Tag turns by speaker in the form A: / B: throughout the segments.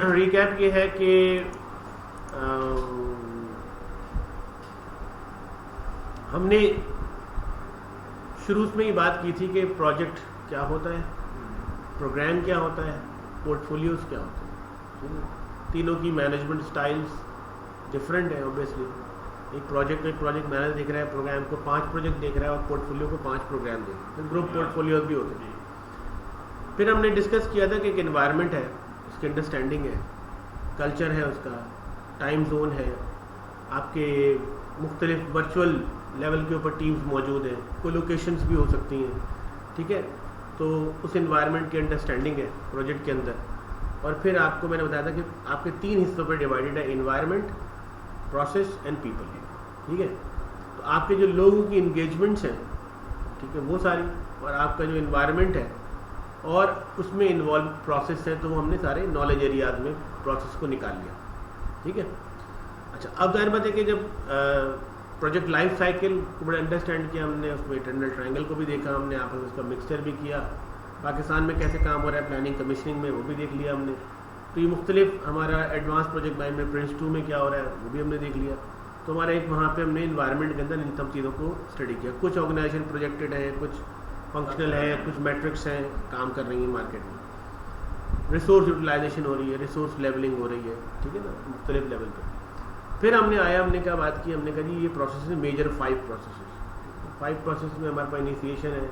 A: Recap ये है कि हमने शुरू में ही बात की थी कि प्रोजेक्ट क्या होता है, प्रोग्राम क्या होता है, पोर्टफोलियोज क्या होते हैं। तीनों की मैनेजमेंट स्टाइल्स डिफरेंट है ऑब्वियसली। एक प्रोजेक्ट मैनेजर देख रहा है प्रोग्राम को 5 प्रोजेक्ट देख रहा है और पोर्टफोलियो को 5 प्रोग्राम देख रहा है, ग्रुप पोर्टफोलियोज भी होते हैं। फिर हमने डिस्कस किया था कि एक एनवायरनमेंट है, उसकी अंडरस्टैंडिंग है, कल्चर है, उसका टाइम जोन है, आपके मुख्तलिफ वर्चुअल लेवल के ऊपर टीम्स मौजूद हैं, कोलोकेशंस भी हो सकती हैं, ठीक है। तो उस एनवायरनमेंट की अंडरस्टैंडिंग है प्रोजेक्ट के अंदर। और फिर आपको मैंने बताया था कि आपके 3 हिस्सों पर डिवाइडेड है, एनवायरनमेंट, प्रोसेस एंड पीपल, ठीक है। तो आपके जो लोगों की इंगेजमेंट्स हैं, ठीक है, वो सारी, और आपका जो एनवायरनमेंट है और उसमें इन्वॉल्व प्रोसेस है, तो वो हमने सारे नॉलेज एरियाज में प्रोसेस को निकाल लिया, ठीक है। अच्छा, अब जाहिर बात है कि जब प्रोजेक्ट लाइफ साइकिल को बड़ा अंडरस्टैंड किया हमने, उसमें इटर्नल ट्रायंगल को भी देखा हमने, आपस में उसका मिक्सचर भी किया, पाकिस्तान में कैसे काम हो रहा है प्लानिंग कमीशनिंग में वो भी देख लिया हमने। तो ये मुख्तलिफ हमारा एडवांस प्रोजेक्ट लाइन में प्रिंस 2 में क्या हो रहा है वो भी हमने देख लिया। तो हमारा एक वहाँ पे हमने इन्वायरमेंट के अंदर इन सब चीज़ों को स्टडी किया। कुछ ऑर्गेनाइजेशन प्रोजेक्टेड है, कुछ फंक्शनल है, कुछ मैट्रिक्स हैं काम कर रही हैं मार्केट में, रिसोर्स यूटिलाइजेशन हो रही है, रिसोर्स लेवलिंग हो रही है, ठीक है ना, मुख्तलिफ लेवल पर। फिर हमने क्या बात की, हमने कहा जी ये प्रोसेस है मेजर 5 प्रोसेस। 5 प्रोसेस में हमारे पास इनिशिएशन है,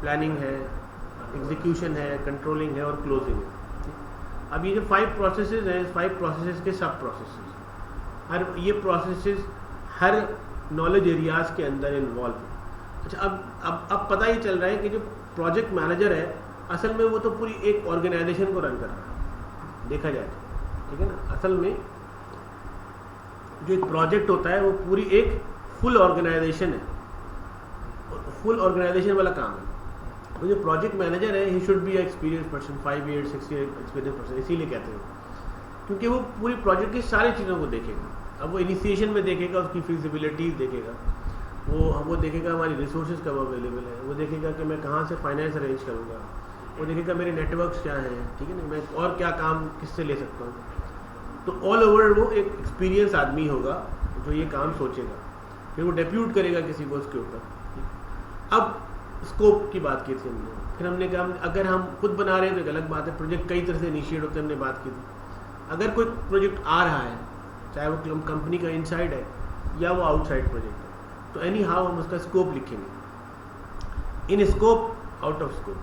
A: प्लानिंग है, एग्जीक्यूशन है, कंट्रोलिंग है और क्लोजिंग है। अब ये जो 5 प्रोसेसेस हैं, 5 प्रोसेसेस के सब प्रोसेसेस, हर ये प्रोसेसेस हर नॉलेज एरियाज के अंदर इन्वॉल्व है। अच्छा, अब पता ही चल रहा है कि जो प्रोजेक्ट मैनेजर है असल में वो तो पूरी एक ऑर्गेनाइजेशन को रन कर रहा है, देखा जाए तो, ठीक है ना। असल में जो एक प्रोजेक्ट होता है वो पूरी एक फुल ऑर्गेनाइजेशन है, फुल ऑर्गेनाइजेशन वाला काम है। वो जो प्रोजेक्ट मैनेजर है he should be experience person, 5 years 6 years experience person, इसीलिए कहते हैं क्योंकि वो पूरी प्रोजेक्ट की सारी चीज़ों को देखेगा। अब वो इनिशिएशन में देखेगा, उसकी फिजिबिलिटीज देखेगा, वो देखेगा हमारी रिसोर्सेज कब अवेलेबल है, वो देखेगा कि मैं कहाँ से फाइनेंस अरेंज करूँगा, वो देखेगा मेरे नेटवर्क्स क्या हैं, ठीक है ना, मैं और क्या काम किससे ले सकता हूँ। तो ऑल ओवर वो एक एक्सपीरियंस आदमी होगा जो ये काम सोचेगा, फिर वो डेप्यूट करेगा किसी को उसके ऊपर। अब स्कोप की बात की थी हमने, फिर हमने कहा अगर हम खुद बना रहे हैं तो एक अलग बात है, प्रोजेक्ट कई तरह से इनिशिएट होते हैं, हमने बात की थी। अगर कोई प्रोजेक्ट आ रहा है, चाहे वो कंपनी का इनसाइड है या वो आउटसाइड प्रोजेक्ट है, तो एनी हाउ हम उसका स्कोप लिखेंगे। In scope, out of scope,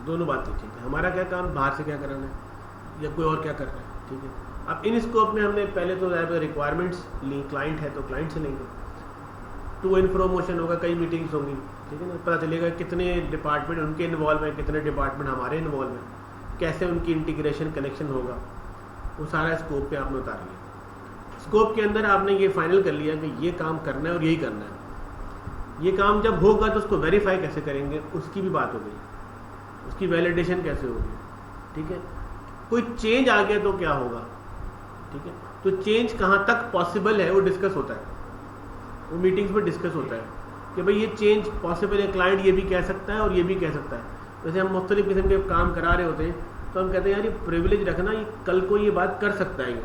A: दोनों बात लिखेंगे। हमारा क्या काम, बाहर से क्या कराना है या कोई और क्या कर रहा है, ठीक है। अब इन स्कोप में हमने पहले तो रिक्वायरमेंट्स ली, क्लाइंट है तो क्लाइंट से लेंगे, टू एंड फ्रो मोशन होगा, कई मीटिंग्स होंगी, ठीक है ना, पता चलेगा कितने डिपार्टमेंट उनके इन्वॉल्व हैं, कितने डिपार्टमेंट हमारे इन्वॉल्व हैं, कैसे उनकी इंटीग्रेशन कनेक्शन होगा, वो सारा स्कोप पे आपने उतार लिया। स्कोप के अंदर आपने ये फाइनल कर लिया कि ये काम करना है और यही करना है। ये काम जब होगा तो उसको वेरीफाई कैसे करेंगे, उसकी भी बात हो गई, उसकी वैलिडेशन कैसे होगी, ठीक है। कोई चेंज आ गया तो क्या होगा, ठीक है। तो चेंज कहाँ तक पॉसिबल है वो डिस्कस होता है, वो मीटिंग्स में डिस्कस होता है कि भाई ये चेंज पॉसिबल है, क्लाइंट ये भी कह सकता है और ये भी कह सकता है। जैसे हम मुख्तलिफ किस्म के काम करा रहे होते हैं तो हम कहते हैं यार ये प्रिविलेज रखना, ये कल को ये बात कर सकता है ये,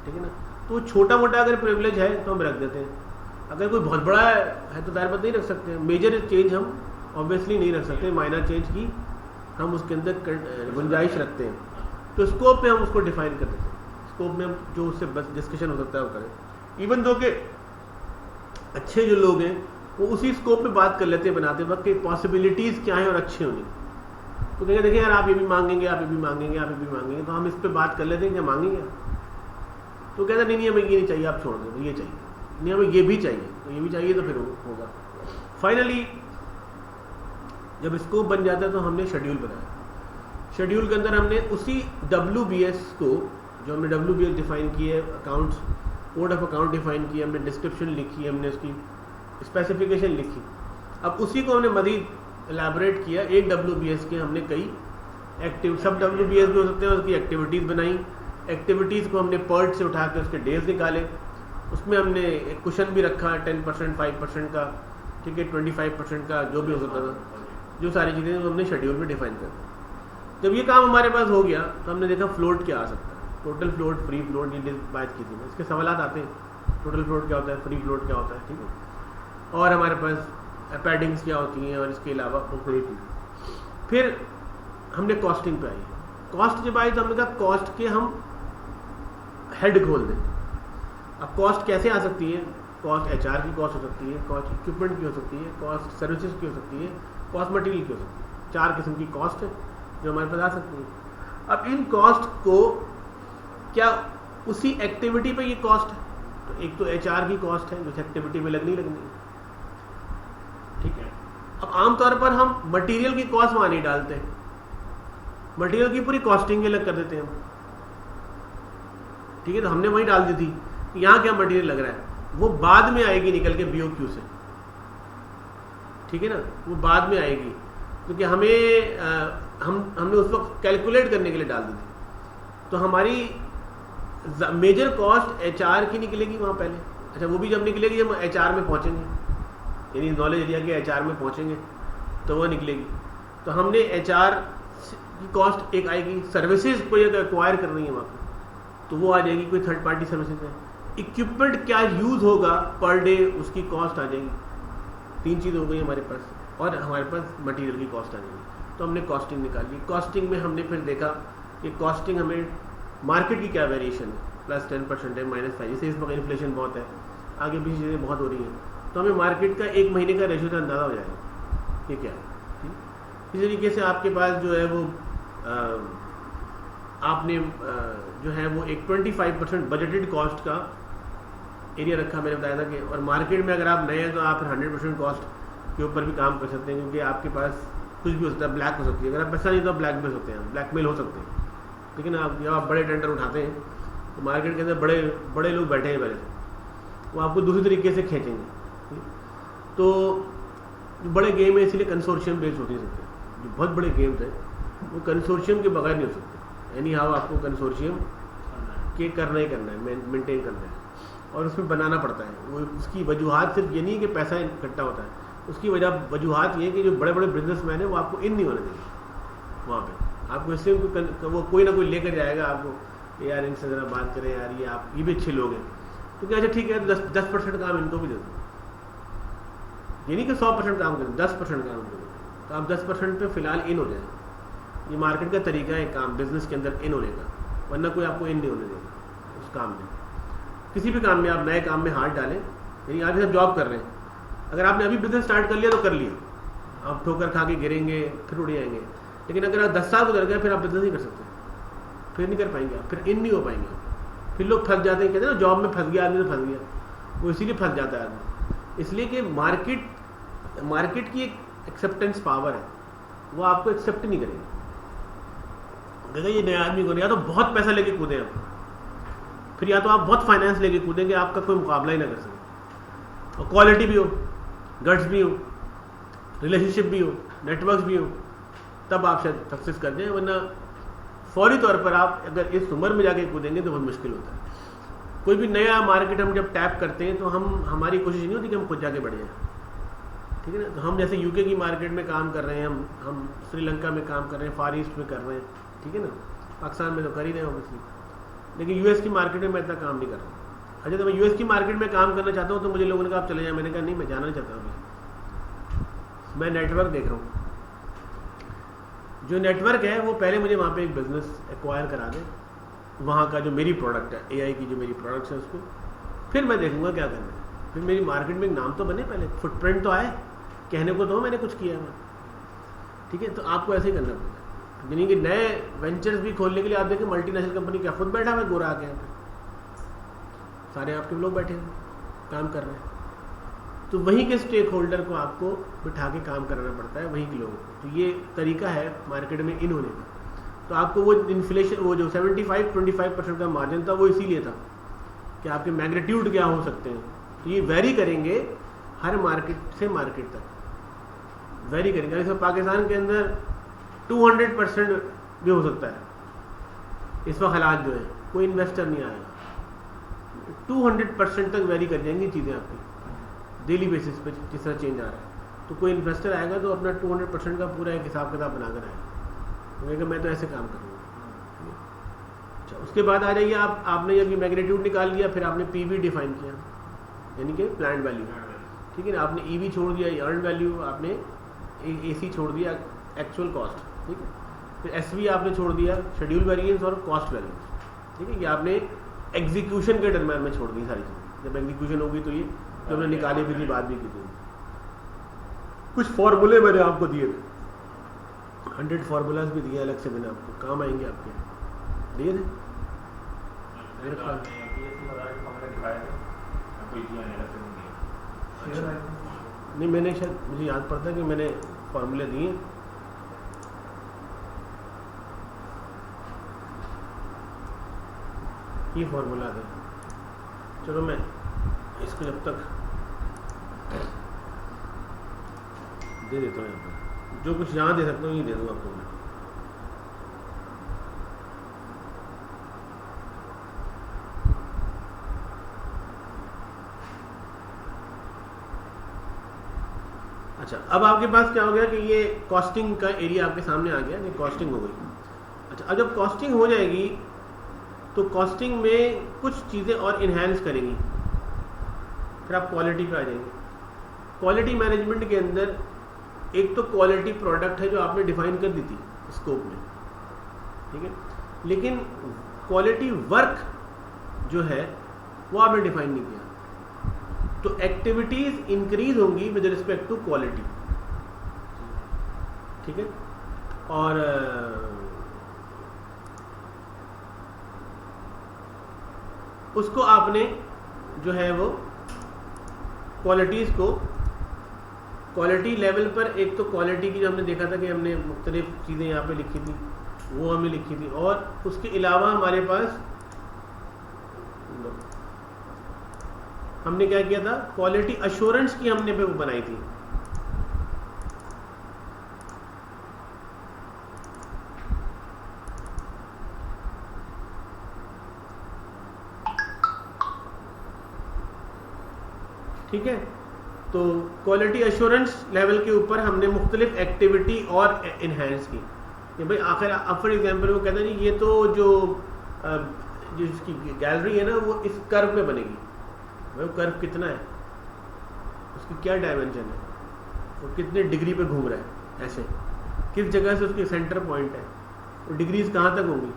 A: ठीक है ना। तो छोटा मोटा अगर प्रिविलेज है तो हम रख देते हैं, अगर कोई बहुत बड़ा है तो दायरे बात नहीं रख सकते। मेजर चेंज हम ऑब्वियसली नहीं रख सकते, माइनर चेंज की हम उसके अंदर गुंजाइश रखते हैं। तो स्कोप में हम उसको डिफाइन कर देते हैं, स्कोप में हम जो उससे बस डिस्कशन हो सकता है वो करें। इवन दो के अच्छे जो लोग हैं वो उसी स्कोप में बात कर लेते हैं बनाते वक्त कि पॉसिबिलिटीज़ क्या हैं और अच्छे होंगे। तो कहेंगे देखिए यार आप ये भी मांगेंगे, आप ये भी मांगेंगे, आप ये भी मांगेंगे, तो हम इस पर बात कर लेते हैं क्या मांगेंगे। तो कहता नहीं हमें ये नहीं चाहिए, आप छोड़ दो, ये चाहिए, नहीं हमें ये भी चाहिए, तो ये भी चाहिए, तो फिर होगा। फाइनली जब स्कोप बन जाता है तो हमने शेड्यूल बनाया। शेड्यूल के अंदर हमने उसी WBS को, जो हमने WBS डिफाइन की है, accounts, code of account define किया हमने, डिस्क्रिप्शन लिखी, हमने उसकी स्पेसिफिकेशन लिखी। अब उसी को हमने मज़ीद एलैबोरेट किया। एक WBS के हमने कई सब WBS भी हो सकते हैं, उसकी एक्टिविटीज़ बनाई। एक्टिविटीज़ को हमने पर्ट से उठा के उसके डेज निकाले, उसमें हमने एक क्वेश्चन भी रखा 10%, 5% का, ठीक है, 25% का, जो भी हो सकता था, जो सारी चीज़ें हमने शेड्यूल में डिफाइन कर दी। जब ये काम हमारे पास हो गया तो हमने देखा फ्लोट क्या आ सकता है। टोटल फ्लोट, फ्री फ्लोट, ये बात की थी मैं। इसके सवाल आते हैं, टोटल फ्लोट क्या होता है, फ्री फ्लोट क्या होता है, ठीक है। और हमारे पास पैडिंग्स क्या होती हैं, और इसके अलावा पूरी चीज़। फिर हमने कॉस्टिंग पे आई। कॉस्ट जब आई तो हमने कहा कॉस्ट के हम हेड खोल दें। अब कॉस्ट कैसे आ सकती है? कॉस्ट HR की कॉस्ट हो सकती है, कॉस्ट इक्विपमेंट की हो सकती है, कॉस्ट सर्विसेज की हो सकती है, कॉस्ट मटेरियल की हो सकती है। 4 किस्म की कॉस्ट है जो हमारे पास आ सकती है। अब इन कॉस्ट को क्या उसी एक्टिविटी पे ये कॉस्ट है? तो एक तो HR की कॉस्ट है जो एक्टिविटी में लगनी है, ठीक है। अब आमतौर पर हम मटेरियल की कॉस्ट वहां नहीं डालते, मटेरियल की पूरी कॉस्टिंग अलग कर देते हैं हम, ठीक है। तो हमने वही डाल दी थी कि यहाँ क्या मटेरियल लग रहा है, वो बाद में आएगी निकल के BOQ से, ठीक है ना, वो बाद में आएगी, क्योंकि हमने उस वक्त कैलकुलेट करने के लिए डाल दी थी। तो हमारी मेजर कॉस्ट HR की निकलेगी वहाँ पहले। अच्छा, वो भी जब निकलेगी जब HR में पहुँचेंगे, यानी नॉलेज एरिया के HR में पहुँचेंगे तो वो निकलेगी। तो हमने HR की कॉस्ट एक आएगी, सर्विसेज कोई अगर एक्वायर कर रही है वहाँ पर तो वो आ जाएगी, कोई थर्ड पार्टी सर्विसेज है। इक्विपमेंट क्या यूज़ होगा पर डे, उसकी कॉस्ट आ जाएगी। 3 चीज़ हो गई हमारे पास, और हमारे पास मटेरियल की कॉस्ट आ जाएगी। तो हमने कॉस्टिंग निकाली। कॉस्टिंग में हमने फिर देखा कि कॉस्टिंग हमें मार्केट की क्या वेरिएशन है, +10% है, -5, जैसे इस वक्त इन्फ्लेशन बहुत है, आगे भी चीज़ें बहुत हो रही हैं, तो हमें मार्केट का 1 महीने का रेशियो का अंदाज़ा हो जाएगा ये क्या है, ठीक। इसी तरीके से आपके पास जो है वो आपने जो है वो एक 25% बजटेड कॉस्ट का एरिया रखा, मैंने बताया था कि, और मार्केट में अगर आप नए हैं तो आप 100% कॉस्ट के ऊपर भी काम कर सकते हैं, क्योंकि आपके पास कुछ भी हो सकता है, ब्लैक हो सकती है, अगर आप पैसा नहीं तो ब्लैक में होते हैं, ब्लैकमेल हो सकते हैं, लेकिन आप जब आप बड़े टेंडर उठाते हैं तो मार्केट के अंदर बड़े लोग बैठे हैं पहले से, वो आपको दूसरी तरीके से खींचेंगे। तो जो बड़े गेम है इसलिए कंसोर्शियम बेस्ड होती सकते हैं, जो बहुत बड़े गेम्स हैं वो कंसोर्शियम के बगैर नहीं हो सकते। एनी हाउ आपको कंसोर्शियम के करना ही करना है, मेंटेन करना है, और उसमें बनाना पड़ता है। वो उसकी वजूहत सिर्फ ये नहीं है कि पैसा इकट्ठा होता है, उसकी वजूहत ये है कि जो बड़े बड़े बिजनेसमैन हैं वो आपको इन नहीं होने देंगे वहाँ पे। आपको इससे वो कोई ना कोई लेकर जाएगा आपको, यार इनसे ज़रा बात करें यार, ये भी अच्छे लोग हैं, तो क्या, अच्छा ठीक है 10% काम इनको भी दे दो, ये नहीं कि 100% काम करें, 10% काम करें, तो आप 10% पे फिलहाल इन हो जाए। ये मार्केट का तरीका है काम बिजनेस के अंदर इन होने का, वरना कोई आपको इन नहीं होने देगा उस काम में। किसी भी काम में आप नए काम में हाथ डालें, यानी आप जब जॉब कर रहे हैं, अगर आपने अभी बिजनेस स्टार्ट कर लिया तो कर लिया, आप ठोकर खा के गिरेंगे फिर उड़ जाएंगे, लेकिन अगर आप 10 साल गुजर गए फिर आप बिजनेस नहीं कर सकते, फिर नहीं कर पाएंगे आप, फिर इन नहीं हो पाएंगे। फिर लोग फंस जाते हैं, कहते हैं ना जॉब में फंस गया आदमी तो फंस गया, वो इसीलिए फंस जाता है आदमी, इसलिए कि मार्केट की एक एक्सेप्टेंस पावर है, वो आपको एक्सेप्ट नहीं करेगी। देखा ये नए आदमी को, या तो बहुत पैसा लेके कूदे आप, फिर या तो आप बहुत फाइनेंस लेके कूदेंगे, आपका कोई मुकाबला ही ना कर सके, और क्वालिटी भी हो, गट्स भी हो, रिलेशनशिप भी हो, नेटवर्क्स भी हो, तब आप शायद सक्सेस कर जाएं, वरना फौरी तौर पर आप अगर इस उम्र में जाके कूदेंगे तो बहुत मुश्किल होता है। कोई भी नया मार्केट हम जब टैप करते हैं तो हमारी कोशिश नहीं होती कि हम खुद जाके बढ़ जाएं, ठीक है ना। तो हम जैसे यूके की मार्केट में काम कर रहे हैं, हम श्रीलंका में काम कर रहे हैं, फार ईस्ट में कर रहे हैं, ठीक है ना, पाकिस्तान में तो कर ही रहे हैं ऑब्वियसली, लेकिन यूएस की मार्केट में मैं इतना काम नहीं कर रहा। अच्छा, तो मैं यूएस की मार्केट में काम करना चाहता हूँ तो मुझे लोगों ने कहा आप चले जाए, मैंने कहा नहीं, मैं जाना नहीं चाहता अभी, मैं नेटवर्क देख रहा हूँ। जो नेटवर्क है वो पहले मुझे वहाँ पे एक बिजनेस एक्वायर करा दे, वहाँ का जो मेरी प्रोडक्ट है, AI की जो मेरी प्रोडक्ट्स है उसको, फिर मैं देखूँगा क्या करना है, फिर मेरी मार्केट में एक नाम तो बने, पहले फुटप्रिंट तो आए, कहने को तो मैंने कुछ किया है, ठीक है। तो आपको ऐसे ही करना पड़ेगा, यानी कि नए वेंचर्स भी खोलने के लिए आप देखें मल्टीनेशनल कंपनी क्या खुद बैठा हुआ है गोरा आके, सारे आपके लोग बैठे हैं काम कर रहे हैं, तो वहीं के स्टेक होल्डर को आपको बिठा के काम कराना पड़ता है, वहीं के लोगों को। तो ये तरीका है मार्केट में इन होने का। तो आपको वो इन्फ्लेशन, वो जो 75-25% का मार्जिन था वो इसीलिए था कि आपके मैग्नीट्यूड क्या हो सकते हैं, तो ये वेरी करेंगे हर मार्केट से मार्केट तक वेरी करेंगे। जैसे पाकिस्तान के अंदर 200% भी हो सकता है इस वक्त हालात जो है, कोई इन्वेस्टर नहीं आएगा, 200% तक वेरी कर जाएंगी चीज़ें आपकी डेली बेसिस पे जिस तरह चेंज आ रहा है। तो कोई इन्वेस्टर आएगा तो अपना 200% का पूरा एक हिसाब किताब बनाकर आएगा, तो मैं तो ऐसे काम करूँगा। अच्छा, उसके बाद आ जाइए आपने जब ये मैग्नीट्यूड निकाल लिया, फिर आपने पीवी डिफाइन किया, यानी कि प्लान्ड वैल्यू, ठीक है ना। आपने ईवी छोड़ दिया, अर्न वैल्यू, आपने एसी छोड़ दिया, एक्चुअल कॉस्ट, ठीक है। फिर एसवी आपने छोड़ दिया, शेड्यूल वेरिएंस और कॉस्ट वेरिएंस, ठीक है। ये आपने एग्जीक्यूशन के दरम्यान में छोड़ दी सारी चीज़ें। जब एग्जीक्यूशन होगी तो ये जो हमने निकाली भी थी, बात भी की थी। कुछ फॉर्मूले मैंने आपको दिए थे, 100 फार्मूलाज भी दिए अलग से, मैंने आपको, काम आएंगे आपके, दिए थे। नहीं, मैंने शायद, मुझे याद पड़ता है कि मैंने फॉर्मूले दिए। ये फॉर्मूला दे, चलो मैं इसको जब तक दे देता हूँ यहाँ पर, जो कुछ यहाँ दे सकता हूँ ये दे दूँ आपको मैं। अच्छा, अब आपके पास क्या हो गया कि ये कॉस्टिंग का एरिया आपके सामने आ गया, ये कॉस्टिंग हो गई। अच्छा, अब जब कॉस्टिंग हो जाएगी तो कॉस्टिंग में कुछ चीज़ें और इन्हेंस करेंगी, फिर आप क्वालिटी पे आ जाएंगे। क्वालिटी मैनेजमेंट के अंदर एक तो क्वालिटी प्रोडक्ट है जो आपने डिफाइन कर दी थी स्कोप में, ठीक है, लेकिन क्वालिटी वर्क जो है वो आपने डिफाइन नहीं किया। तो एक्टिविटीज इंक्रीज होंगी विद रिस्पेक्ट टू क्वालिटी, ठीक है। और उसको आपने जो है वो क्वालिटीज को क्वालिटी लेवल पर, एक तो क्वालिटी की जो हमने देखा था कि हमने मुख्तलिफ चीज़ें यहाँ पे लिखी थी, वो हमने लिखी थी, और उसके अलावा हमारे पास हमने क्या किया था, क्वालिटी अश्योरेंस की हमने पे वो बनाई थी। ठीक है, तो क्वालिटी अश्योरेंस लेवल के ऊपर हमने मुख्तलिफ एक्टिविटी और इन्हेंस की। ये भाई आखिर अब फॉर एग्जाम्पल वो कहते हैं जी ये तो जो इसकी गैलरी है ना वो इस कर्व में बनेगी। भाई वो कर्व कितना है, उसकी क्या डायमेंशन है, वो कितने डिग्री पे घूम रहा है, ऐसे किस जगह से उसकी सेंटर पॉइंट है, वो डिग्रीज कहाँ तक होंगी।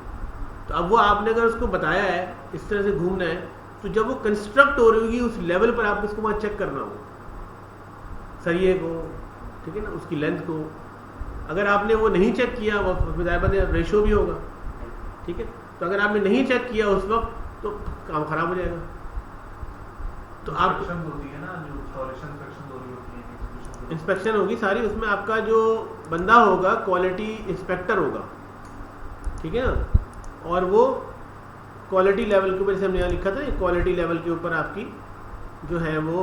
A: तो अब वो आपने अगर उसको बताया है इस तरह से घूमना है, तो जब वो कंस्ट्रक्ट हो रही होगी उस लेवल पर आपको उसको वहाँ चेक करना होगा, सरिये को, ठीक है ना, उसकी लेंथ को। अगर आपने वो नहीं चेक किया, वो रेशो भी होगा, ठीक है। तो अगर आपने नहीं चेक किया उस वक्त तो काम खराब हो जाएगा। तो आप इंस्पेक्शन होगी सारी, उसमें आपका जो बंदा होगा क्वालिटी इंस्पेक्टर होगा, ठीक है ना, और वो क्वालिटी लेवल के ऊपर, जैसे हमने यहाँ लिखा था, क्वालिटी लेवल के ऊपर आपकी जो है वो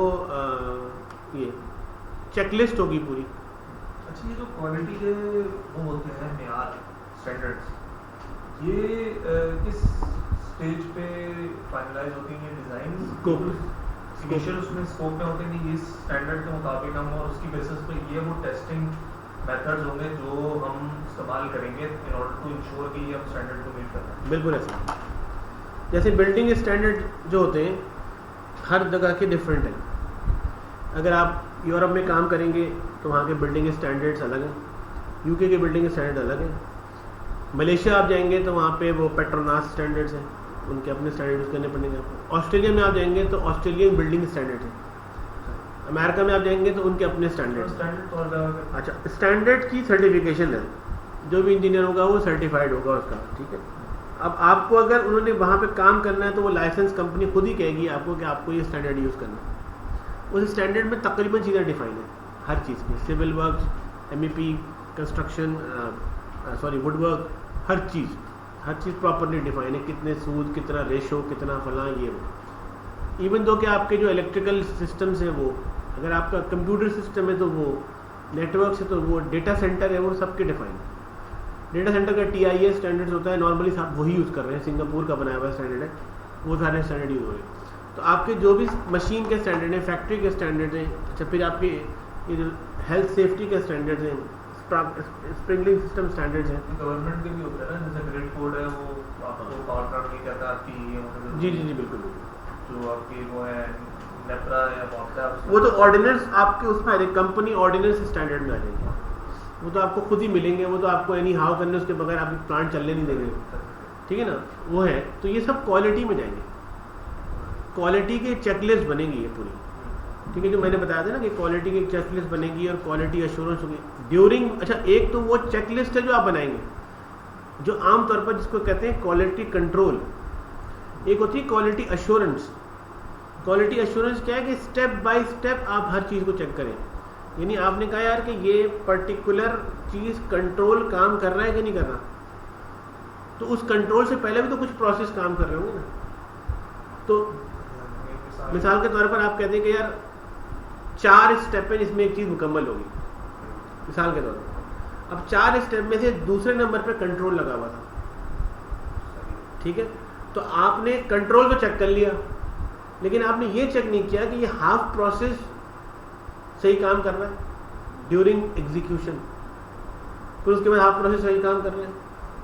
A: ये चेकलिस्ट होगी पूरी।
B: अच्छा, ये जो क्वालिटी के वो होते हैं मेयार स्टैंडर्ड्स, ये किस स्टेज पे फाइनलाइज होती हैं? डिजाइन
A: स्कोप,
B: इनिशियल उसमें स्कोप में होते हैं कि इस स्टैंडर्ड के मुताबिक हम, और उसकी बेसिस पे ये वो टेस्टिंग मेथड्स होंगे जो हम इस्तेमाल करेंगे इन ऑर्डर टू इंश्योर कि ये हम स्टैंडर्ड को मीट कर रहे हैं।
A: बिल्कुल ऐसा। जैसे बिल्डिंग स्टैंडर्ड जो होते हैं हर जगह के डिफरेंट हैं। अगर आप यूरोप में काम करेंगे तो वहाँ के बिल्डिंग स्टैंडर्ड्स अलग हैं, यूके के बिल्डिंग स्टैंडर्ड अलग हैं। मलेशिया आप जाएंगे तो वहाँ पे वो पेट्रोनास स्टैंडर्ड्स हैं, उनके अपने स्टैंडर्ड्स करने पड़ेंगे आपको। ऑस्ट्रेलिया में आप जाएंगे तो ऑस्ट्रेलियन बिल्डिंग स्टैंडर्ड है। अमेरिका में आप जाएंगे तो उनके अपने स्टैंडर्ड्स। अच्छा, स्टैंडर्ड की सर्टिफिकेशन है, जो भी इंजीनियर होगा वो सर्टिफाइड होगा उसका, ठीक है। अब आपको अगर उन्होंने वहाँ पे काम करना है तो वो लाइसेंस कंपनी खुद ही कहेगी आपको कि आपको ये स्टैंडर्ड यूज़ करना है। उस स्टैंडर्ड में तकरीबन चीज़ें डिफाइन है, हर चीज़ की, civil work, MEP, construction, woodwork, हर चीज़ प्रॉपरली डिफाइन है, कितने सूद, कितना रेशो, कितना फलां, ये वो। इवन दो कि आपके जो इलेक्ट्रिकल सिस्टम्स हैं, वो अगर आपका कंप्यूटर सिस्टम है तो वो, नेटवर्क से तो वो, डेटा सेंटर है, वो सबके डिफाइन है। डेटा सेंटर का TIS स्टैंडर्ड्स होता है, नॉर्मली आप वही यूज़ कर रहे हैं, सिंगापुर का बनाया हुआ स्टैंडर्ड है, वो सारे स्टैंडर्ड यूज़ हो रहे हैं। तो आपके जो भी मशीन के स्टैंडर्ड हैं, फैक्ट्री के स्टैंडर्ड हैं, अच्छा फिर आपके ये जो हेल्थ सेफ्टी के स्टैंडर्ड्स हैं, स्प्रिंकलिंग सिस्टम स्टैंडर्ड्स हैं।
B: गवर्नमेंट के भी होता है ना, जैसे ग्रिड कोड है, वो आपको पावर प्लांट में कहता है आपकी ये होना
A: जी
B: जरूरी
A: जी
B: है।
A: जी बिल्कुल बिल्कुल।
B: जो आपकी वो है नेप्रा या वॉक्टा
A: वो तो ऑर्डिनेंस आपके उसमें आ जाएगी, कंपनी ऑर्डिनेंस स्टैंडर्ड में आ जाएगी, वो तो आपको खुद ही मिलेंगे, वो तो आपको एनी हाउ करने उसके बगैर आपकी प्लांट चलने नहीं देंगे, ठीक है ना, वो है। तो ये सब क्वालिटी में जाएंगे, क्वालिटी की चेकलिस्ट बनेगी ये पूरी, ठीक है, जो मैंने बताया था ना कि क्वालिटी की चेकलिस्ट बनेगी और क्वालिटी एश्योरेंस होगी ड्यूरिंग। अच्छा, एक तो वो चेकलिस्ट है जो आप बनाएंगे, जो आमतौर पर जिसको कहते हैं क्वालिटी कंट्रोल, एक होती है क्वालिटी एश्योरेंस। क्वालिटी एश्योरेंस क्या है कि स्टेप बाय स्टेप आप हर चीज़ को चेक करें, यानी आपने कहा यार कि ये पर्टिकुलर चीज़ कंट्रोल काम कर रहा है कि नहीं कर रहा, तो उस कंट्रोल से पहले भी तो कुछ प्रोसेस काम कर रहे होंगे ना। तो मिसाल के तौर पर आप कहते हैं कि यार 4 स्टेप है जिसमें एक चीज़ मुकम्मल होगी, मिसाल के तौर पर। अब 4 स्टेप में से दूसरे नंबर पर कंट्रोल लगा हुआ था, ठीक है, तो आपने कंट्रोल को चेक कर लिया, लेकिन आपने ये चेक नहीं किया कि ये हाफ प्रोसेस सही काम कर रहा है ड्यूरिंग एग्जीक्यूशन, फिर उसके बाद हाफ प्रोसेस सही काम कर रहा है,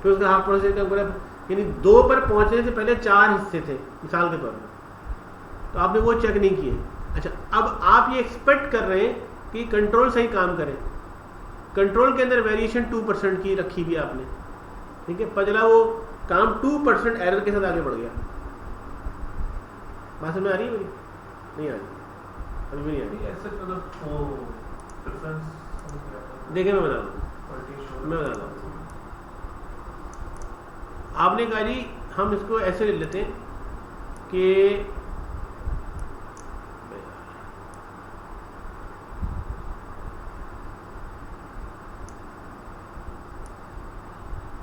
A: फिर उसका हाफ प्रोसेस काम कर रहा है, यानी 2 पर पहुंचने से पहले 4 हिस्से थे मिसाल के तौर पर, तो आपने वो चेक नहीं किए। अच्छा, अब आप ये एक्सपेक्ट कर रहे हैं कि कंट्रोल सही काम करे, कंट्रोल के अंदर वेरिएशन 2% की रखी भी आपने, ठीक है, पचला वो काम 2% एरर के साथ आगे बढ़ गया। बात समझ आ रही है मेरी? नहीं आ रही, अभी भी नहीं आ रही।
B: ऐसे मतलब वो डिफरेंस
A: देखिए मैं बता दूँ, आपने कहा जी हम इसको ऐसे ले लेते हैं कि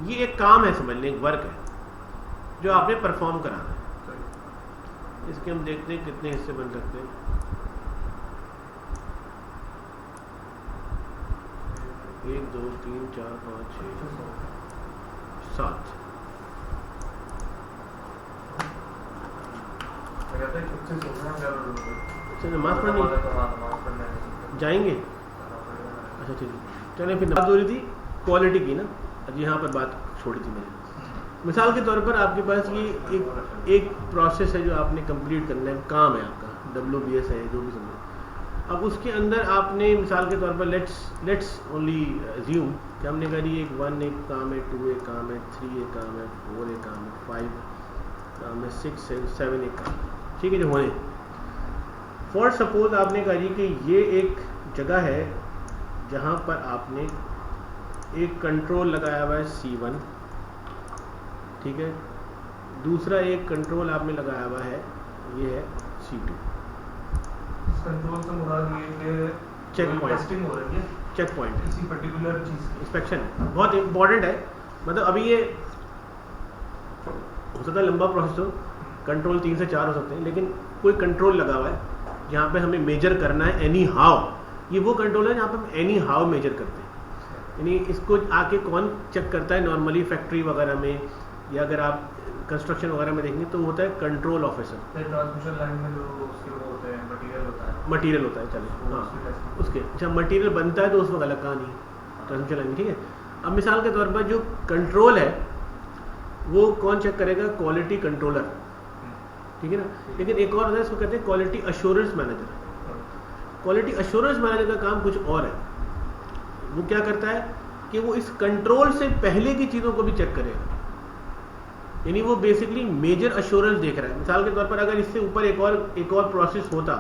A: ये एक काम है, समझ लें, एक वर्क है जो आपने परफॉर्म कराना है। इसके हम देखते हैं कितने हिस्से बन सकते हैं। एक, दो, तीन, चार, पाँच, छः, 7। अच्छा, नमाज पढ़नी जाएंगे? अच्छा ठीक है, चलिए फिर बात हो रही थी क्वालिटी की ना, अब यहाँ पर बात छोड़ी थी मैंने। मिसाल के तौर पर आपके पास ये एक प्रोसेस है जो आपने कंप्लीट करना है, काम है आपका, WBS है, जो भी समझो। अब उसके अंदर आपने मिसाल के तौर पर लेट्स ओनली अज्यूम कि हमने कहा जी 1 एक काम है, 2 एक काम है, 3 एक काम है, 4 एक काम है, 5 काम है, 6 7 एक काम, ठीक है, जो होने। फॉर सपोज आपने कहा जी कि ये एक जगह है जहाँ पर आपने एक कंट्रोल लगाया हुआ है C1, ठीक है, दूसरा एक कंट्रोल आपने लगाया हुआ है, ये है C2।
B: इस कंट्रोल से मुराद ये कि
A: चेक पॉइंट,
B: टेस्टिंग हो रही है,
A: चेक पॉइंट,
B: किसी पर्टिकुलर चीज की
A: इंस्पेक्शन बहुत इम्पोर्टेंट है। मतलब अभी ये हो सकता है लंबा प्रोसेस हो, कंट्रोल 3 से 4 हो सकते हैं, लेकिन कोई कंट्रोल लगा हुआ है जहाँ पे हमें मेजर करना है एनी हाउ, ये वो कंट्रोल है जहाँ पे हम एनी हाउ मेजर करते हैं। यानी इसको आके कौन चेक करता है नॉर्मली फैक्ट्री वगैरह में, या अगर आप कंस्ट्रक्शन वगैरह में देखेंगे तो होता है कंट्रोल ऑफिसर,
B: ट्रांसमिशन लाइन में जो उसके वो होते हैं मटेरियल होता है,
A: मटेरियल होता है, चले हाँ उसके, अच्छा मटेरियल बनता है तो उस वक्त अलग कहानी ट्रांसमिशन लाइन, ठीक है। अब मिसाल के तौर पर जो कंट्रोल है वो कौन चेक करेगा? क्वालिटी कंट्रोलर, ठीक है ना। लेकिन एक और होता है, इसको कहते हैं quality assurance manager. Quality assurance manager का काम कुछ और है, वो क्या करता है कि वो इस कंट्रोल से पहले की चीज़ों को भी चेक करेगा, यानी वो बेसिकली मेजर अश्योरेंस देख रहा है। मिसाल के तौर पर अगर इससे ऊपर एक और प्रोसेस होता,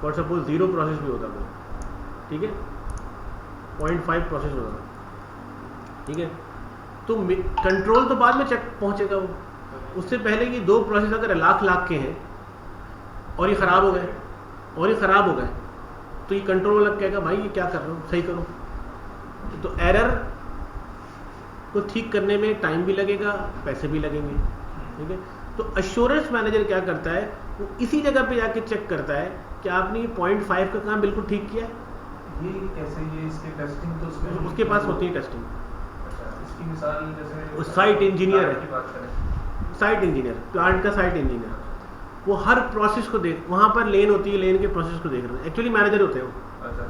A: फॉर सपोज 0 प्रोसेस भी होता वो, ठीक है, 0.5 प्रोसेस होता, ठीक है, तो कंट्रोल तो बाद में चेक पहुंचेगा वो, उससे पहले कि 2 प्रोसेस अगर लाख के हैं और ये ख़राब हो गए तो ये कंट्रोल वाला कहेगा भाई ये क्या कर रहे हो, सही करो। तो एरर को ठीक करने में टाइम भी लगेगा, पैसे भी लगेंगे, ठीक है। तो अश्योरेंस मैनेजर क्या करता है, वो इसी जगह पे जाके चेक करता है कि आपने ये 0.5 का काम बिल्कुल ठीक किया है।
B: ये कैसे, ये इसकी टेस्टिंग तो
A: उसके पास होती है टेस्टिंग।
B: अच्छा, इसकी मिसाल जैसे
A: साइट इंजीनियर है,
B: की बात करें,
A: साइट इंजीनियर, प्लांट का साइट इंजीनियर, वो हर प्रोसेस को देख, वहाँ पर लेन होती है, लेन के प्रोसेस को देख रहे हैं, एक्चुअली मैनेजर होते हैं वो।
B: अच्छा,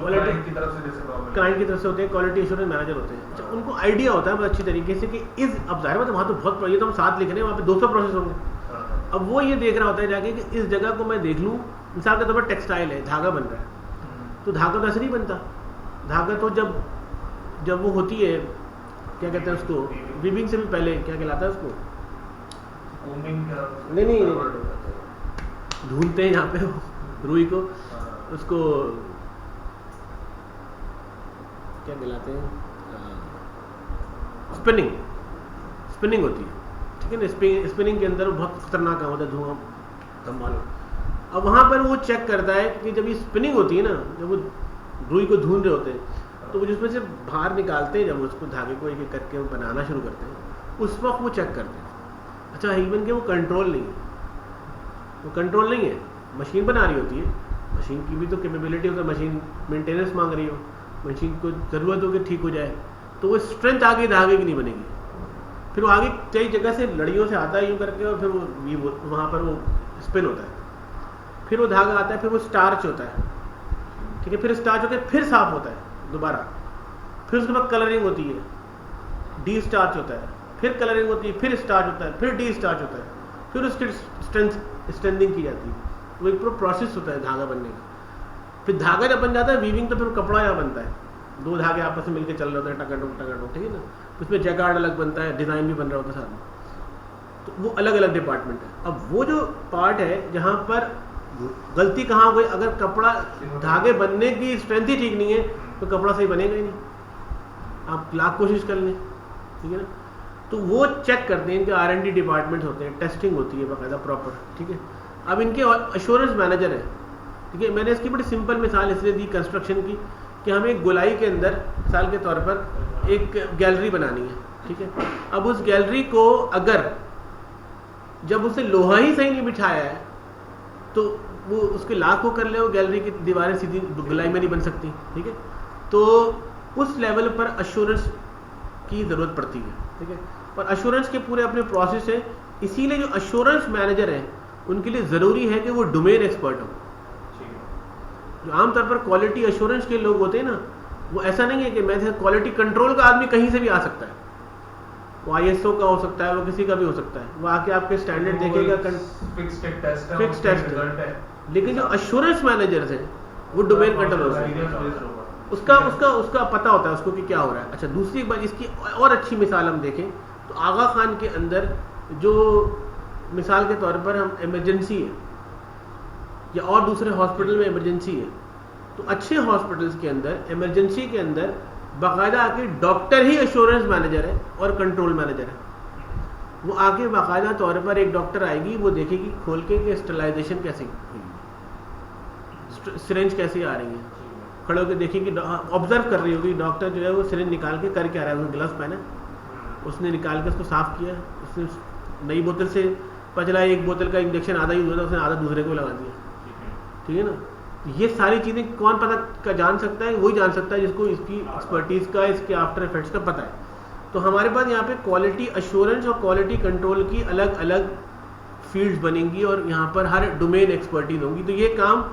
B: क्लाइंट की तरफ से जैसे normal
A: क्लाइंट की तरफ से होते हैं, क्वालिटी एश्योरेंस मैनेजर होते हैं। अच्छा, उनको आइडिया होता है बहुत अच्छी तरीके से कि इस, अब जाहिर बात है वहाँ तो बहुत, ये तो हम 7 लिख रहे हैं, वहाँ पे 200 प्रोसेस होंगे। अब वो ये देख रहा होता है जाके कि इस जगह को मैं देख लूँ, मिसाल के तौर पर टेक्सटाइल है, धागा बन रहा है, तो धागा तो ऐसे नहीं बनता। धागा तो जब वो होती है, क्या कहते हैं उसको, वीविंग से भी पहले क्या कहलाता है उसको,
B: कोमिंग क्या
A: नहीं, ढूंढते हैं यहाँ पे रुई को, उसको क्या कहलाते हैं, स्पिनिंग होती है, ठीक है ना। स्पिनिंग के अंदर बहुत खतरनाक काम होता है, धुआं धमाल। अब वहाँ पर वो चेक करता है कि जब ये स्पिनिंग होती है ना, जब वो रुई को ढूंढ रहे होते हैं, तो वो जिसमें से बाहर निकालते हैं, जब उसको धागे को एक एक करके वो बनाना शुरू करते हैं, उस वक्त वो चेक करते हैं। अच्छा, इवन के वो कंट्रोल नहीं है, मशीन बना रही होती है, मशीन की भी तो कैपेबिलिटी होता है, मशीन मेंटेनेंस मांग रही हो, मशीन को ज़रूरत हो कि ठीक हो जाए, तो वो स्ट्रेंथ आगे धागे की नहीं बनेगी। फिर वो आगे कई जगह से लड़ियों से आता है यूँ करके, और फिर वो वहाँ पर वो स्पिन होता है, फिर वो धागा आता है, फिर वो स्टार्च होता है, ठीक है, फिर स्टार्च होकर फिर साफ होता है दोबारा, फिर उसके बाद कलरिंग होती है, डी स्टार्च होता है, फिर कलरिंग होती है, फिर स्टार्च होता है, फिर डी स्टार्च होता है, फिर उसकी स्ट्रेंथिंग की जाती है। वो एक पूरा प्रोसेस होता है धागा बनने का। फिर धागा जब बन जाता है वीविंग, तो फिर कपड़ा यहाँ बनता है, 2 धागे आपस में मिलकर चल रहे होते हैं, टकाटक, ठीक है ना। उसमें जैकार्ड अलग बनता है, डिज़ाइन भी बन रहा होता है साथ में, तो वो अलग अलग डिपार्टमेंट है। अब वो जो पार्ट है जहाँ पर गलती कहाँ हो गई, अगर कपड़ा धागे बनने की स्ट्रेंथ ही ठीक नहीं है, तो कपड़ा सही बनेगा ही नहीं, आप लाख कोशिश कर लें, ठीक है ना। तो वो चेक करते हैं, इनके R&D डिपार्टमेंट होते हैं, टेस्टिंग होती है बाकायदा प्रॉपर, ठीक है। अब इनके एश्योरेंस मैनेजर है, ठीक है। मैंने इसकी बड़ी सिंपल मिसाल इसलिए दी कंस्ट्रक्शन की, कि हमें एक गोलाई के अंदर मिसाल के तौर पर एक गैलरी बनानी है, ठीक है। अब उस गैलरी को अगर जब उसे लोहा ही सही नहीं बिठाया है, तो वो उसके लाख को कर ले, वो गैलरी की दीवारें सीधी गोलाई में नहीं बन सकती, ठीक है। तो उस लेवल पर एश्योरेंस की ज़रूरत पड़ती है, ठीक है। और एश्योरेंस के पूरे अपने प्रोसेस है, इसीलिए जो एश्योरेंस मैनेजर हैं उनके लिए ज़रूरी है कि वो डोमेन एक्सपर्ट हो। जो आमतौर पर क्वालिटी एश्योरेंस के लोग होते हैं ना, वो ऐसा नहीं है कि मैं क्वालिटी कंट्रोल का आदमी कहीं से भी आ सकता है, वो ISO का हो सकता है, वो किसी का भी हो सकता है, वो आके आपके स्टैंडर्ड देखेगा, फिक्स टेस्ट है। लेकिन जो एश्योरेंस मैनेजर्स हैं वो डोमेन कंट्रोल हो सकता है, उसका पता होता है उसको कि क्या हो रहा है। अच्छा, दूसरी बात, इसकी और अच्छी मिसाल हम देखें तो आगा खान के अंदर जो मिसाल के तौर पर हम इमरजेंसी है, या और दूसरे हॉस्पिटल में इमरजेंसी है, तो अच्छे हॉस्पिटल्स के अंदर इमरजेंसी के अंदर बाकायदा आके डॉक्टर ही एश्योरेंस मैनेजर है और कंट्रोल मैनेजर है। वो आके बाकायदा तौर पर एक डॉक्टर आएगी, वो देखेगी खोल के कि स्टरलाइजेशन कैसे हुई, सिरिंज कैसे आ रही है, खड़े होकर देखेगी, ऑब्जर्व कर रही होगी, डॉक्टर जो है वो सिरिंज निकाल के करके आ रहा है, उसने ग्लव्स पहने, उसने निकाल के उसको साफ किया, उसने नई बोतल से पचला, एक बोतल का इंजेक्शन आधा यूज होता है, उसने आधा दूसरे को लगा दिया, ठीक है ना। ये सारी चीज़ें कौन पता जान सकता है, वही जान सकता है जिसको इसकी एक्सपर्टीज़ का, इसके आफ्टर इफेक्ट्स का पता है। तो हमारे पास यहाँ पे क्वालिटी एश्योरेंस और क्वालिटी कंट्रोल की अलग अलग फील्ड्स बनेंगी, और यहाँ पर हर डोमेन एक्सपर्टीज होंगी। तो ये काम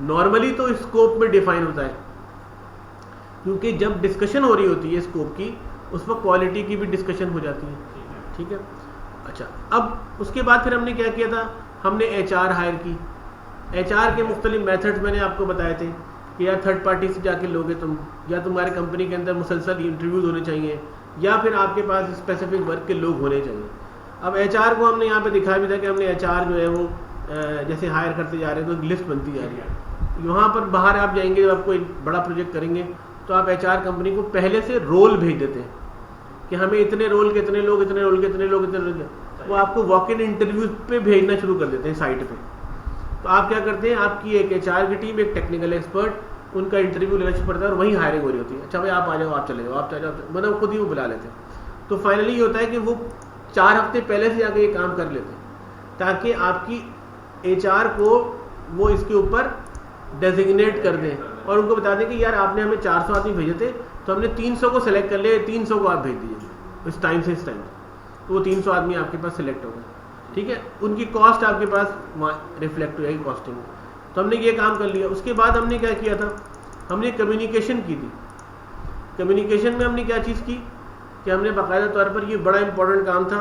A: नॉर्मली तो स्कोप में डिफाइन होता है, क्योंकि जब डिस्कशन हो रही होती है स्कोप की, उस वक्त क्वालिटी की भी डिस्कशन हो जाती है, ठीक है। अच्छा, अब उसके बाद फिर हमने क्या किया था, हमने HR हायर की। HR के मुख्तलिफ मेथड्स मैंने आपको बताए थे कि यार थर्ड पार्टी से जाके लोगे तुम, या तुम्हारे कंपनी के अंदर मुसलसल इंटरव्यूज होने चाहिए, या फिर आपके पास स्पेसिफिक वर्क के लोग होने चाहिए। अब HR को हमने यहाँ पे दिखाया भी था कि हमने HR जो है वो जैसे हायर करते जा रहे हैं तो लिस्ट बनती जा रही है। यहाँ पर बाहर आप जाएंगे, जब आप कोई बड़ा प्रोजेक्ट करेंगे तो आप HR कंपनी को पहले से रोल भेज देते हैं कि हमें इतने रोल के इतने लोग, इतने रोल के इतने लोग, इतने लोग, वो आपको वॉक इन इंटरव्यूज पे भेजना शुरू कर देते हैं साइट पे। तो आप क्या करते हैं, आपकी एक HR की टीम, एक टेक्निकल एक्सपर्ट, उनका इंटरव्यू लेना शुरू पड़ता है और वहीं हायरिंग हो रही होती है। अच्छा भाई आप आ जाओ, आप चले जाओ, आप चले जाओ, मतलब खुद ही वो बुला लेते हैं। तो फाइनली ये होता है कि वो 4 हफ्ते पहले से जाके ये काम कर लेते हैं, ताकि आपकी HR को वो इसके ऊपर डेजिग्नेट कर दें और उनको बता दें कि यार आपने हमें 400 आदमी भेजे थे, तो हमने 300 को सिलेक्ट कर लिया, 300 को आप भेज दीजिए इस टाइम से इस टाइम। तो वो 300 आदमी आपके पास सिलेक्ट हो गए, ठीक है। उनकी कॉस्ट आपके पास वहाँ रिफ्लेक्ट हो जाएगी कॉस्टिंग में। तो हमने ये काम कर लिया। उसके बाद हमने क्या किया था, हमने कम्युनिकेशन की थी। कम्युनिकेशन में हमने क्या चीज़ की कि हमने बाकायदा तौर पर, ये बड़ा इंपॉर्टेंट काम था,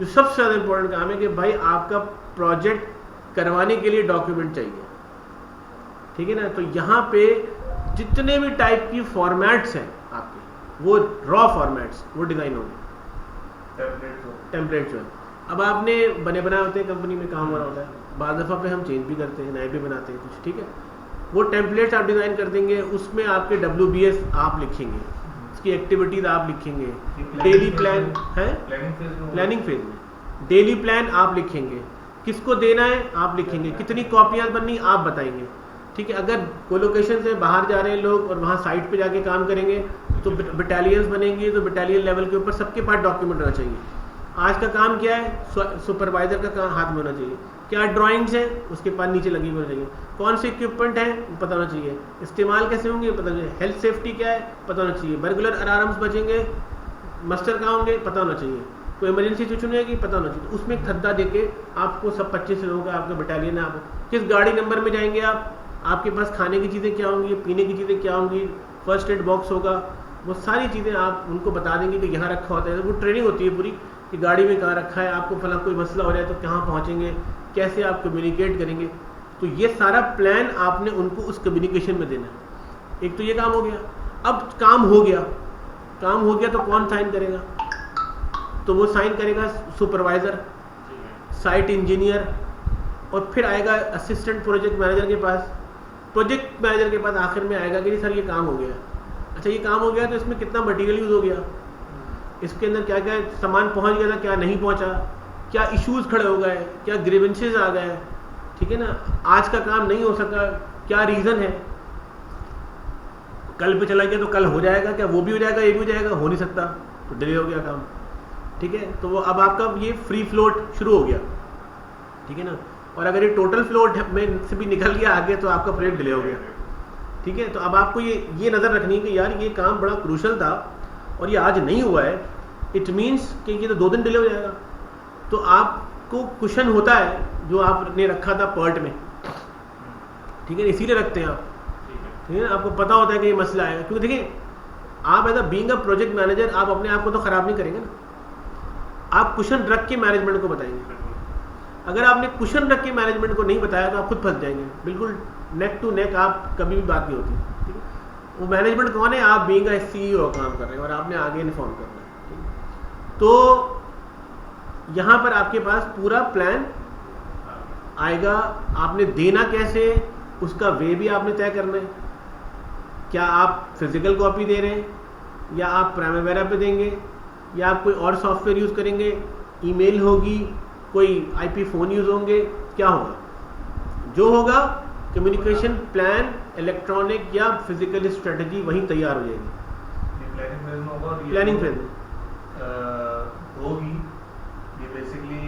A: जो सबसे ज़्यादा इंपॉर्टेंट काम है कि भाई आपका प्रोजेक्ट करवाने के लिए डॉक्यूमेंट चाहिए, ठीक है ना। तो यहाँ पे जितने भी टाइप की फॉर्मेट्स हैं आपके, वो रॉ फॉर्मेट्स वो डिज़ाइन होंगे, टेम्पलेट्स हैं। अब आपने बने बनाए होते हैं, कंपनी में काम हो रहा होता है, बाद दफ़ा पे हम चेंज भी करते हैं, नए भी बनाते हैं कुछ, ठीक है। वो टेम्पलेट्स आप डिज़ाइन कर देंगे, उसमें आपके WBS आप लिखेंगे, उसकी एक्टिविटीज आप लिखेंगे, डेली प्लान है प्लानिंग फेज में, डेली प्लान आप लिखेंगे, किसको देना है आप लिखेंगे, कितनी कॉपियाँ बननी आप बताएंगे, ठीक है। अगर कोलोकेशन से बाहर जा रहे हैं लोग और वहाँ साइट पे जाके काम करेंगे तो बटालियंस बनेंगे, तो बटालियन लेवल के ऊपर सबके पास डॉक्यूमेंट होना चाहिए। आज का काम क्या है, सुपरवाइजर का काम हाथ में होना चाहिए, क्या ड्राइंग्स है उसके पास नीचे लगी होनी चाहिए, कौन से इक्विपमेंट है पता होना चाहिए, इस्तेमाल कैसे होंगे पता होना चाहिए, हेल्थ सेफ्टी क्या है पता होना चाहिए, बर्गुलर अलार्म्स बजेंगे, मस्टर कहाँ होंगे पता होना चाहिए, कोई इमरजेंसी सिचुएशन होगी पता होना चाहिए। उसमें एक खद्दा देके आपको सब 25 लोगों का आपका बटालियन है, आप किस गाड़ी नंबर में जाएंगे, आपके पास खाने की चीज़ें क्या होंगी, पीने की चीज़ें क्या होंगी, फर्स्ट एड बॉक्स होगा, वो सारी चीज़ें आप उनको बता देंगे कि यहाँ रखा होता है। वो ट्रेनिंग होती है पूरी कि गाड़ी में कहाँ रखा है, आपको फला कोई मसला हो जाए तो कहाँ पहुँचेंगे, कैसे आप कम्युनिकेट करेंगे। तो ये सारा प्लान आपने उनको उस कम्युनिकेशन में देना है। एक तो ये काम हो गया। अब काम हो गया तो कौन साइन करेगा, तो वो साइन करेगा सुपरवाइज़र, साइट इंजीनियर, और फिर आएगा असिस्टेंट प्रोजेक्ट मैनेजर के पास। प्रोजेक्ट मैनेजर के पास आखिर में आएगा कि सर ये काम हो गया। अच्छा ये काम हो गया तो इसमें कितना मटेरियल यूज़ हो गया, इसके अंदर क्या क्या सामान पहुंच गया था, क्या नहीं पहुंचा, क्या इश्यूज खड़े हो गए, क्या ग्रीवेंसेस आ गए, ठीक है ना, आज का काम नहीं हो सका, क्या रीज़न है, कल पे चला गया तो कल हो जाएगा क्या, वो भी हो जाएगा ये भी हो जाएगा, हो नहीं सकता तो डिले हो गया काम, ठीक है। तो वो अब आपका ये फ्री फ्लोट शुरू हो गया, ठीक है ना। और अगर ये टोटल फ्लोट में से भी निकल गया आगे तो आपका प्रोजेक्ट डिले हो गया, ठीक है। तो अब आपको ये नज़र रखनी है कि यार ये काम बड़ा क्रूशल था और ये आज नहीं हुआ है, इट मीन्स कि ये तो 2 दिन डिले हो जाएगा। तो आपको कुशन होता है जो आपने रखा था पर्ट में, ठीक है, इसीलिए रखते हैं आप, ठीक है ना। आपको पता होता है कि ये मसला आएगा, क्योंकि देखिए आप as a being a project manager आप अपने आप को तो ख़राब नहीं करेंगे ना, आप कुशन रख के मैनेजमेंट को बताएंगे। अगर आपने कुशन रख के मैनेजमेंट को नहीं बताया तो आप खुद फंस जाएंगे, बिल्कुल नेक टू नेक आप कभी भी बात नहीं होती, ठीक है। वो मैनेजमेंट कौन है, आप बीइंग अ CEO काम कर रहे हैं और आपने आगे इन्फॉर्म करना है, ठीक है। तो यहाँ पर आपके पास पूरा प्लान आएगा, आपने देना कैसे उसका वे भी आपने तय करना है। क्या आप फिजिकल कॉपी दे रहे हैं या आप प्राइमेवेरा पे देंगे या आप कोई और सॉफ्टवेयर यूज़ करेंगे, ईमेल होगी, कोई IP फ़ोन यूज़ होंगे, क्या होगा, जो होगा कम्युनिकेशन प्लान इलेक्ट्रॉनिक या फिजिकल स्ट्रेटजी वहीं तैयार हो जाएगी। प्लानिंग फेज में
B: होगी ये बेसिकली,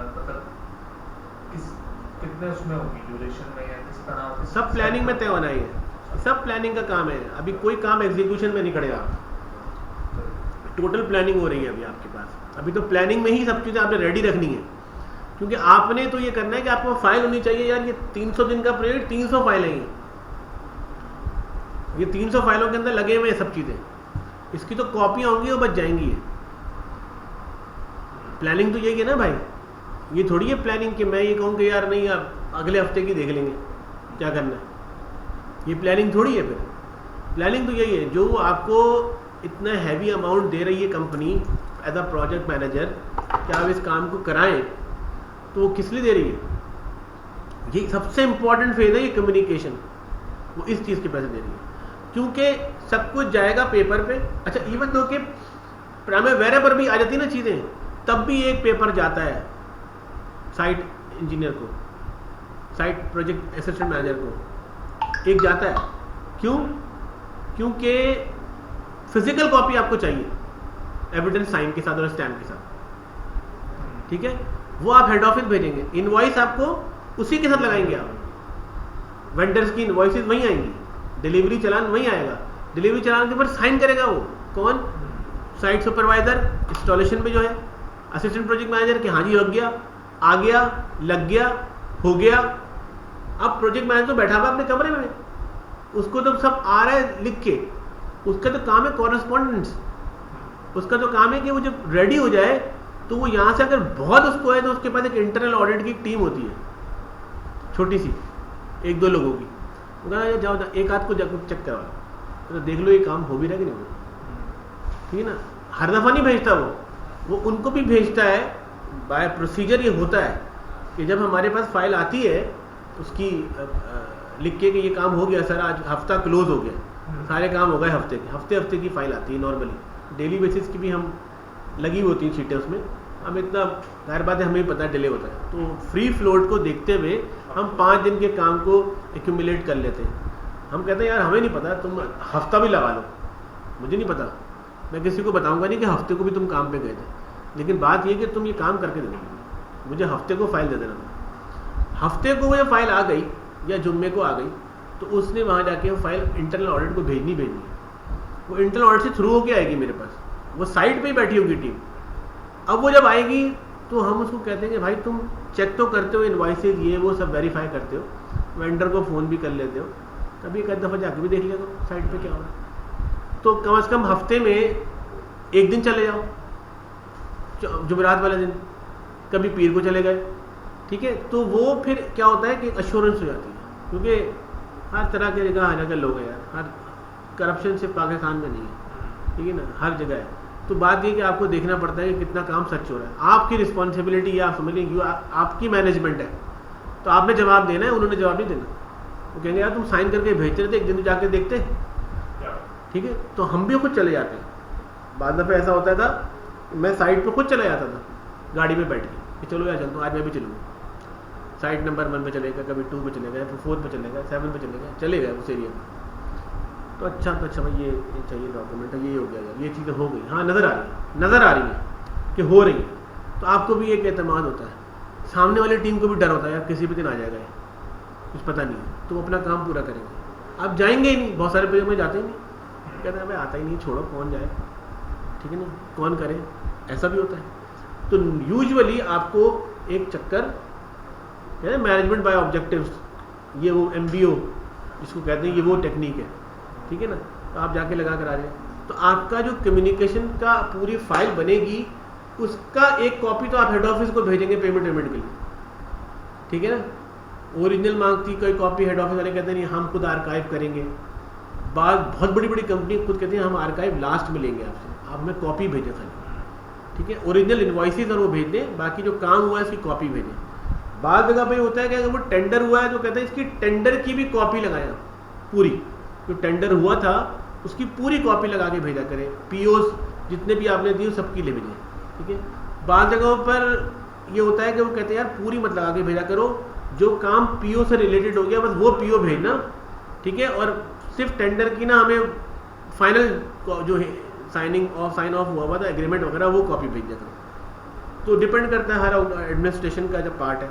B: मतलब कितने उसमें होगी, ड्यूरेशन में या किस तरह,
A: सब प्लानिंग में तय होना ही है, सब प्लानिंग का काम है। अभी कोई काम एग्जीक्यूशन में नहीं खड़ेगा, टोटल प्लानिंग हो रही है अभी आपके पास। अभी तो प्लानिंग में ही सब चीज़ें आपने रेडी रखनी है, क्योंकि आपने तो ये करना है कि आपको फाइल होनी चाहिए। यार ये 300 दिन का प्रोजेक्ट, 300 फाइलें हैं, ये 300 फाइलों के अंदर लगे हुए हैं सब चीज़ें, इसकी तो कॉपियाँ होंगी वो बच जाएंगी। प्लानिंग तो यही है ना भाई, ये थोड़ी है प्लानिंग कि मैं ये कहूँ कि यार नहीं आप अगले हफ्ते की देख लेंगे क्या करना है, ये प्लानिंग थोड़ी है। फिर प्लानिंग तो यही है, जो आपको इतना हैवी अमाउंट दे रही है company as a project manager कि आप इस काम को कराएं, तो वो किस लिए दे रही है, ये सबसे इंपॉर्टेंट फेज है ये कम्युनिकेशन, वो इस चीज़ के पैसे दे रही है, क्योंकि सब कुछ जाएगा पेपर पे। अच्छा इवन दो कि प्राइमेवेरा पर भी आ जाती है ना चीज़ें, तब भी एक पेपर जाता है साइट इंजीनियर को, साइट प्रोजेक्ट असिस्टेंट मैनेजर को एक जाता है। क्यों? क्योंकि फिजिकल कॉपी आपको चाहिए एविडेंस साइन के साथ और स्टैम्प के साथ, ठीक है। वो आप हेड ऑफिस भेजेंगे, इनवॉइस आपको उसी के साथ लगाएंगे आप, वेंडर्स की इनवॉइसेस वहीं आएंगी, डिलीवरी चालान वहीं आएगा, डिलीवरी चालान के ऊपर साइन करेगा वो कौन, साइट सुपरवाइजर, इंस्टॉलेशन पे जो है असिस्टेंट प्रोजेक्ट मैनेजर के हाँ जी लग गया, आ गया, लग गया, हो गया। अब प्रोजेक्ट मैनेजर तो बैठा हुआ अपने कमरे में, उसको तो सब आ रहा है लिख के, उसका तो काम है कॉरेस्पॉन्डेंस, उसका तो काम है कि वो जब रेडी हो जाए तो वो यहाँ से अगर बहुत उसको है तो उसके पास एक इंटरनल ऑडिट की टीम होती है छोटी सी, 1-2 लोगों की, वो कहना जाओ एक आध को जाकर चेक करवा तो देख लो ये काम हो भी रहा है कि नहीं, ठीक है ना। हर दफ़ा नहीं भेजता वो उनको भी भेजता है। बाय प्रोसीजर ये होता है कि जब हमारे पास फाइल आती है उसकी लिख के कि ये काम हो गया सर, आज हफ्ता क्लोज हो गया, सारे काम हो गए हफ्ते के, हफ्ते की फाइल आती है नॉर्मली, डेली बेसिस की भी हम लगी होती हैं शीटें उसमें, हम इतना जाहिर बात है हमें भी पता है डिले होता है, तो फ्री फ्लोट को देखते हुए हम 5 दिन के काम को एक्यूमुलेट कर लेते हैं। हम कहते हैं यार हमें नहीं पता, तुम हफ्ता भी लगा लो, मुझे नहीं पता, मैं किसी को बताऊंगा नहीं कि हफ्ते को भी तुम काम पे गए थे, लेकिन बात यह कि तुम ये काम करके देना, मुझे हफ्ते को फाइल दे देना। हफ्ते को वो ये फाइल आ गई या जुम्मे को आ गई तो उसने वहाँ जाके वो फाइल इंटरनल ऑडिट को भेजनी है। वो इंटरनल ऑडिट से थ्रू होके आएगी मेरे पास, वो साइट पे ही बैठी होगी टीम। अब वो जब आएगी तो हम उसको कहते हैं कि भाई तुम चेक तो करते हो इनवॉइसेज ये वो सब वेरीफाई करते हो, वेंडर को फ़ोन भी कर लेते हो, कभी एक दफ़ा जाके भी देख लिया करो साइट पे क्या हो रहा है। तो कम से कम हफ्ते में 1 दिन चले जाओ, जुमेरात वाले दिन, कभी पीर को चले गए, ठीक है। तो वो फिर क्या होता है कि अश्योरेंस हो जाती है, क्योंकि हर तरह के जगह लोग हैं यार, हर करप्शन सिर्फ पाकिस्तान में नहीं है, ठीक है ना, हर जगह है। तो बात ये कि आपको देखना पड़ता है कि कितना काम सच हो रहा है, आपकी रिस्पॉन्सिबिलिटी या आप समझ लें आपकी मैनेजमेंट है, तो आपने जवाब देना है, उन्होंने जवाब नहीं देना। वो कहेंगे यार तुम साइन करके भेजते रहते, एक दिन जाके देखते, ठीक है। तो हम भी खुद चले जाते हैं, बाद दफ़े ऐसा होता था मैं साइट पे खुद चला जाता था गाड़ी में बैठ के कि चलो यार चलता हूँ, आज मैं भी चलूँगा, साइट नंबर 1 पे चलेगा, कभी 2 पे चलेगा, फिर 4 पे चलेगा, 7 पे चलेगा, चले गए उस एरिया में। तो अच्छा भाई ये चाहिए डॉक्यूमेंट, ये हो गया यार, ये चीज़ें हो गई, हाँ नज़र आ रही है कि हो रही है, तो आपको भी एक एतमाद होता है, सामने वाली टीम को भी डर होता है यार किसी भी दिन आ जाएगा, कुछ पता नहीं है, तो अपना काम पूरा करेंगे। आप जाएंगे ही नहीं, बहुत सारे पेज में जाते ही नहीं, कहते हैं भाई आता ही नहीं, छोड़ो कौन जाए, ठीक है ना, कौन करे, ऐसा भी होता है। तो यूजुअली आपको एक चक्कर मैनेजमेंट बाय ऑब्जेक्टिव्स, ये वो MBO जिसको कहते हैं, ये वो टेक्निक है, ठीक है ना। तो आप जाके लगा कर आ जाए, तो आपका जो कम्युनिकेशन का पूरी फाइल बनेगी उसका एक कॉपी तो आप हेड ऑफिस को भेजेंगे पेमेंट के लिए, ठीक है ना। ओरिजिनल मांगती कोई कॉपी हेड ऑफिस वाले कहते हैं नहीं हम खुद आर्काइव करेंगे, बहुत बड़ी कंपनी खुद कहते हैं हम आर्काइव लास्ट में लेंगे आपसे, आप हमें कॉपी भेजें खाली, ठीक है, ओरिजिनल इनवॉइसेज और वो भेज दें, बाकी जो काम हुआ है इसकी कॉपी भेजें। बाद जगह पे होता है कि अगर वो टेंडर हुआ है तो कहते हैं इसकी टेंडर की भी कॉपी लगाया, पूरी जो टेंडर हुआ था उसकी पूरी कॉपी लगा के भेजा करें, POs जितने भी आपने दिए सबकी ले भेजें, ठीक है। बाद जगहों पर ये होता है कि वो कहते हैं यार पूरी मत लगा के भेजा करो, जो काम PO से रिलेटेड हो गया बस वो PO भेजना, ठीक है, और सिर्फ टेंडर की ना हमें फाइनल जो है साइन ऑफ हुआ था एग्रीमेंट वगैरह वो कॉपी भेज दिया करो। तो डिपेंड करता है हर एडमिनिस्ट्रेशन का जो पार्ट है,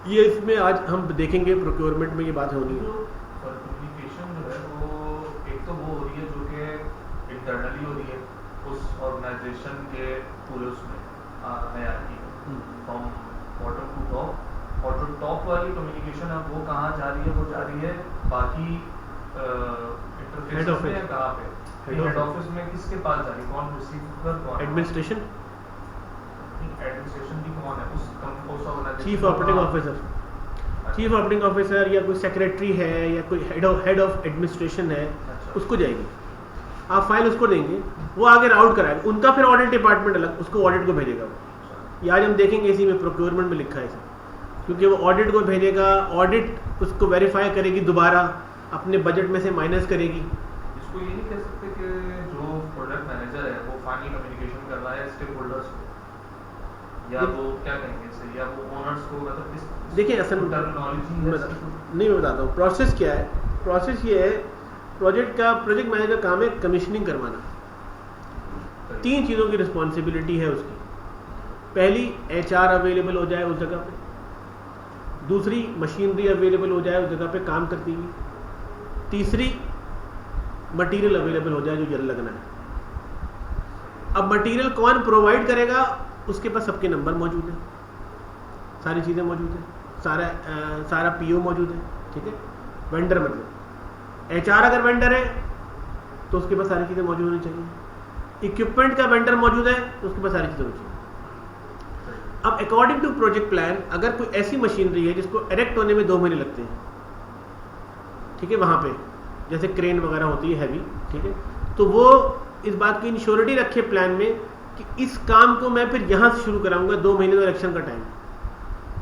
A: ये इसमें आज हम देखेंगे प्रोक्योरमेंट में ये बात होनी है।
B: कम्युनिकेशन जो है वो एक तो वो हो रही है जो कि इंटरनली हो रही है उस ऑर्गेनाइजेशन के पूरे उसमें hierarchy from bottom to top, और जो टॉप वाली कम्युनिकेशन है वो कहाँ जा रही है, वो जा रही है बाकी इंटरफेस में, कहाँ पे हेड ऑफिस में, किसके पास जा रही है, कौन रिसीवर, कौन एडमिनिस्ट्रेशन भी कौन है उस organisation,
A: chief operating officer, chief operating officer या कोई सेक्रेटरी है या कोई हेड ऑफ एडमिनिस्ट्रेशन है, उसको जाएगी, आप फाइल उसको देंगे, वो आगे राउट कराएगा, उनका फिर ऑडिट डिपार्टमेंट अलग उसको ऑडिट को भेजेगा वो। ये आज हम देखेंगे इसी में प्रोक्योरमेंट में लिखा है इसे, क्योंकि वो ऑडिट को भेजेगा, ऑडिट उसको वेरीफाई करेगी, दोबारा अपने बजट में से माइनस करेगी।
B: इसको ये नहीं कह सकते कि जो प्रोडक्ट मैनेजर है वो फाइनल कम्युनिकेशन कर रहा है स्टेक होल्डर्स को, या वो क्या कहेंगे इसे, या वो ओनर्स को, मतलब इस
A: देखिए असल
B: टर्मिनोलॉजी
A: नहीं मैं बताता हूँ प्रोसेस क्या है। प्रोसेस ये है, प्रोजेक्ट मैनेजर का काम है कमीशनिंग करवाना, 3 चीज़ों की रिस्पॉन्सिबिलिटी है उसकी। पहली HR अवेलेबल हो जाए उस जगह पे, दूसरी मशीनरी अवेलेबल हो जाए उस जगह पे काम करती हुई, तीसरी मटेरियल अवेलेबल हो जाए जो जल लगना है। अब मटेरियल कौन प्रोवाइड करेगा, उसके पास सबके नंबर मौजूद है, सारी चीज़ें मौजूद है, सारा PO मौजूद है, ठीक है, वेंडर मतलब। HR अगर वेंडर है तो उसके पास सारी चीज़ें मौजूद होनी चाहिए। इक्विपमेंट का वेंडर मौजूद है तो उसके पास सारी चीज़ें होनी चाहिए। अब अकॉर्डिंग टू प्रोजेक्ट प्लान, अगर कोई ऐसी मशीनरी है जिसको इरेक्ट होने में 2 महीने लगते हैं, ठीक है, वहाँ पे जैसे क्रेन वगैरह होती है हैवी, ठीक है, तो वो इस बात की इंश्योरिटी रखे प्लान में कि इस काम को मैं फिर यहाँ से शुरू कराऊंगा, 2 महीने तो इलेक्शन का टाइम,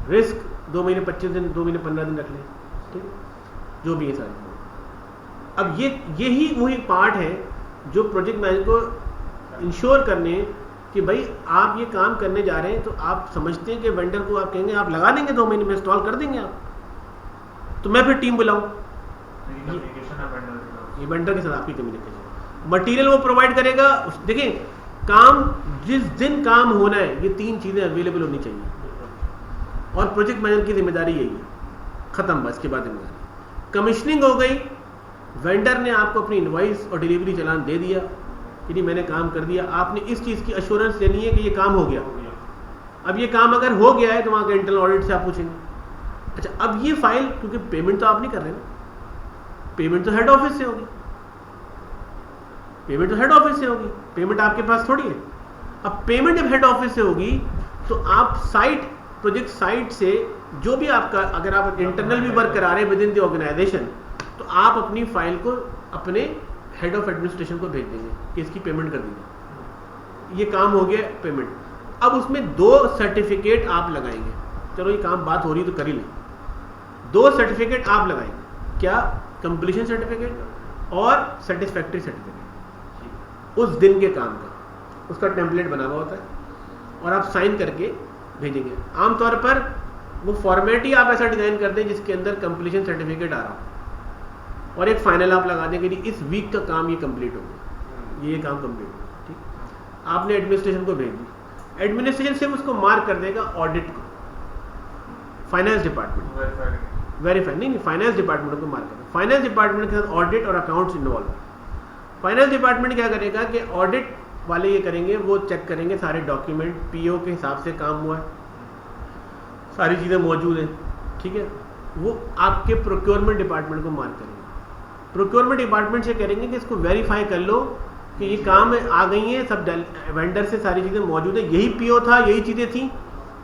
A: रिस्क 2 महीने 25 दिन, 2 महीने 15 दिन रख लें, ठीक है, जो भी है सारी। अब यही वही पार्ट है जो प्रोजेक्ट मैनेजर को इंश्योर करने कि भाई आप ये काम करने जा रहे हैं तो आप समझते हैं कि वेंडर को आप कहेंगे आप लगा देंगे 2 महीने में इंस्टॉल कर देंगे आप, तो मैं फिर टीम बुलाऊं, ये वेंडर के साथ आपकी कम्युनिकेशन, मटेरियल वो प्रोवाइड करेगा। देखिए काम जिस दिन काम होना है ये 3 चीजें अवेलेबल होनी चाहिए और प्रोजेक्ट मैनेजर की जिम्मेदारी यही है, खत्म, बस के बाद जिम्मेदारी। कमीशनिंग हो गई, वेंडर ने आपको अपनी इनवॉइस और डिलीवरी चालान दे दिया कि नहीं मैंने काम कर दिया, आपने इस चीज़ की अश्योरेंस लेनी है कि ये काम हो गया। अब ये काम अगर हो गया है तो वहाँ के इंटरनल ऑडिट से आप पूछेंगे, अच्छा अब ये फाइल, क्योंकि पेमेंट तो आप नहीं कर रहे ना, पेमेंट तो हेड ऑफिस से होगी, पेमेंट तो हेड ऑफिस से होगी, पेमेंट आपके पास थोड़ी है। अब पेमेंट जब हेड ऑफिस से होगी तो आप साइट, प्रोजेक्ट साइट से जो भी आपका, अगर आप इंटरनल भी वर्क करा रहे हैं विद इन द ऑर्गेनाइजेशन, तो आप अपनी फाइल को अपने हेड ऑफ एडमिनिस्ट्रेशन को भेज देंगे कि इसकी पेमेंट कर दीजिए, ये काम हो गया पेमेंट। अब उसमें 2 सर्टिफिकेट आप लगाएंगे, चलो ये काम बात हो रही तो कर ही लें, 2 सर्टिफिकेट आप लगाएंगे, क्या, कंप्लीशन सर्टिफिकेट और सेटिस्फैक्ट्री सर्टिफिकेट, उस दिन के काम का, उसका टेम्पलेट बना हुआ होता है और आप साइन करके भेजेंगे। आमतौर पर वो फॉर्मेट ही आप ऐसा डिजाइन कर दें जिसके अंदर कंप्लीशन सर्टिफिकेट आ रहा हो और एक फाइनल आप लगा दें कि इस वीक का काम ये कंप्लीट हो गया, ये काम कंप्लीट हो गया, ठीक। आपने एडमिनिस्ट्रेशन को भेज दी, एडमिनिस्ट्रेशन सिर्फ उसको मार्क कर देगा ऑडिट को, फाइनेंस डिपार्टमेंट वेरीफाई नहीं, फाइनेंस डिपार्टमेंट को मार्क करेगा, फाइनेंस डिपार्टमेंट के साथ ऑडिट और अकाउंट्स इन्वॉल्व। फाइनेंस डिपार्टमेंट क्या करेगा कि ऑडिट वाले ये करेंगे, वो चेक करेंगे सारे डॉक्यूमेंट, पीओ के हिसाब से काम हुआ है, सारी चीज़ें मौजूद हैं, ठीक है, वो आपके प्रोक्योरमेंट डिपार्टमेंट को मार्क करेंगे। प्रोक्योरमेंट डिपार्टमेंट से करेंगे कि इसको वेरीफाई कर लो कि ये काम आ गई है, सब वेंडर से सारी चीज़ें मौजूद है, यही पीओ था, यही चीज़ें थी,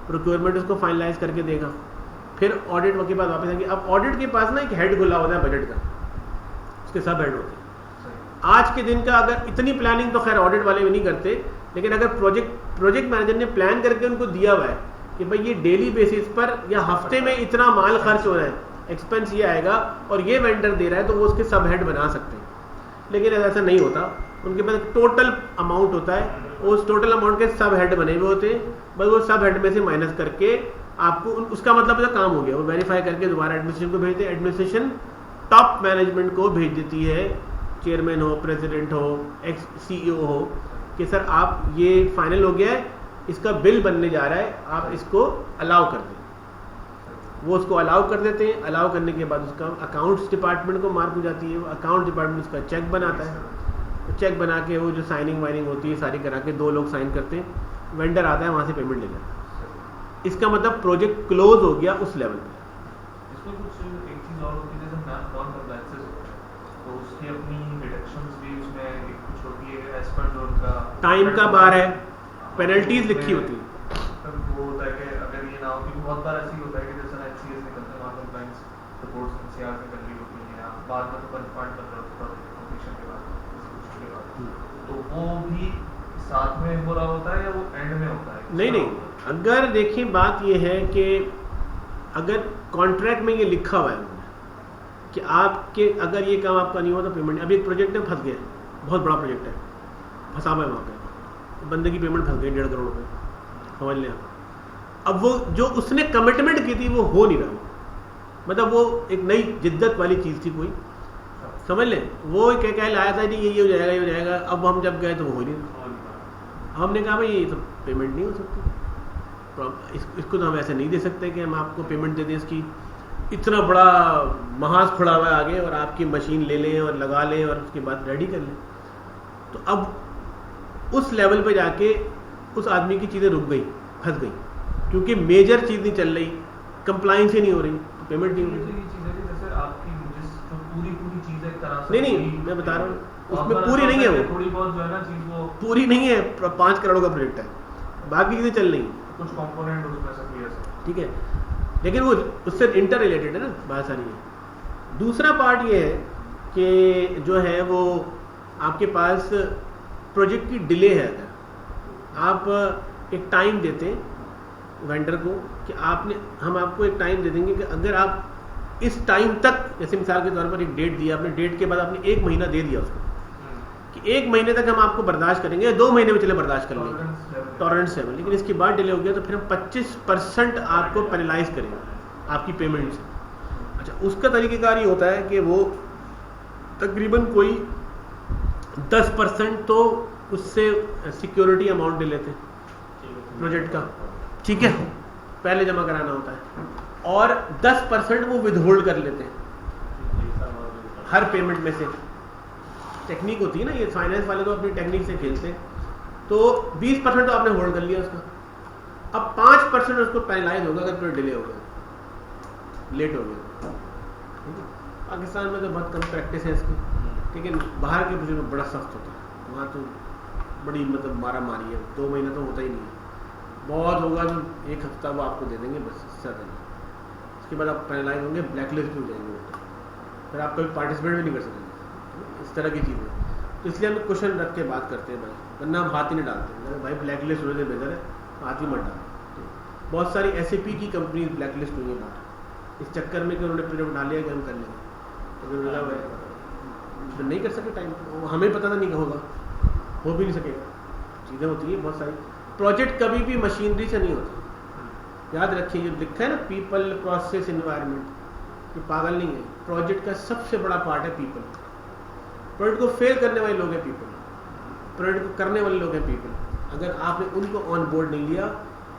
A: प्रोक्योरमेंट उसको फाइनलाइज करके देगा। फिर ऑडिट के बाद वापस आएंगे। अब ऑडिट के पास ना एक हेड खुला होता है बजट का, उसके सब हेड होते हैं। आज के दिन का अगर इतनी प्लानिंग तो खैर ऑडिट वाले भी नहीं करते, लेकिन अगर प्रोजेक्ट मैनेजर ने प्लान करके उनको दिया हुआ है कि भाई ये डेली बेसिस पर या हफ्ते में इतना माल खर्च हो रहा है, एक्सपेंस ये आएगा और ये वेंडर दे रहा है, तो वो उसके सब हेड बना सकते हैं। लेकिन ऐसा नहीं होता, उनके पास टोटल अमाउंट होता है, उस टोटल अमाउंट के सब हेड बने हुए होते हैं, बस वो सब हेड में से माइनस करके आपको उसका मतलब जो काम हो गया वो वेरीफाई करके दोबारा एडमिनिस्ट्रेशन को भेजते हैं। एडमिनिस्ट्रेशन टॉप मैनेजमेंट को भेज देती है, चेयरमैन हो, प्रेसिडेंट हो, एक्स CEO हो, कि सर आप ये फाइनल हो गया है, इसका बिल बनने जा रहा है, आप इसको अलाउ कर दें। वो उसको अलाउ कर देते हैं, अलाउ करने के बाद उसका अकाउंट्स डिपार्टमेंट को मार्क हो जाती है, वो अकाउंट डिपार्टमेंट उसका चेक बनाता है, तो चेक बना के वो जो साइनिंग वाइनिंग होती है सारी करा के 2 लोग साइन करते हैं, वेंडर आता है वहाँ से पेमेंट ले जाता है। इसका मतलब प्रोजेक्ट क्लोज हो गया उस लेवल पे।
B: इसमें कुछ एक चीज़ और होती है, जैसे नॉन कंप्लायंसेस होते हैं तो उसकी अपनी डिडक्शंस भी उसमें एक कुछ होती है एज पर जो उनका
A: टाइम का बार है, पेनल्टीज लिखी होती है।
B: वो होता है कि अगर ये ना हो, क्योंकि बहुत बार ऐसे ही होता है कि जैसे NCS निकलते हैं, नॉन कंप्लायंस रिपोर्ट्स NCR निकल रही होती हैं, बाद में तो पॉइंट बन रहा होता है कंप्लीशन के बाद, तो वो भी साथ में हो रहा होता है या वो एंड में होता है?
A: नहीं, अगर देखिए बात ये है कि अगर कॉन्ट्रैक्ट में ये लिखा हुआ है कि आपके अगर ये काम आपका नहीं हुआ तो पेमेंट, अभी एक प्रोजेक्ट में फंस गया, बहुत बड़ा प्रोजेक्ट है, फंसा हुआ है वहाँ पे, बंदे की पेमेंट फंस गई 1.5 करोड़ रुपये, समझ लें आप। अब वो जो उसने कमिटमेंट की थी वो हो नहीं रहा, मतलब वो एक नई जिद्दत वाली चीज़ थी कोई, समझ लें, वो क्या लाया था नहीं ये हो जाएगा, ये हो जाएगा, अब हम जब गए तो वो हो नहीं रहा। हमने कहा भाई ये तो पेमेंट नहीं हो सकती, इसको तो हम ऐसे नहीं दे सकते कि हम आपको पेमेंट दे दें, इसकी इतना बड़ा महाज खुड़ा हुआ है आगे और आपकी मशीन ले लें और लगा लें और उसके बाद रेडी कर लें। तो अब उस लेवल पे जाके उस आदमी की चीज़ें रुक गई, फंस गई, क्योंकि मेजर चीज़ नहीं चल रही, कंप्लाइंस ही नहीं हो रही, तो पेमेंट नहीं हो रही।
B: ये चीज़ है कि जैसे आपकी जिस पूरी चीज एक तरह से
A: नहीं मैं बता रहा हूँ उसमें पूरी नहीं है, वो
B: थोड़ी बहुत जो है ना चीज वो
A: पूरी नहीं है, 5 करोड़ का प्रोजेक्ट है, बाकी चीजें चल रही,
B: कुछ कंपोनेंट उसमें से क्लियर से,
A: ठीक है, लेकिन वो उससे इंटर रिलेटेड है ना, बात सारी है। दूसरा पार्ट ये है कि जो है वो आपके पास प्रोजेक्ट की डिले है, अगर आप एक टाइम देते हैं वेंडर को कि हम आपको एक टाइम दे देंगे कि अगर आप इस टाइम तक, जैसे मिसाल के तौर पर एक डेट दिया आपने, डेट के बाद आपने 1 महीना दे दिया उसको कि 1 महीने तक हम आपको बर्दाश्त करेंगे, 2 महीने में चले बर्दाश्त कर लेंगे टॉलरेंस लेवल, लेकिन इसके बाद डिले हो गया तो फिर हम 25% आपको पेनलाइज करेंगे आपकी पेमेंट से। अच्छा, उसका तरीक़ेकार ये होता है कि वो तकरीबन कोई 10% तो उससे सिक्योरिटी अमाउंट ले लेते हैं प्रोजेक्ट का, ठीक है, पहले जमा कराना होता है, और 10% वो विदहोल्ड कर लेते हैं हर पेमेंट में से। टेक्निक होती है ना, ये फाइनेंस वाले तो अपनी टेक्निक से खेलते हैं। तो 20% तो आपने होल्ड कर लिया उसका, अब 5% उसको पेनलाइज होगा अगर फिर डिले हो गया, लेट हो गया। पाकिस्तान में तो बहुत कम प्रैक्टिस है इसकी, ठीक है, बाहर के प्रोजेक्ट में बड़ा सख्त होता है, वहाँ तो बड़ी मतलब मारा मारी है, 2 महीना तो होता ही नहीं है, बहुत होगा तो 1 हफ्ता वो आपको दे देंगे बस, इससे ज़्यादा नहीं। उसके बाद आप पेनलाइज होंगे, ब्लैकलिस्ट हो जाएंगे, फिर आप कभी पार्टिसिपेट भी नहीं कर सकेंगे, इस तरह की चीज़ें। तो इसलिए हम क्वेश्चन रख के बात करते हैं भाई, वरना हम हाथ ही नहीं डालते भाई, ब्लैकलिस्ट होने से बेहतर है हाथ ही मत डालो। बहुत सारी SAP की कंपनी ब्लैकलिस्ट हुई है बाहर, इस चक्कर में कि उन्होंने प्रोजेक्ट डाल लिया कि हम कर लेंगे, तो नहीं कर सके, टाइम हमें पता था नहीं होगा, हो भी नहीं सकेगा, चीज़ें होती है बहुत सारी। प्रोजेक्ट कभी भी मशीनरी से नहीं होता, याद रखिए, ये लिखा है ना पीपल प्रोसेस एनवायरनमेंट, ये पागल नहीं है। प्रोजेक्ट का सबसे बड़ा पार्ट है पीपल, प्रोजेक्ट को फेल करने वाले लोग हैं पीपल, प्रोजेक्ट को करने वाले लोग हैं पीपल। अगर आपने उनको ऑन बोर्ड नहीं लिया,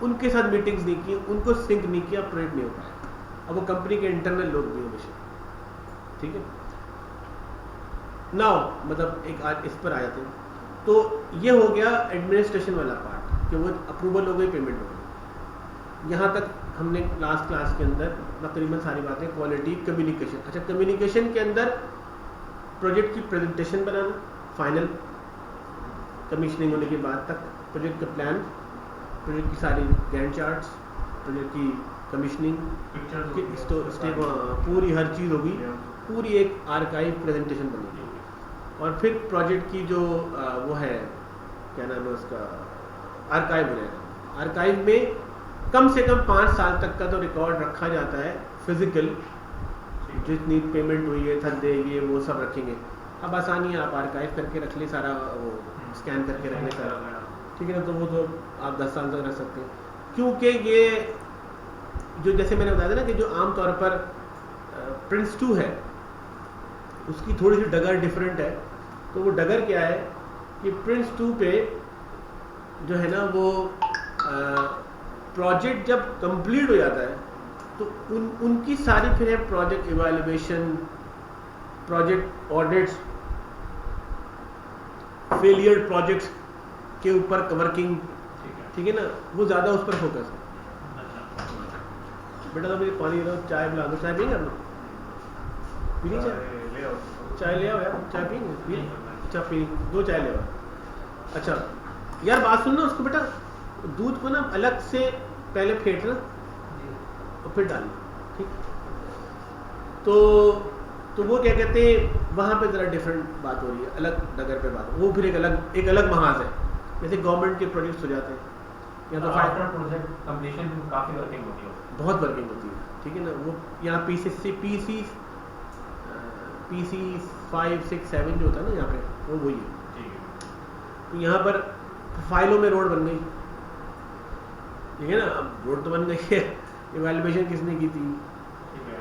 A: उनके साथ मीटिंग्स नहीं की, उनको सिंक नहीं किया, प्रोजेक्ट नहीं हो पाया। अब वो कंपनी के इंटरनल लोग भी हमेशा, ठीक है। नाउ मतलब एक आज इस पर आ जाते हैं, तो ये हो गया एडमिनिस्ट्रेशन वाला पार्ट कि वो अप्रूवल हो गई, पेमेंट हो गई। यहाँ तक हमने लास्ट क्लास के अंदर तकरीबन सारी बातें, क्वालिटी, कम्युनिकेशन। अच्छा, कम्युनिकेशन के अंदर प्रोजेक्ट की प्रेजेंटेशन बनाना, फाइनल कमीशनिंग होने के बाद तक प्रोजेक्ट का प्लान, प्रोजेक्ट की सारी गैंट चार्ट्स, प्रोजेक्ट की कमीशनिंग, पूरी हर चीज़ होगी, पूरी एक आर्काइव प्रेजेंटेशन बनेगी। और फिर प्रोजेक्ट की जो वो है, क्या नाम है उसका, आर्काइव बनेगा। आर्काइव में कम से कम 5 साल तक का तो रिकॉर्ड रखा जाता है, फिजिकल, जितनी पेमेंट हुई है, धंधे, ये वो सब रखेंगे। अब आसानी है, आप आर्काइव करके रख ले सारा, वो स्कैन करके रख ले सारा, ठीक है ना, तो वो तो आप 10 साल तक रख सकते हैं। क्योंकि ये जो जैसे मैंने बताया था ना कि जो आमतौर पर प्रिंस 2 है, उसकी थोड़ी सी डगर डिफरेंट है। तो वो डगर क्या है कि प्रिंस 2 पे जो है ना वो प्रोजेक्ट जब कंप्लीट हो जाता है तो उनकी सारी फिर है project evaluation, project audits, failure projects के ऊपर वर्किंग, ठीक है ना, वो ज़्यादा उस पर फोकस है। बेटा तो मुझे पानी दो, चाय पिला दो, चाय पिएंगे आप लोग? पीनी चाय ले आओ यार, चाय पिएंगे? अच्छा पी, 2 चाय ले आओ। अच्छा यार बात सुनना, उसको बेटा दूध को ना अलग से पहले फेंटना और फिर डालना, ठीक। तो वो क्या कहते हैं, वहाँ पे ज़रा डिफरेंट बात हो रही है, अलग डगर पे बात, वो फिर एक अलग महाज है। जैसे गवर्नमेंट के प्रोजेक्ट्स हो जाते हैं या तो
C: आफ्टर प्रोजेक्ट कंप्लीशन काफ़ी वर्किंग होती है, बहुत
A: वर्किंग होती है, ठीक है ना। वो यहाँ PC 5, 6, 7 जो होता है ना यहाँ पे, वो वही है। तो यहाँ पर फाइलों में रोड बन गई, ठीक है ना, अब रोड तो बन गई है, इवैल्यूएशन किसने की थी,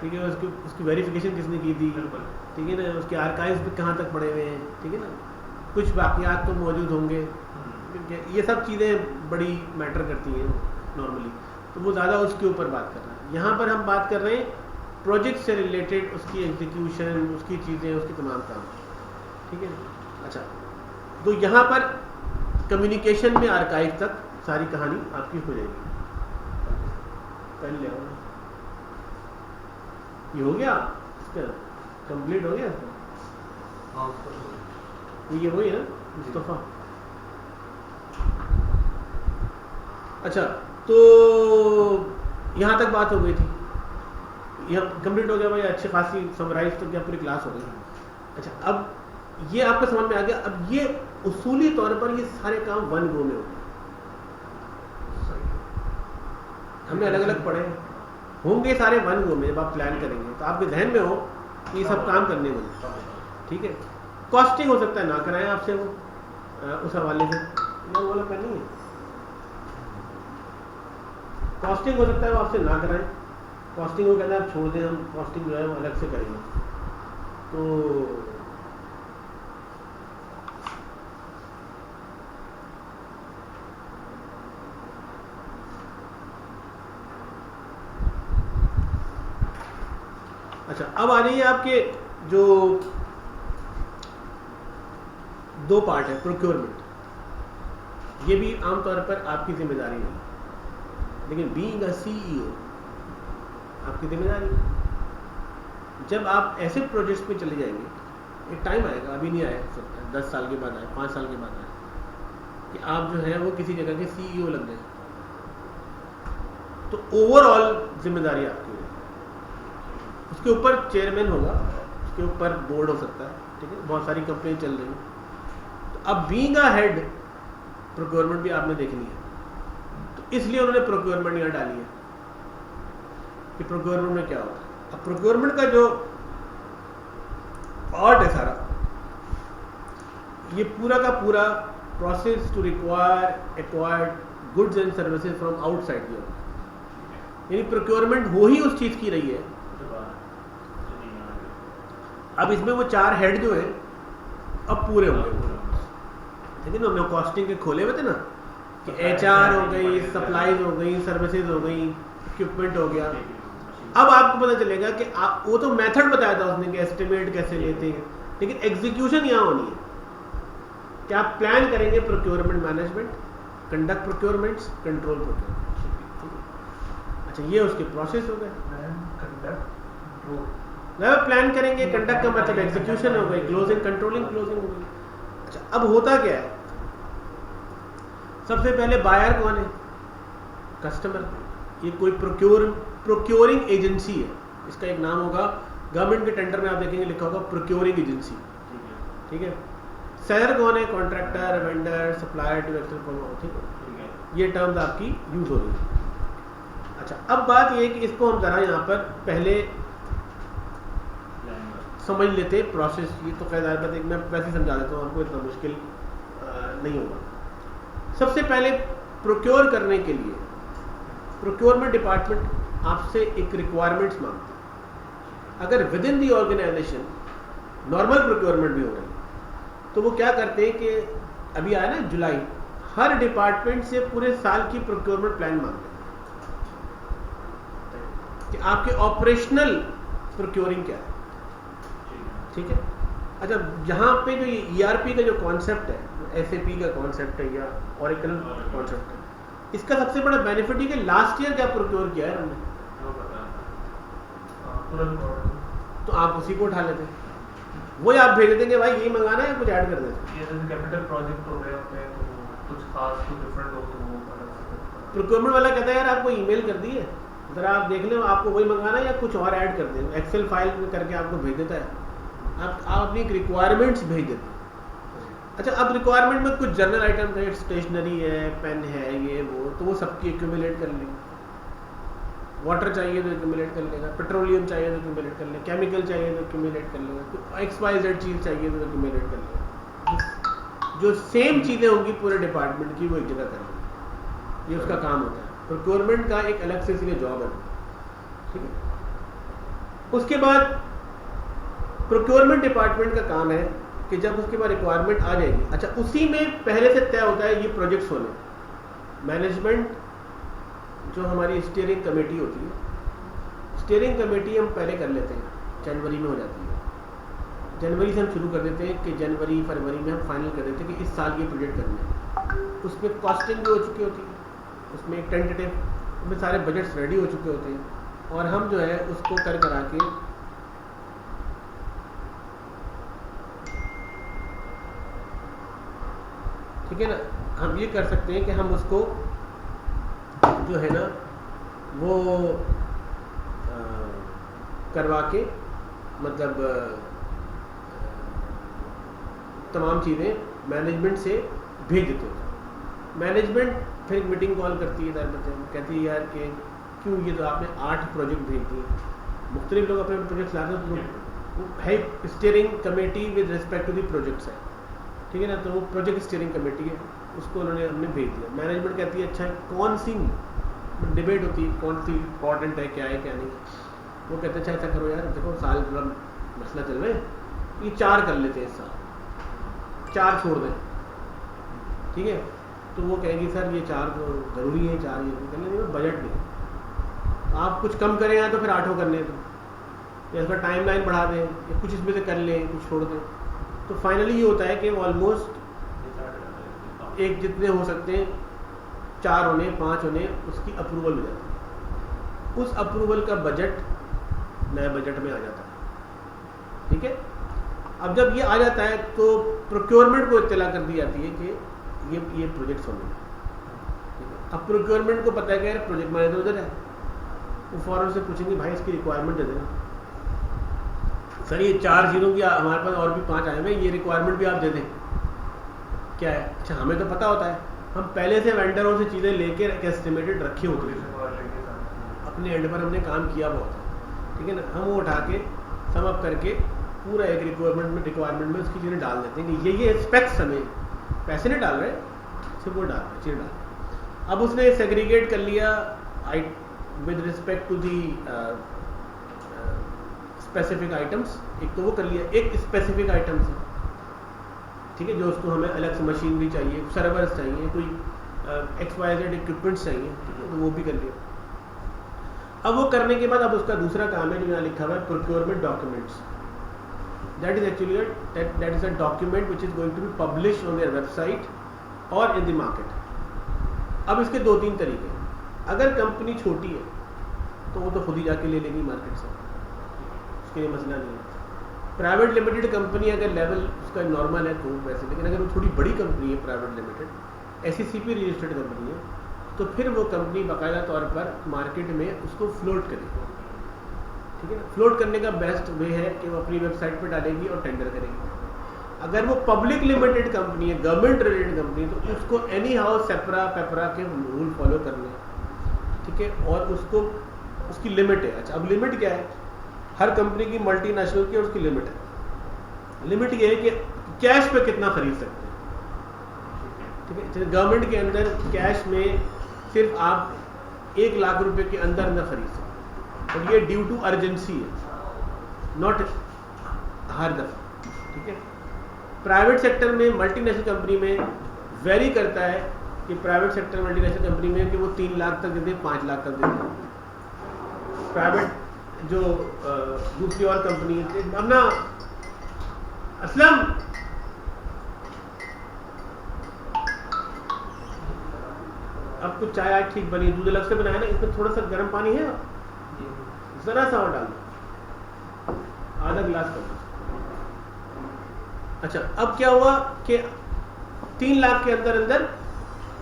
A: ठीक है, उसकी वेरिफिकेशन किसने की थी, ठीक है ना, उसके आर्काइव्स भी कहाँ तक पड़े हुए हैं, ठीक है ना, कुछ बाकियात तो मौजूद होंगे, ये सब चीज़ें बड़ी मैटर करती हैं नॉर्मली। तो वो ज़्यादा उसके ऊपर बात कर रहा है। यहाँ पर हम बात कर रहे हैं प्रोजेक्ट से रिलेटेड, उसकी एग्जीक्यूशन, उसकी चीज़ें, उसकी तमाम काम, ठीक है। अच्छा, तो यहाँ पर कम्युनिकेशन में आर्काइव तक सारी कहानी आपकी हो जाएगी। पहले ले आओ, ये हो गया इसका, कंप्लीट हो गया इसका?
B: हाँ उसका
A: ये वही है ना मुस्तफ़ा? अच्छा, तो यहाँ तक बात हो गई थी, यह कंप्लीट हो गया भाई, अच्छी खासी समराइज तो क्या पूरी क्लास हो गई। अच्छा, अब ये आपको समझ में आ गया। अब ये उसूली तौर पर ये सारे काम वन गो में हो गए, हमने अलग अलग पढ़े होंगे सारे वन गो में। जब आप प्लान करेंगे तो आपके जहन में हो कि ये सब काम करने वाले, ठीक है। कॉस्टिंग हो सकता है ना कराएं आपसे वो उस हवाले से, मैं बोला करनी है। कॉस्टिंग हो सकता है वो आपसे ना कराएं, कॉस्टिंग को कहना है आप छोड़ दें, हम कॉस्टिंग जो है वो अलग से करेंगे। तो अच्छा, अब आ जाइए आपके जो दो पार्ट है प्रोक्योरमेंट। ये भी आमतौर पर आपकी जिम्मेदारी नहीं, लेकिन बीइंग अ सीईओ आपकी जिम्मेदारी है। जब आप ऐसे प्रोजेक्ट्स पे चले जाएंगे, एक टाइम आएगा, अभी नहीं आया, 10 साल के बाद आए, 5 साल के बाद आए, कि आप जो है वो किसी जगह के सीईओ लग गए, तो ओवरऑल जिम्मेदारी आपकी होगी। उसके ऊपर चेयरमैन होगा, उसके ऊपर बोर्ड हो सकता है, ठीक है, बहुत सारी कंपनी चल रही है। तो अब बीइंग अ हेड प्रोक्योरमेंट भी आपने देखनी है, तो इसलिए उन्होंने प्रोक्योरमेंट यहाँ डाली है कि प्रोक्योरमेंट में क्या होता है। अब प्रोक्योरमेंट का जो पार्ट है सारा, ये पूरा का पूरा process to acquired goods and services from outside the organisation, यानी प्रोक्योरमेंट हो ही उस चीज की रही है। अब इसमें वो 4 हेड जो है अब पूरे होंगे, लेकिन हमने कॉस्टिंग के खोले हुए थे ना कि एचआर हो गई, सप्लाईज हो गई, सर्विसेज हो गई, इक्विपमेंट हो गया। अब आपको पता चलेगा कि आप, वो तो मेथड बताया था उसने कि एस्टिमेट कैसे लेते हैं, लेकिन एग्जीक्यूशन यहाँ होनी है कि आप प्लान करेंगे procurement management, conduct procurements, control procurement. अच्छा, ये उसके प्रोसेस हो गए। वह प्लान करेंगे, कंडक्ट का मतलब एग्जीक्यूशन हो गई, क्लोजिंग, कंट्रोलिंग, क्लोजिंग हो गई। अच्छा, अब होता क्या है, सबसे पहले बायर कौन है? कस्टमर। ये कोई प्रोक्योरिंग एजेंसी है, इसका एक नाम होगा, गवर्नमेंट के टेंडर में आप देखेंगे लिखा होगा प्रोक्योरिंग एजेंसी, ठीक है। सेलर कौन है? Contractor, vendor, supplier to external, ठीक है। ये टर्म्स आपकी यूज हो रही है। अच्छा, अब बात ये है कि इसको हम जरा यहाँ पर पहले समझ लेते प्रोसेस। ये तो खैर मैं वैसे समझा देता हूँ आपको, इतना मुश्किल नहीं होगा। सबसे पहले प्रोक्योर करने के लिए प्रोक्योरमेंट डिपार्टमेंट आपसे एक रिक्वायरमेंट्स मांगता है। अगर within the organisation normal procurement भी हो रही है, तो वो क्या करते हैं कि अभी आया ना जुलाई, हर डिपार्टमेंट से पूरे साल की प्रोक्योरमेंट प्लान मांगते हैं कि आपके ऑपरेशनल प्रोक्योरिंग क्या है, ठीक है। अच्छा, यहाँ पे जो ये ERP का जो कॉन्सेप्ट है, SAP का कॉन्सेप्ट है या Oracle कॉन्सेप्ट है, इसका सबसे बड़ा बेनिफिट है कि लास्ट ईयर क्या प्रोक्योर किया है हमने, तो आप उसी को उठा लेते हैं, वही आप भेज देंगे भाई यही मंगाना है, कुछ ऐड कर देते।
B: ये जैसे कैपिटल प्रोजेक्ट हो गए होते हैं तो कुछ खास कुछ डिफरेंट हो तो वो
A: प्रोक्योरमेंट वाला कहता है यार आपको ईमेल कर दी है, जरा आप देख लें आपको वही मंगाना है या कुछ और ऐड कर दें, एक्सेल फाइल में करके आपको भेज देता है, आप अपनी रिक्वायरमेंट्स भेज देते हैं। अच्छा, अब रिक्वायरमेंट में कुछ जनरल आइटम है, स्टेशनरी है, पेन है, ये वो, तो वो सबकी एक्यूमुलेट कर लेंगे। वाटर चाहिए तो एक्यूमुलेट कर लेगा, पेट्रोलियम चाहिए तो एक्यूमुलेट कर लेगा, केमिकल चाहिए तो एक्यूमुलेट कर लेगा, XYZ चीज़ चाहिए तो एक्यूमुलेट कर लेगा। जो सेम चीज़ें होंगी पूरे डिपार्टमेंट की वो एक जगह करेंगे, ये उसका काम होता है। प्रोक्योरमेंट का एक अलग से इसलिए जॉब है, ठीक है। उसके बाद प्रोक्योरमेंट डिपार्टमेंट का काम है कि जब उसके बाद रिक्वायरमेंट आ जाएगी, अच्छा उसी में पहले से तय होता है ये प्रोजेक्ट्स होने। मैनेजमेंट जो हमारी स्टीयरिंग कमेटी होती है, स्टीयरिंग कमेटी हम पहले कर लेते हैं, जनवरी में हो जाती है। जनवरी से हम शुरू कर देते हैं कि जनवरी फरवरी में हम फाइनल कर देते हैं कि इस साल ये प्रोजेक्ट करना है। उसमें कॉस्टिंग भी हो चुकी होती है, उसमें एक टेंटेटिव, उसमें सारे बजट्स रेडी हो चुके होते हैं, और हम जो है उसको कर करा के ठीक है ना। हम ये कर सकते हैं कि हम उसको जो है ना वो करवा के मतलब तमाम चीज़ें मैनेजमेंट से भेज देते हैं। मैनेजमेंट फिर एक मीटिंग कॉल करती है, कहती है यार कि क्यों ये तो आपने 8 प्रोजेक्ट भेज दिए, मुख्तलिफ लोग अपने प्रोजेक्ट्स लाते हैं, तो है steering committee with respect to the projects है, ठीक है ना। तो वो प्रोजेक्ट स्टीयरिंग कमेटी है, उसको हमने भेज दिया। मैनेजमेंट कहती है अच्छा कौन सी डिबेट होती है कौन सी इंपॉर्टेंट है, क्या है क्या नहीं। वो कहते हैं अच्छा ऐसा करो यार, देखो साल पूरा मसला चल रहा है, ये 4 कर लेते हैं इस साल, 4 छोड़ दें, ठीक है। तो वो कहेगी सर ये 4 तो ज़रूरी है, 4 ये कर लेंगे, बजट नहीं, आप कुछ कम करें या तो फिर 8 करने दो, या इसका टाइम लाइन बढ़ा दें, या कुछ इसमें से कर लें, कुछ छोड़ दें। तो फाइनली ये होता है कि ऑलमोस्ट एक जितने हो सकते हैं 4 होने 5 होने उसकी अप्रूवल हो जाती है, उस अप्रूवल का बजट नए बजट में आ जाता है, ठीक है। अब जब ये आ जाता है तो प्रोक्योरमेंट को इत्तला कर दी जाती है कि ये प्रोजेक्ट्स होंगे, ठीक है। अब प्रोक्योरमेंट को पता है कि यार प्रोजेक्ट मैनेजर उधर है, वो फौरन से पूछेंगे भाई इसकी रिक्वायरमेंट दे देना, सर ये 4 जीरो की हमारे पास और भी 5 आए हुए, ये रिक्वायरमेंट भी आप दे दें, क्या है। अच्छा हमें तो पता होता है, हम पहले से वेंडरों से चीज़ें लेकर एस्टिमेटेड रखी होती है, अपने एंड पर हमने काम किया बहुत है, ठीक है ना। हम वो उठा के सम अप करके पूरा एक रिक्वायरमेंट में उसकी चीज़ें डाल देते हैं कि ये स्पेक्स हमें, पैसे नहीं डाल रहे, सिर्फ वो डाल रहे चीज़ें डाल रहे। अब उसने सेग्रीगेट कर लिया with respect to the specific items, एक तो वो कर लिया, एक स्पेसिफिक आइटम्स है, ठीक है, जो उसको हमें अलग से मशीनरी चाहिए, सर्वर्स चाहिए, कोई XYZ इक्विपमेंट्स चाहिए, ठीक है, तो वो भी कर लिया। अब वो करने के बाद अब उसका दूसरा काम है जो यहाँ लिखा हुआ है procurement documents. That is actually that is a document which is going to be publish on their website और इन द मार्केट। अब इसके 2-3 तरीके हैं। अगर कंपनी छोटी है तो वो तो खुद ही जाके ले लेगी मार्केट से, उसके लिए मसला नहीं है। प्राइवेट लिमिटेड कंपनी अगर लेवल उसका नॉर्मल है तो वैसे, लेकिन अगर वो थोड़ी बड़ी कंपनी है private limited, SECP registered company है, तो फिर वो कंपनी बाकायदा तौर पर मार्केट में उसको फ्लोट करेगी, ठीक है ना। फ्लोट करने का बेस्ट वे है कि वो अपनी वेबसाइट पर डालेगी और टेंडर करेगी। अगर वो पब्लिक लिमिटेड कंपनी है, गवर्नमेंट रिलेटेड कंपनी, तो उसको एनी हाउ सेपरा पेपरा के रूल फॉलो करने हैं, ठीक है, और उसको उसकी लिमिट है। अच्छा अब लिमिट क्या है, हर कंपनी की मल्टीनेशनल की और उसकी लिमिट है। लिमिट ये है कि कैश पे कितना खरीद सकते हैं, ठीक है। गवर्नमेंट के अंदर कैश में सिर्फ आप 1 लाख रुपए के अंदर अंदर खरीद सकते हैं, और ये ड्यू टू अर्जेंसी है, नॉट हर दफा, ठीक है। प्राइवेट सेक्टर में मल्टीनेशनल कंपनी में वेरी करता है कि प्राइवेट सेक्टर मल्टीनेशनल कंपनी में कि वो 3 लाख तक देते, 5 लाख तक देते। प्राइवेट जो दूसरी और कंपनी है, अब ना असलम अब कुछ चाय आज ठीक बनी, दूध अलग से बनाया ना, इसमें थोड़ा सा गर्म पानी है, जरा सा और डाल दो, आधा गिलास कर दो। अच्छा अब क्या हुआ कि 3 लाख के अंदर अंदर,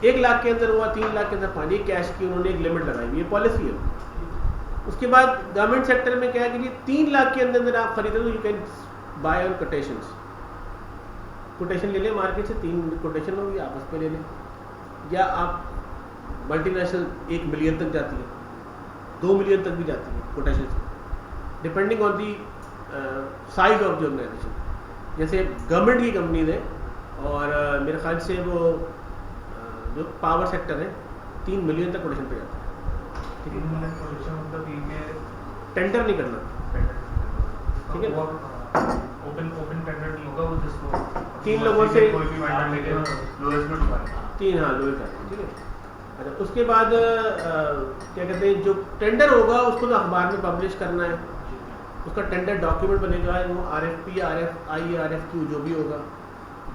A: 1 लाख के अंदर हुआ, 3 लाख के अंदर पानी, कैश की उन्होंने एक लिमिट लगाई हुई है, पॉलिसी है। उसके बाद गवर्नमेंट सेक्टर में क्या है कि 3 लाख के अंदर आप खरीदे तो you can buy on quotations, quotation ले लें मार्केट से, 3 कोटेशन होगी आपस में ले लें, या आप मल्टीनेशनल 1 मिलियन तक जाती है, 2 मिलियन तक भी जाती है कोटेशन से, depending on the size of the organisation. जैसे गवर्नमेंट की कंपनीज है और मेरे ख्याल से वो जो पावर सेक्टर है 3 मिलियन तक कोटेशन पे जाता है, ठीक है।
B: 3 मिलियन कोटेशन मतलब ये
A: टेंडर नहीं करना, ठीक है,
B: ओपन टेंडर नहीं होगा, वो जिसको
A: 3 लोगों से
B: कोई भी वेंडर लेके लोएस्ट बिड मारेगा,
A: 3, हाँ लोएस्ट आएगा, ठीक है। अच्छा उसके बाद क्या कहते हैं, जो टेंडर होगा उसको तो अखबार में पब्लिश करना है, उसका टेंडर डॉक्यूमेंट बनेगा, वो RFP RFI RFQ जो भी होगा।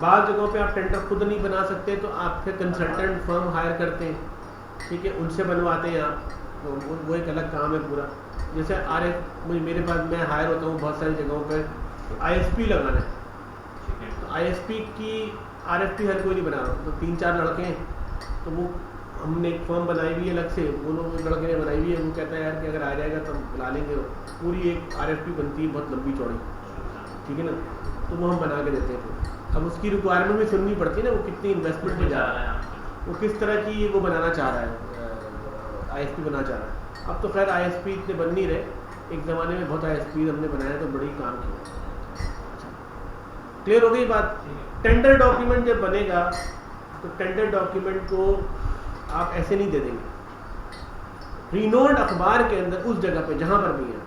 A: बाद जगहों पे आप टेंडर खुद नहीं बना सकते तो आप फिर कंसल्टेंट फर्म हायर करते हैं, ठीक है, उनसे बनवाते हैं आप, वो एक अलग काम है पूरा। जैसे मेरे पास मैं हायर होता हूँ बहुत सारी जगहों पर, ISP लगाना है, तो ISP की RFP हर कोई नहीं बना रहा, तो 3-4 लड़के हैं, तो वो हमने एक फॉर्म बनाई हुई है अलग से, वो लोग लड़के ने बनाई हुई है, वो कहता है यार कि अगर आ जाएगा तो बुला लेंगे। पूरी एक RFP बनती है बहुत लंबी चौड़ी, ठीक है ना, तो वो हम बना के देते हैं। फिर अब उसकी रिक्वायरमेंट भी सुननी पड़ती है ना, वो कितनी इन्वेस्टमेंट में जा रहा है, वो किस तरह की वो बनाना चाह रहा है, ISP बनाना चाह रहा है। अब तो खैर ISP इतने बन नहीं रहे, एक ज़माने में बहुत ISP हमने बनाया तो बड़ी काम किया। क्लियर हो गई बात। टेंडर डॉक्यूमेंट जब बनेगा तो टेंडर डॉक्यूमेंट को आप ऐसे नहीं दे देंगे। रिनोल्ड अखबार के अंदर उस जगह पे जहाँ पर भी है,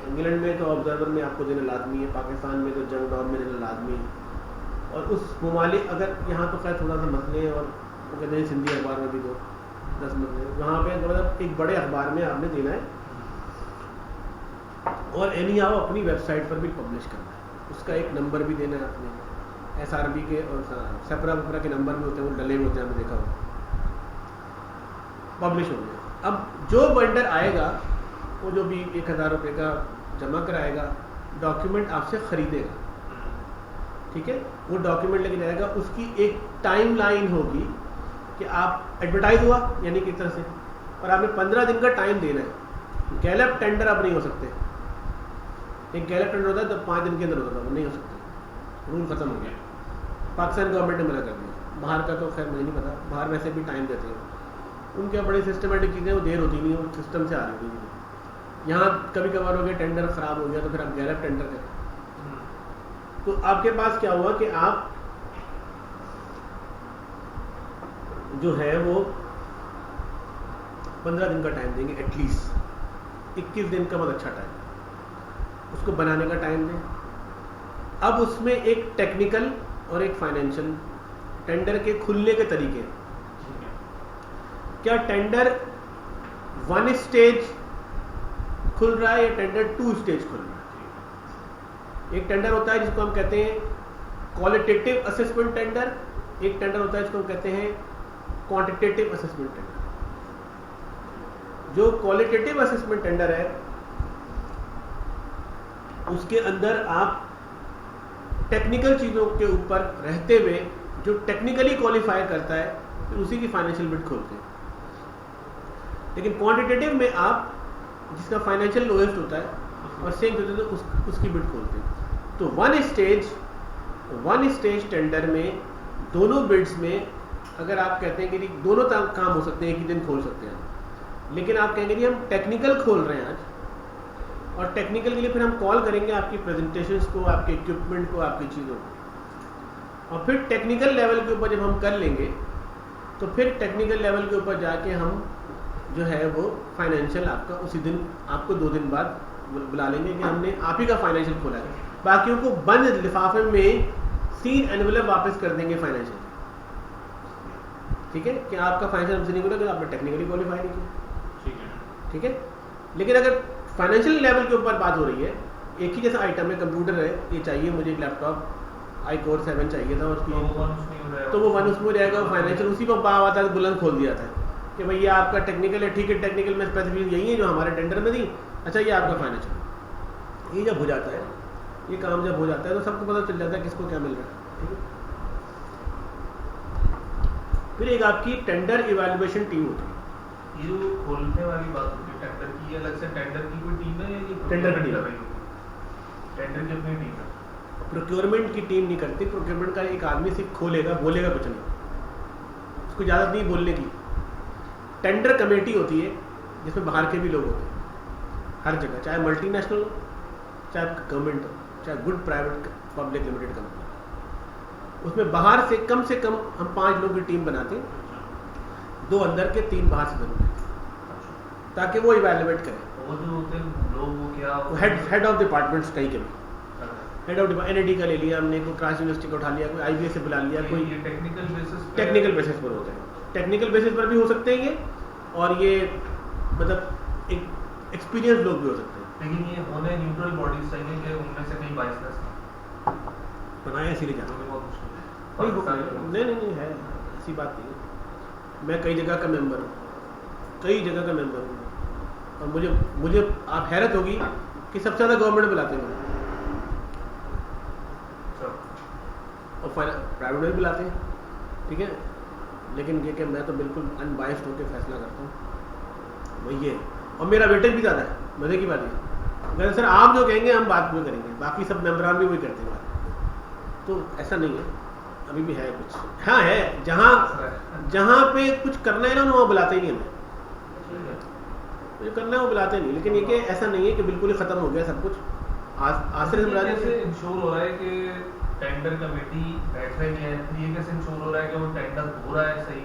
A: इंग्लैंड में तो ऑब्जर्वर में आपको देना लाजमी है, पाकिस्तान में तो जंग डॉन में देना लाजमी है, और उस ममालिक अगर यहाँ तो खैर थोड़ा सा मसले और वो कहते हैं सिंधी अखबार में भी दो 10 मसले, वहाँ पे मतलब एक बड़े अखबार में आपने देना है, और एनी आओ अपनी वेबसाइट पर भी पब्लिश करना है, उसका एक नंबर भी देना है आपने। SRB के और सेपरा वपरा के नंबर भी होते हैं, वो डले हुए होते हैं, हमने देखा हो, पब्लिश हो गया। अब जो वेंडर आएगा वो जो भी 1000 रुपये का जमा कराएगा, डॉक्यूमेंट आपसे खरीदेगा, ठीक है, वो डॉक्यूमेंट लेके जाएगा, उसकी एक टाइम लाइन होगी कि आप एडवर्टाइज हुआ यानी किस तरह से, और आपने 15 दिन का टाइम देना है। गैलप टेंडर अब नहीं हो सकते, एक गैलप टेंडर होता है तो 5 दिन के अंदर होता था, वो नहीं हो सकते, रूल खत्म हो गया, पाकिस्तान गवर्नमेंट ने मना कर दिया। बाहर का तो खैर मुझे नहीं पता, बाहर वैसे भी टाइम देते हैं, उनके बड़ी सिस्टमेटिक चीज़ें, वो देर होती नहीं, वो सिस्टम से आ रही होती। यहाँ कभी कभार हो गया टेंडर खराब हो गया तो फिर आप गैलप टेंडर करें, तो आपके पास क्या हुआ कि आप जो है वो 15 दिन का टाइम देंगे एटलीस्ट, 21 दिन का बहुत अच्छा टाइम, उसको बनाने का टाइम दें। अब उसमें एक टेक्निकल और एक फाइनेंशियल टेंडर के खुलने के तरीके, क्या टेंडर 1 स्टेज खुल रहा है या टेंडर 2 स्टेज खुल रहा है। एक टेंडर होता है जिसको हम कहते हैं क्वालिटेटिव असेसमेंट टेंडर, एक टेंडर होता है जिसको हम कहते हैं क्वांटिटेटिव असेसमेंट टेंडर। जो क्वालिटेटिव असेसमेंट टेंडर है उसके अंदर आप टेक्निकल चीज़ों के ऊपर रहते हुए जो टेक्निकली क्वालिफाई करता है फिर उसी की फाइनेंशियल बिड खोलते हैं। लेकिन क्वांटिटेटिव में आप जिसका फाइनेंशियल लोएस्ट होता है और सेम होता है तो उसकी बिड खोलते हैं। तो 1 स्टेज टेंडर में दोनों बिड्स में अगर आप कहते हैं कि दोनों काम हो सकते हैं, एक ही दिन खोल सकते हैं, लेकिन आप कहेंगे कि हम टेक्निकल खोल रहे हैं आज, और टेक्निकल के लिए फिर हम कॉल करेंगे आपकी प्रेजेंटेशंस को, आपके इक्विपमेंट को, आपकी चीज़ों को, और फिर टेक्निकल लेवल के ऊपर जब हम कर लेंगे तो फिर टेक्निकल लेवल के ऊपर जाके हम जो है वो फाइनेंशियल आपका उसी दिन, आपको 2 दिन बाद बुला लेंगे कि हमने आप ही का फाइनेंशियल खोला है। बाकियों को बंद लिफाफे में सीन एनवेलप वापस कर देंगे फाइनेंशियल, ठीक है, कि आपका फाइनेंशियल हमसे नहीं बोला कि आपने टेक्निकली क्वालिफाई नहीं किया, ठीक है। लेकिन अगर फाइनेंशियल लेवल के ऊपर बात हो रही है, एक ही जैसा आइटम है, कंप्यूटर है, ये चाहिए मुझे एक लैपटॉप i-Core 7 चाहिए था उसकी, तो वो 1 उसमें रहेगा, फाइनेंशियल उसी को पावा था, बुलंद खोल दिया था कि भाई ये आपका टेक्निकल है, ठीक है, टेक्निकल में स्पेसिफिकेशन यही है जो हमारे टेंडर में दी, अच्छा ये आपका फाइनेंशियल। ये जब हो जाता है, ये काम जब हो जाता है तो सबको पता चल जाता है किसको क्या मिल रहा है, ठीक है। फिर एक आपकी टेंडर इवैल्यूएशन टीम होती है।
B: ये जो खोलने वाली बात होती है टेंडर की, अलग से टेंडर की कोई टीम है या ये
A: टेंडर की टीम है?
B: टेंडर की अपनी टीम है।
A: प्रोक्योरमेंट की टीम नहीं करती, प्रोक्योरमेंट का एक आदमी सिर्फ खोलेगा, बोलेगा कुछ नहीं, उसको इजाज़त नहीं बोलने की। टेंडर कमेटी होती है जिसमें बाहर के भी लोग होते हैं हर जगह, चाहे मल्टीनेशनल हो, चाहे गवर्नमेंट हो, चाहे good private public limited company, उसमें बाहर से कम हम 5 लोगों की टीम बनाते हैं, 2 अंदर के 3 बाहर से जरूर, ताकि वो इवैल्यूएट करें।
B: वो जो होते हैं लोग वो क्या
A: हेड ऑफ डिपार्टमेंट्स कहीं के भी, हेड ऑफ NIT का ले लिया हमने, कोई क्रास यूनिवर्सिटी का उठा लिया, कोई IBS से बुला लिया, कोई टेक्निकल बेसिस पर होता है, टेक्निकल बेसिस पर भी हो सकते हैं ये, और ये मतलब एक एक्सपीरियंस लोग भी हो सकते हैं।
B: लेकिन ये होने न्यूट्रल बॉडीज चाहिए कि उनमें से कहीं बाइसनेस
A: बनाया इसीलिए जाना
B: बहुत मुश्किल
A: नहीं है, ऐसी बात नहीं है। मैं कई जगह का मेंबर हूँ, कई जगह का मेंबर हूँ, और मुझे आप हैरत होगी कि सबसे ज़्यादा गवर्नमेंट बुलाते हैं, और प्राइवेट में भी बुलाते हैं, ठीक है, लेकिन ये कि मैं तो बिल्कुल अनबायस्ड होकर फैसला करता हूँ वही है। और मेरा वेटेज भी ज़्यादा है, मज़े की बात है। अगर सर आप जो कहेंगे हम बात में करेंगे, बाकी सब मेम्बरान भी वही करते हैं बात। तो ऐसा नहीं है, अभी भी है कुछ, हाँ है, जहाँ पे कुछ करना है ना वहाँ बुलाते ही नहीं हमें, जो करना है वो बुलाते नहीं। लेकिन ये कि ऐसा नहीं है कि बिल्कुल ही ख़त्म हो गया सब कुछ, आसरे से बुलाते
B: कैसे इंश्योर हो रहा है कि टेंडर कमेटी बैठ रही है, ये कैसे इंश्योर हो रहा है कि वो टेंडर हो रहा है सही,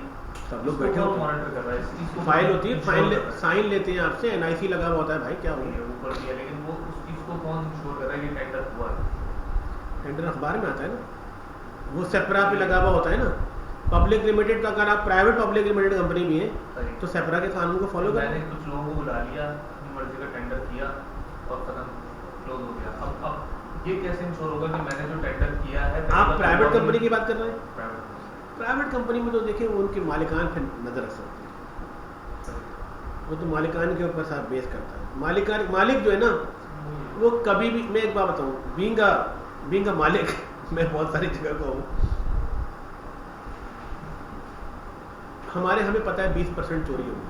A: सब लोग बैठे होते हैं,
B: मॉनिटर कर रहा है, इस चीज़ को
A: फाइल होती है, फाइल साइन लेते हैं आपसे, NIC लगा हुआ होता है भाई, क्या हो गया
B: ऊपर दिया, लेकिन वो उस चीज़ को कौन इंश्योर कर रहा है कि टेंडर हुआ है?
A: टेंडर अखबार में आता है ना, वो सेपरा पे लगा हुआ होता है ना। पब्लिक लिमिटेड का अगर आप प्राइवेट पब्लिक लिमिटेड कंपनी भी है तो सेपरा के कानून को फॉलो करें।
B: मैंने कुछ लोगों को बुला लिया, अपनी मर्जी का टेंडर किया और खत्म, क्लोज हो गया। अब ये कैसे इंश्योर होगा कि मैंने जो टेंडर किया है?
A: आप प्राइवेट कंपनी की बात कर रहे हैं? प्राइवेट कंपनी में तो देखिए वो उनके मालिकान पे नजर रख सकते हैं, वो तो मालिकान के ऊपर साथ बेस करता है। मालिक जो है ना वो कभी भी, मैं एक बात बताऊं, बीइंग अ मालिक मैं बहुत सारी जगह को हूँ, हमें पता है 20% चोरी होगी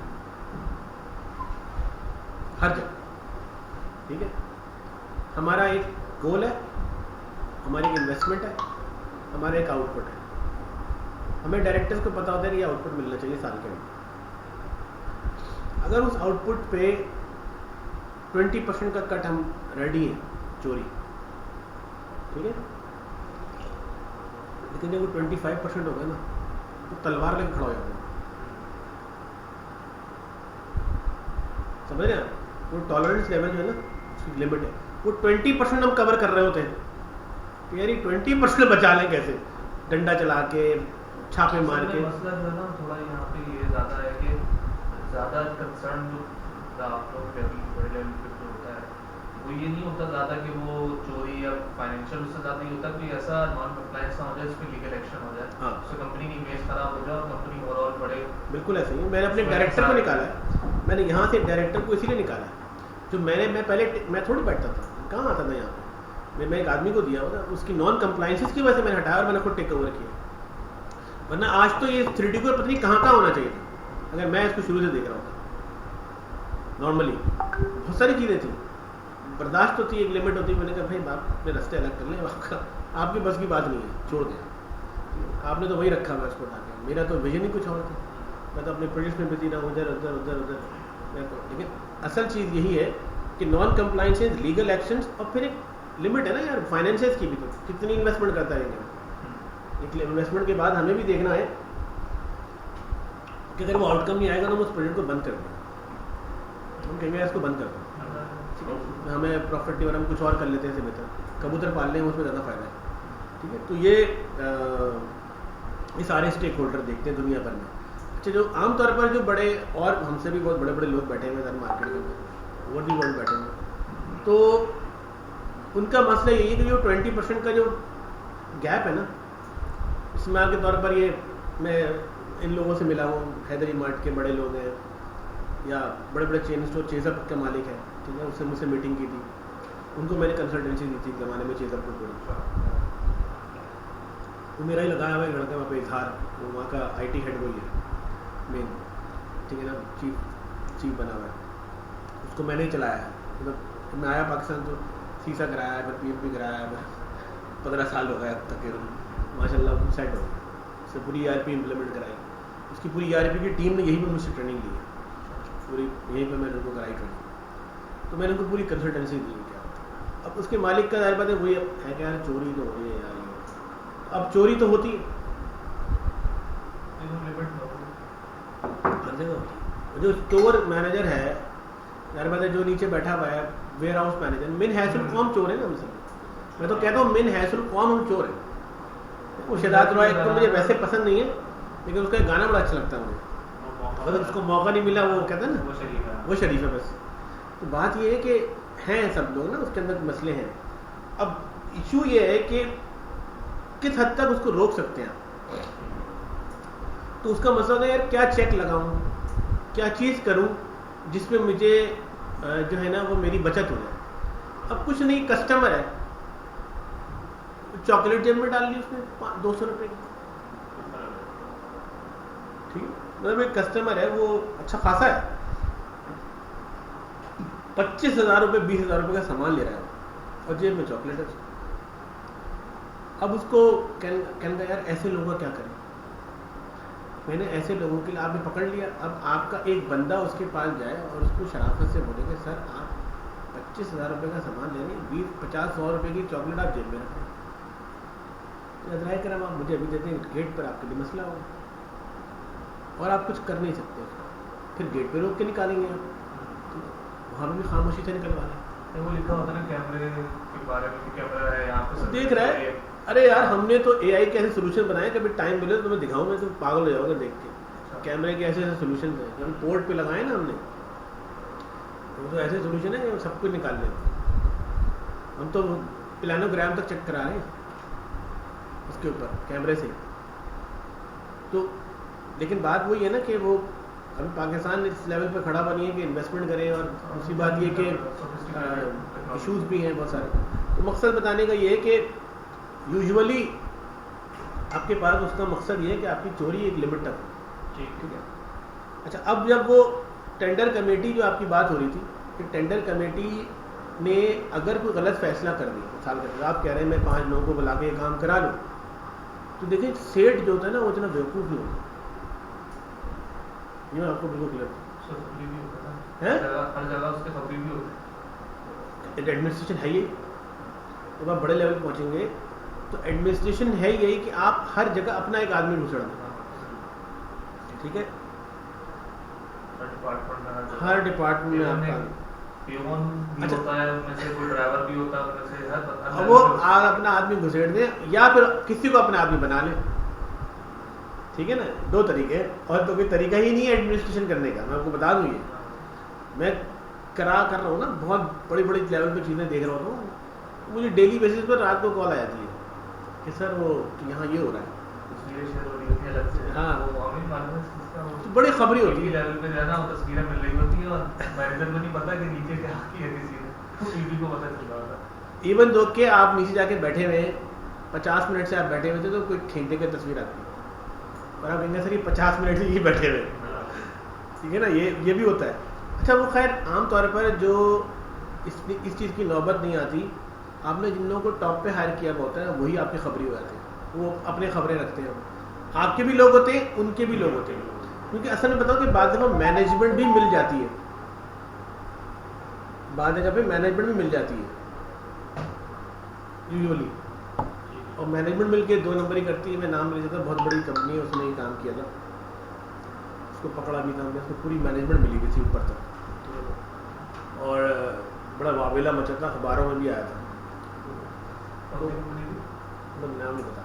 A: हर जगह, ठीक है। हमारा एक गोल है, हमारी एक इन्वेस्टमेंट है, हमारा एक आउटपुट है। हमें डायरेक्टर्स को पता होता है कि ये आउटपुट मिलना चाहिए साल के अंदर। अगर उस आउटपुट पे 20% का कट हम रेडी हैं चोरी, ठीक है, लेकिन जब वो 25% हो गया ना तो तलवार लेकर खड़ा हो जाता है, समझ रहे हैं? वो टॉलरेंस लेवल जो है ना उसकी लिमिट है, वो 20% हम कवर कर रहे होते हैं, तो यार 20% बचा लें कैसे, डंडा चला के, छापे मार के।
B: मसला जो है ना थोड़ा यहाँ पे ये ज़्यादा है कि ज़्यादा कंसर्न जो आप लोग बड़े लेवल पे जो होता है वो ये नहीं होता ज़्यादा कि वो चोरी या फाइनेंशियल, उससे ज़्यादा ये होता है कि ऐसा नॉन कंप्लायंस ना हो जाए, इस पर लीगल एक्शन हो जाए,
A: हाँ,
B: उससे कंपनी की इमेज खराब हो जाए और कंपनी ओवरऑल बढ़े। बिल्कुल
A: ऐसे ही मैंने अपने डायरेक्टर को निकाला है, मैंने यहाँ से डायरेक्टर को इसीलिए निकाला है, जो मैं पहले मैं थोड़ी बैठता था, कहाँ आता था यहाँ पे, मैं एक आदमी को दिया होता, उसकी नॉन कंप्लायंसेस की वजह से मैंने हटाया और मैंने खुद टेक ओवर किया। वरना आज तो ये 3D को पता नहीं कहाँ होना चाहिए था अगर मैं इसको शुरू से देख रहा होता। नॉर्मली बहुत सारी चीज़ें थी, बर्दाश्त होती है, एक लिमिट होती है। मैंने कहा भाई आप अपने रास्ते अलग कर लें, आपकी बस की बात नहीं है, छोड़ दें। आपने तो वही रखा हुआ इसको उठा के, मेरा तो विजन ही कुछ और था, मैं तो अपने प्रोजेक्ट में बिजी रहा, उधर उधर उधर उधर मैं तो। लेकिन असल चीज़ यही है कि नॉन कंप्लायंसेस, लीगल एक्शंस, और फिर एक लिमिट है ना यार फाइनेंसेस की भी, तो कितनी इन्वेस्टमेंट करता है एक इन्वेस्टमेंट के बाद हमें भी देखना है कि अगर वो आउटकम नहीं आएगा तो हम उस प्रोजेक्ट को बंद कर दें, हम कहेंगे इसको बंद कर दें, ठीक है, हमें प्रॉफिट नहीं, और हम कुछ और कर लेते हैं, इससे बेहतर कबूतर पाल लें, उसमें ज़्यादा फायदा है, ठीक है। तो ये सारे स्टेक होल्डर देखते हैं दुनिया भर में। अच्छा, जो आमतौर पर जो बड़े और हमसे भी बहुत बड़े बड़े लोग बैठे हुए हैं मार्केट के अंदर, ओवर दी वर्ल्ड बैठे हुए, तो उनका मसला यही है कि जो 20% का जो गैप है ना, इस्तेमाल के तौर पर ये मैं इन लोगों से मिला हूँ, हैदरी मार्ट के बड़े लोग हैं या बड़े बड़े चेन स्टोर, चेजअप का मालिक है, ठीक है, उससे मुझसे मीटिंग की थी, उनको मैंने कंसल्टेंसी दी थी ज़माने में चेजअप को पूरी, वो मेरा ही लगाया हुआ है लड़का वहाँ पे इजहार, वो वहाँ का IT हेड वही है मेन, ठीक है ना, चीफ बना हुआ है, उसको मैंने ही चलाया है। मतलब मैं आया पाकिस्तान तो सीसा कराया है, फिर PFP कराया है, फिर 15 साल हो गए अब तक, माशाल्लाह सेट हो गया, उससे पूरी ERP इम्प्लीमेंट कराई, उसकी पूरी ERP की टीम ने यहीं पर मुझसे ट्रेनिंग ली है, पूरी यहीं पर मैंने उनको कराई ट्रेनिंग, तो मैंने उनको पूरी कंसल्टेंसी दी क्या। अब उसके मालिक का दायरा वही है कि यार चोरी तो हो रही है यार, अब चोरी तो होती है जो स्टोर मैनेजर है यार, मतलब जो नीचे बैठा हुआ है वेयर हाउस मैनेजर, मिन हैसुल कौम चोर है ना हमसे, मैं तो कहता हूँ मिन हैसुल कौम हम चोर है। वो शहजाद रॉय तो मुझे वैसे पसंद नहीं है, लेकिन उसका गाना बड़ा अच्छा लगता है मुझे, मतलब उसको मौका नहीं मिला, वो कहता है ना वो शरीफ है बस। तो बात ये है कि हैं सब लोग ना, उसके अंदर मसले हैं। अब इशू ये है कि किस हद तक उसको रोक सकते हैं। तो उसका मसला है यार क्या चेक लगाऊं, क्या चीज़ करूं जिसमें मुझे जो है ना वो मेरी बचत हो जाए। अब कुछ नहीं, कस्टमर है, चॉकलेट जेब में डाल ली उसने 200 रुपये की, ठीक है। मतलब एक कस्टमर है वो अच्छा खासा है, 25,000 रुपये 20,000 रुपये का सामान ले रहा है और जेब में चॉकलेट है। अब उसको कहना यार ऐसे लोगों का क्या करें। मैंने ऐसे लोगों के लिए आपने पकड़ लिया, अब आपका एक बंदा उसके पास जाए और उसको शराफत से बोले कि सर आप 25,000 रुपये का सामान ले रहे हैं, 20-50-100 रुपये की चॉकलेट आप जेब में रखें, कराम आप मुझे अभी देते हैं, गेट पर आपके लिए मसला होगा और आप कुछ कर नहीं सकते उसका, फिर गेट पे रोक के निकालेंगे आप, वहाँ भी खामोशी से निकलवा लें।
B: वो लिखा होता है ना कैमरे के बारे में कि कैमरा है यहाँ पे
A: देख रहा है। अरे यार हमने तो एआई के ऐसे सोल्यूशन बनाए, कभी टाइम मिले तो मैं दिखाऊं, मैं तो पागल हो जाऊंगा देख के। कैमरे के ऐसे ऐसे सोल्यूशन है जब पोर्ट पे लगाए ना हमने, तो ऐसे सोल्यूशन है कि सब कुछ निकाल लेते। हम तो प्लानोग्राम तक चेक करा रहे हैं उसके ऊपर कैमरे से। तो लेकिन बात वही है ना कि वो अभी पाकिस्तान इस लेवल पे खड़ा बनी है कि इन्वेस्टमेंट करे, और दूसरी बात ये कि इश्यूज भी हैं बहुत सारे। तो मकसद बताने का ये है कि यूजुअली आपके पास उसका मकसद ये है कि आपकी चोरी एक लिमिट तक, ठीक है। अच्छा, अब जब वो टेंडर कमेटी जो आपकी बात हो रही थी कि टेंडर कमेटी ने अगर कोई गलत फैसला कर दिया, मिसाल के आप कह रहे हैं मैं 5 लोगों को बुला के काम करा लूँ, तो देखिए सेठ जो होता है ना वो इतना बेवकूफ़ नहीं होता, ये मैं आपको बिल्कुल क्लियर है।
B: हर जगह उसके खबरी भी होते हैं।
A: एडमिनिस्ट्रेशन है ये, जब आप बड़े लेवल पर पहुँचेंगे तो एडमिनिस्ट्रेशन है यही कि आप हर जगह अपना एक आदमी घुसड़ दें, ठीक है। हर डिपार्टमेंट में आपका
B: पियोन भी होता है, उनमें से कोई ड्राइवर भी होता है, उनमें से हर
A: वो अपना आदमी घुसेड़ दे या फिर किसी को अपना आदमी बना ले, ठीक है ना। 2 तरीके हैं, और तो कोई तरीका ही नहीं है एडमिनिस्ट्रेशन करने का। मैं आपको बता दूं, ये मैं कर रहा हूँ ना, बहुत बड़ी बड़ी लेवल पे चीज़ें देख रहा होता हूँ, मुझे डेली बेसिस पर रात को कॉल आ जाती है कि सर वो यहाँ ये हो रहा है, हाँ तो बड़ी खबरी होती है।
B: लेवल पे जाना, वो तस्वीरें मिल रही होती है और मैनेजर को नहीं पता कि नीचे क्या किया किसी ने, टीवी को पता चल रहा था।
A: इवन दो के आप नीचे जाके बैठे हुए 50 मिनट से आप बैठे हुए थे तो कोई खींचने की तस्वीर आती है, और आप कहेंगे सर ये 50 मिनट से ये बैठे हुए, ठीक है ना। ये भी होता है। अच्छा, वो खैर आमतौर पर जो इस चीज़ की नौबत नहीं आती, आपने जिन लोगों को टॉप पे हायर किया हुआ होता है वही आपकी खबरी हो जाते हैं, वो अपने खबरें रखते हैं। आपके भी लोग होते हैं, उनके भी लोग होते हैं, क्योंकि असल में बताओ कि बाद दफ़ा मैनेजमेंट भी मिल जाती है, बाद जगह पे मैनेजमेंट भी मिल जाती है यूजुअली, और मैनेजमेंट मिलके 2 नंबरी करती है। मैं नाम ले सकता, बहुत बड़ी कंपनी है, उसने ये काम किया था, उसको पकड़ा भी था हमने, उसको पूरी मैनेजमेंट मिली हुई थी ऊपर तक, और बड़ा वावेला मचा था, अखबारों में भी आया था। तो नाम नहीं बता,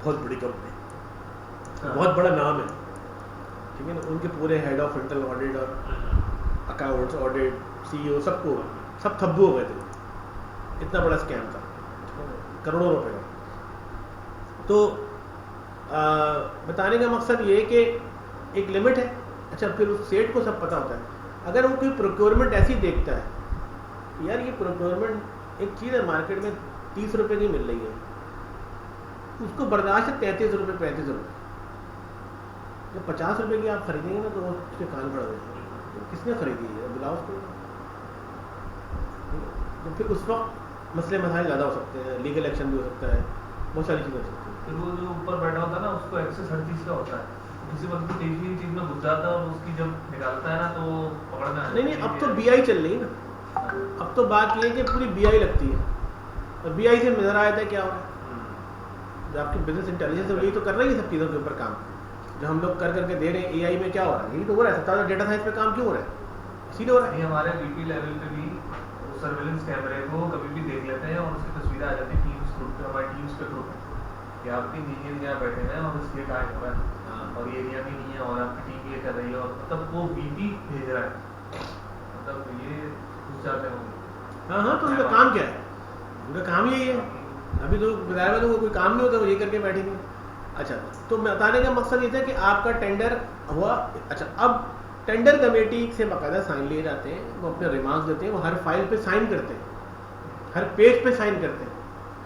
A: बहुत बड़ी कंपनी, बहुत बड़ा नाम है, ठीक है ना। उनके पूरे हेड ऑफ इंटरनल ऑडिट और अकाउंट्स ऑडिट, CEO सब थब्बू हो गए थे, इतना बड़ा स्कैम था, करोड़ों रुपए का। तो बताने का मकसद ये है कि एक लिमिट है। अच्छा, फिर उस सेठ को सब पता होता है, अगर वो कोई प्रोक्योरमेंट ऐसी देखता है, यार ये प्रोक्योरमेंट एक चीज़ है मार्केट में 30 रुपये की मिल रही है, उसको बर्दाश्त है 33 रुपये 35 रुपये, जब 50 रुपये की आप खरीदेंगे ना तो उसके कान खड़ा हो जाएंगे, तो किसने खरीदी है, बुलाओ उसको। तो फिर उस वक्त मसले मसाइल ज़्यादा हो सकते हैं, लीगल एक्शन भी हो सकता है, बहुत सारी चीज़ें हो सकती हैं।
B: फिर वो जो ऊपर बैठा होता है ना, उसको एक्सेस हर चीज़ का होता है, किसी वक्त को तीसरी चीज़ में घुस जाता है और उसकी जब निकालता है ना तो पकड़ना
A: नहीं, अब तो BI चल रही है ना, अब तो बात ये है कि पूरी BI लगती है, और BI से नजर आया था क्या हो रहा है, जो आपकी बिजनेस इंटेलिजेंस है यही तो कर रही है सब चीज़ों के ऊपर काम, जो हम लोग कर करके दे रहे हैं AI में क्या हो रहा है, यही तो हो रहा है। 17 डेटा साइंस पे काम क्यों हो रहा है, इसीलिए हो रहा है।
B: हमारे VP लेवल पे भी सर्विलेंस कैमरे को कभी भी देख लेते हैं और उसकी तस्वीरें आ जाती है टीम्स ग्रुप पे, हमारी टीम्स के ग्रुप में कि आपके इंजीनियर यहाँ बैठे हैं और इसलिए काम हो रहा है, और ये एरिया भी नहीं है और आपकी टीम ये कर रही है, और मतलब वो VP भेज रहा है, मतलब ये घुस जाते होंगे।
A: हाँ, तो उनका काम क्या है, उनका काम यही है। अभी तो बताया तो कोई काम नहीं होता, वो ये करके बैठेंगे। अच्छा, तो बताने का मकसद ये था कि आपका टेंडर हुआ। अच्छा, अब टेंडर कमेटी से बाकायदा साइन लिए जाते हैं, वो अपने रिमार्क्स देते हैं, वो हर फाइल पे साइन करते हैं, हर पेज पे साइन करते हैं,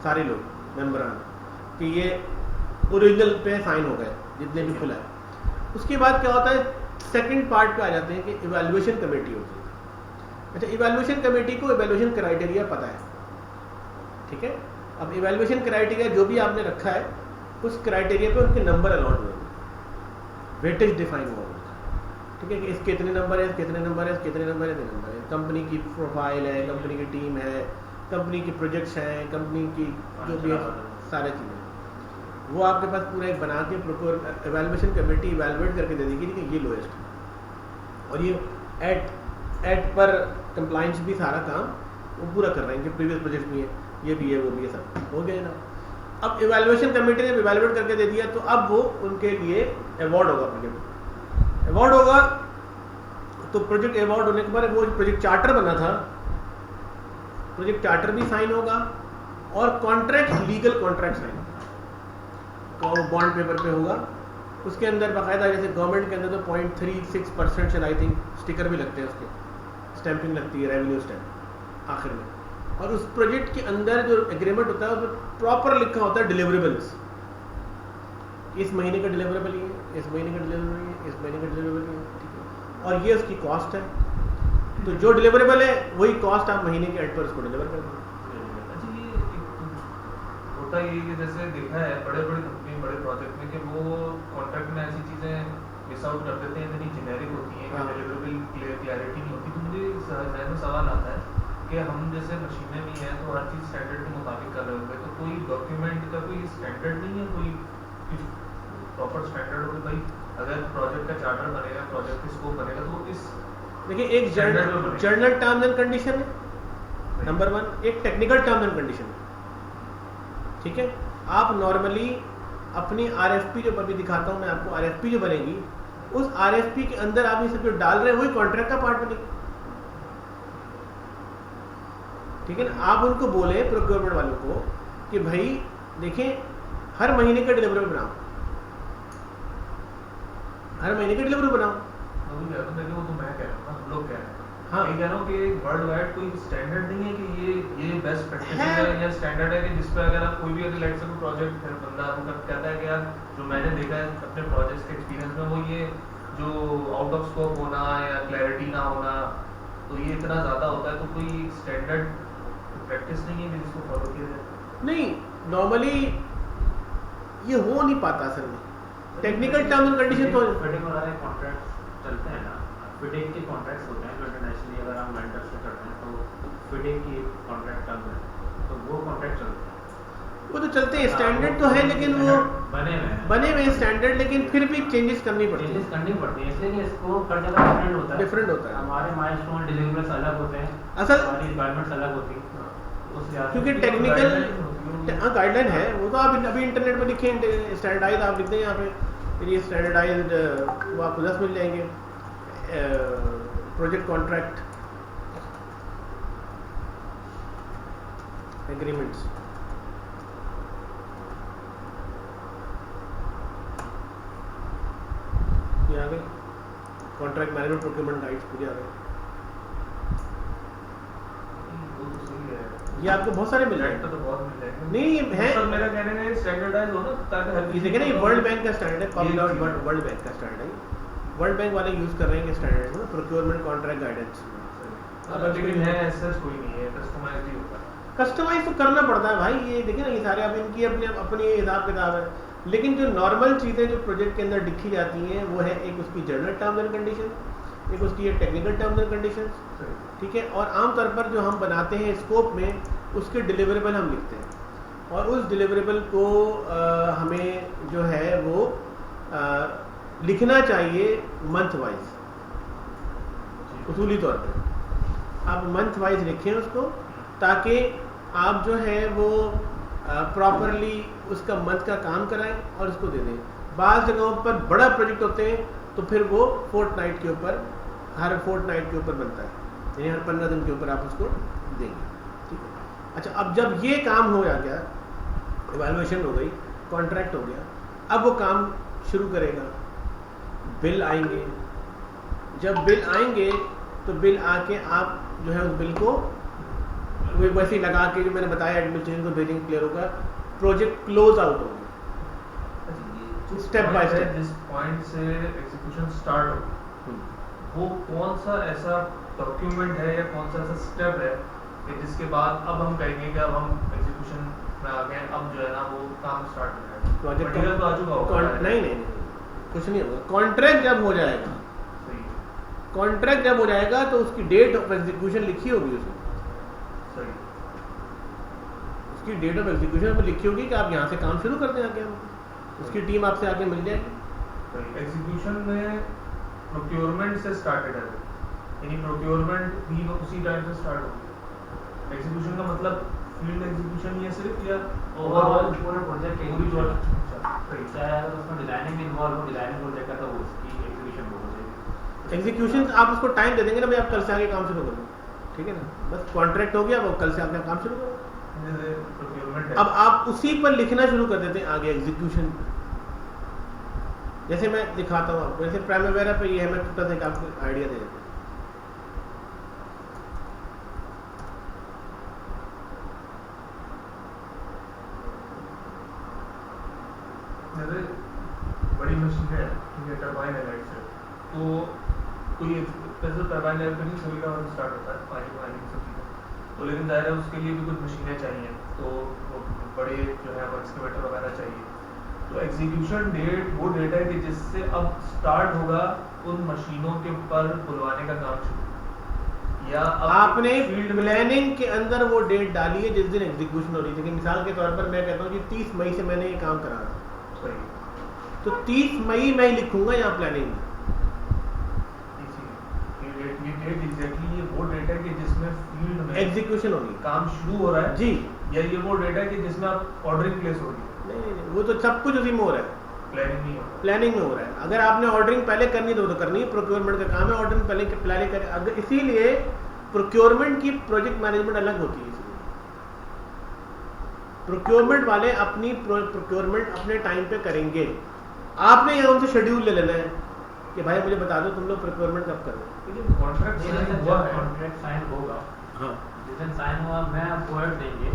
A: सारे लोग मेम्बरान कि ये ओरिजिनल पे साइन हो गए जितने भी खुला है। उसके बाद क्या होता है, सेकंड पार्ट पे आ जाते हैं कि इवैल्यूएशन कमेटी होती है। अच्छा, इवैल्यूएशन कमेटी को इवैल्यूएशन क्राइटेरिया पता है, ठीक है। अब इवैल्यूएशन क्राइटेरिया जो भी आपने रखा है उस क्राइटेरिया पे उनके नंबर अलॉट हुए, वेटेज डिफाइन हुआ, ठीक है कि इसके इतने नंबर है, इसके इतने नंबर है, इसके इतने नंबर है, इतने नंबर है। कंपनी की प्रोफाइल है, कंपनी की टीम है, कंपनी के प्रोजेक्ट्स हैं, कंपनी की जो भी है सारी चीज़ें, वो आपके पास पूरा एक बना के प्रोक्योर इवैल्यूएशन कमेटी इवैल्यूएट करके दे देगी कि ये लोएस्ट है और ये एट पर कंप्लाइंस भी सारा काम वो पूरा कर रहे हैं कि प्रीवियस प्रोजेक्ट भी है, ये भी है, वो भी है, सब हो गया ना। अब इवैल्यूएशन कमेटी ने इवैल्यूएट करके दे दिया तो अब वो उनके लिए अवार्ड होगा, प्रोजेक्ट अवार्ड होगा। तो प्रोजेक्ट अवार्ड होने के बाद वो प्रोजेक्ट चार्टर बना था, प्रोजेक्ट चार्टर भी साइन होगा और कॉन्ट्रैक्ट, लीगल कॉन्ट्रैक्ट साइन होगा, बॉन्ड पेपर पे होगा। उसके अंदर बाकायदा जैसे गवर्नमेंट के अंदर तो 0.36% से आई थिंक स्टिकर भी लगते हैं, उसके स्टैंपिंग लगती है, रेवेन्यू स्टैंप आखिर में। और उस प्रोजेक्ट के अंदर जो एग्रीमेंट होता है उसमें प्रॉपर लिखा होता है डिलीवरेबल्स, इस महीने का डिलीवरेबल ये, इस महीने का डिलीवरेबल ये, इस महीने का डिलीवरेबल ये, ठीक है। और ये उसकी कॉस्ट है, तो जो डिलीवरेबल है वही कॉस्ट आप महीने के एंड पर उसको डिलीवर कर देंगे।
B: अच्छा, ये होता ये कि जैसे देखा है बड़े कंपनी बड़े प्रोजेक्ट में कि वो कॉन्ट्रैक्ट में ऐसी चीज़ें मिस आउट कर देते हैं, इतनी जेनेरिक होती हैं कि डिलीवरेबल क्लैरिटी नहीं होती। तो मुझे ज़हन में सवाल आता है कि हम जैसे मशीनें भी हैं तो हर चीज़ स्टैंडर्ड के मुताबिक कर रहे होंगे, तो कोई डॉक्यूमेंट का कोई स्टैंडर्ड नहीं है, कोई प्रॉपर स्टैंडर्ड हो भाई अगर प्रोजेक्ट का चार्टर बनेगा, प्रोजेक्ट का स्कोप बनेगा तो इस
A: देखिए एक जर्नल टर्म्स एंड कंडीशन है नंबर 1, एक टेक्निकल टर्म्स एंड कंडीशन है, ठीक है। आप नॉर्मली अपनी आरएफपी जो अभी दिखाता हूं मैं आपको, आरएफपी जो बनेगी उस आरएफपी के अंदर आप ये सब जो डाल रहे हैं वही कॉन्ट्रैक्ट का पार्ट बनेगा, ठीक है ना। आप उनको बोले प्रोक्योरमेंट वालों को कि भाई देखें हर महीने का डिलीवरेबल बनाओ, हर महीने का डिलीवरेबल बनाओ।
B: वो तो मैं कह रहा हूँ, हम लोग कह रहे हैं,
A: हाँ,
B: मैं कह रहा हूँ कि वर्ल्ड वाइड कोई स्टैंडर्ड नहीं है कि ये बेस्ट प्रैक्टिस है या स्टैंडर्ड है कि जिस पे अगर आप कोई भी अगर लेट से कोई प्रोजेक्ट बंदा कहता है कि यार जो मैंने देखा है अपने प्रोजेक्ट्स के एक्सपीरियंस में वो ये जो आउट ऑफ स्कोप होना या क्लैरिटी ना होना तो ये इतना ज़्यादा होता है, तो कोई स्टैंडर्ड प्रैक्टिस नहीं है कि जिसको फॉलो किया जाए।
A: नहीं, नॉर्मली ये हो नहीं पाता असल में, टेक्निकल टर्म्स एंड कंडीशन तो
C: फिटिंग वाले कॉन्ट्रैक्ट चलते हैं ना, फिटिंग के कॉन्ट्रैक्ट्स होते हैं जो इंटरनेशनली अगर हम वेंडर से करते हैं तो फिटिंग की कॉन्ट्रैक्ट टर्म है, तो वो कॉन्ट्रैक्ट चलते हैं,
A: वो तो चलते हैं, स्टैंडर्ड तो है लेकिन वो बने हुए स्टैंडर्ड, लेकिन फिर भी चेंजेस करनी पड़ती है,
C: इसलिए इसको हर जगह
A: डिफरेंट होता है।
C: हमारे माइलस्टोन डिलीवरेबल्स अलग होते हैं,
A: असल
C: हमारी रिक्वायरमेंट्स अलग होती हैं,
A: क्योंकि टेक्निकल गाइडलाइन है वो तो आप अभी इंटरनेट पर लिखें स्टैंडर्डाइज, आप लिखते हैं यहाँ पे ये स्टैंडर्डाइज, वो आपको 10 मिल जाएंगे। प्रोजेक्ट कॉन्ट्रैक्ट एग्रीमेंट्स, ये आ गए कॉन्ट्रैक्ट मैनेजमेंट प्रोक्योरमेंट गाइड्स पूरे आ गए, ये आपको बहुत सारे मिल जाएंगे,
B: तो बहुत मिल जाएंगे।
A: नहीं है
B: सब मेरा कहने में स्टैंडर्डाइज हो ना ताकि हर
A: ये देखें ना, ये वर्ल्ड बैंक का स्टैंडर्ड है, पब्लिक वर्ल्ड बैंक का स्टैंडर्ड है, वर्ल्ड बैंक वाले यूज कर रहे हैं स्टैंडर्ड ना, प्रोक्योरमेंट कॉन्ट्रैक्ट गाइडेंस।
B: लेकिन है ऐसा कोई नहीं है, कस्टमाइज्ड ही होता है।
A: कस्टमाइज तो करना पड़ता है भाई, ये देखिए ना, ये सारे अब इनकी अपनी हिसाब किताब है, लेकिन जो नॉर्मल चीज़ें जो प्रोजेक्ट के अंदर लिखी जाती हैं वो है एक उसकी जनरल टर्म्स एंड कंडीशन, एक उसकी टेक्निकल टर्म्स एंड कंडीशन, ठीक है। और आमतौर पर जो हम बनाते हैं स्कोप में उसके डिलीवरेबल हम लिखते हैं और उस डिलीवरेबल को हमें जो है वो लिखना चाहिए मंथ वाइज, उसूली तौर पर आप मंथ वाइज लिखें उसको, ताकि आप जो है वो प्रॉपरली उसका मंथ का काम कराएं और उसको दे दें। बाज़ जगहों पर बड़ा प्रोजेक्ट होते हैं तो फिर वो फोर्टनाइट के ऊपर, हर फोर्टनाइट के ऊपर बनता है, यानी हर 15 दिन के ऊपर आप उसको देंगे, ठीक है। अच्छा, अब जब ये काम हो गया, इवैल्यूएशन हो गई, कॉन्ट्रैक्ट हो गया, अब वो काम शुरू करेगा, बिल आएंगे, जब बिल आएंगे तो बिल आके आप जो है उस बिल को वो वैसे ही लगा के जो मैंने बताया एडमिनिस्ट्रेशन को भेजेंगे, क्लियर होगा, प्रोजेक्ट क्लोज आउट होगा स्टेप बाय स्टेप।
B: जिस पॉइंट से एग्जीक्यूशन स्टार्ट हो वो कौन सा ऐसा डॉक्यूमेंट है या कौन सा ऐसा स्टेप है कि जिसके बाद अब हम कहेंगे कि अब हम एग्जीक्यूशन में आ गए, अब जो है ना वो काम स्टार्ट हो जाएगा,
A: प्रोजेक्ट
B: मटेरियल तो आ चुका होगा।
A: नहीं, कुछ नहीं होगा। कॉन्ट्रैक्ट जब हो जाएगा, कॉन्ट्रैक्ट जब हो जाएगा तो उसकी डेट ऑफ एग्जीक्यूशन लिखी होगी उसमें,
B: सही,
A: उसकी डेट ऑफ एग्जीक्यूशन में लिखी होगी कि आप यहाँ से काम शुरू करते हैं, आगे हम उसकी टीम आपसे आगे मिल जाएगी।
B: एग्जीक्यूशन में प्रोक्योरमेंट से स्टार्टेड है, यानी प्रोक्योरमेंट भी उसी टाइम से स्टार्ट होगी। एग्जीक्यूशन का मतलब फील्ड एग्जीक्यूशन ही है सिर्फ, या
C: ओवरऑल पूरा प्रोजेक्ट
B: पूरी जो
C: चाहे अगर उसमें डिजाइनिंग में इन्वॉल्व हो, डिजाइनिंग प्रोजेक्ट का, तो उसकी एग्जीक्यूशन हो जाएगी।
A: एग्जीक्यूशन आप उसको टाइम दे देंगे ना, भाई आप कल से आगे काम शुरू करो, ठीक है ना, बस कॉन्ट्रैक्ट हो गया, वो कल से आपने काम शुरू करो। अब आप उसी पर लिखना शुरू कर देते हैं आगे एग्जीक्यूशन। जैसे मैं दिखाता हूँ आपको, जैसे प्राइमवेरा पे ये है, मैं छोटा सा आपको आइडिया दे देता हूँ।
B: बड़ी मशीन है, ये टरबाइन है राइट से, तो कोई जैसे टरबाइन है तो नहीं सभी का स्टार्ट होता है पानी वानी सब चीज़ें, तो लेकिन ज़ाहिर है उसके लिए भी कुछ मशीनें चाहिए, तो वो बड़े जो है एक्सकेवेटर वगैरह चाहिए। तो एग्जीक्यूशन डेट वो डेट है कि जिससे अब स्टार्ट होगा उन मशीनों के ऊपर बुलवाने का काम शुरू, या
A: आपने फील्ड प्लानिंग के अंदर वो डेट डाली है जिस दिन एग्जीक्यूशन हो रही थी। मिसाल के तौर पर मैं कहता हूँ कि 30 मई से मैंने ये काम करा था, तो 30 मई मैं ही लिखूंगा यहाँ प्लानिंग में।
B: ये डेट एग्जैक्टली ये वो डेट है कि जिसमें फील्ड में
A: एग्जीक्यूशन होगी,
B: काम शुरू हो रहा है
A: जी,
B: या ये वो डेट है कि जिसमें आप ऑर्डरिंग प्लेस हो रही है?
A: नहीं, वो तो सब कुछ उसी में हो रहा है,
B: प्लानिंग नहीं होता,
A: प्लानिंग में हो रहा है। अगर आपने ऑर्डरिंग पहले करनी तो करनी है, प्रोक्योरमेंट का काम है ऑर्डरिंग पहले प्लानिंग करें। अगर इसीलिए प्रोक्योरमेंट की प्रोजेक्ट मैनेजमेंट अलग होती है। इसलिए प्रोक्योरमेंट वाले अपनी प्रोक्योरमेंट अपने टाइम पे करेंगे, आपने यहाँ उनसे शेड्यूल ले लेना है कि भाई मुझे बता दो तुम लोग प्रोक्योरमेंट कब कर रहे हो।
C: कॉन्ट्रैक्ट साइन होगा,
A: हाँ,
C: जिस दिन साइन हुआ मैं वर्ड देंगे,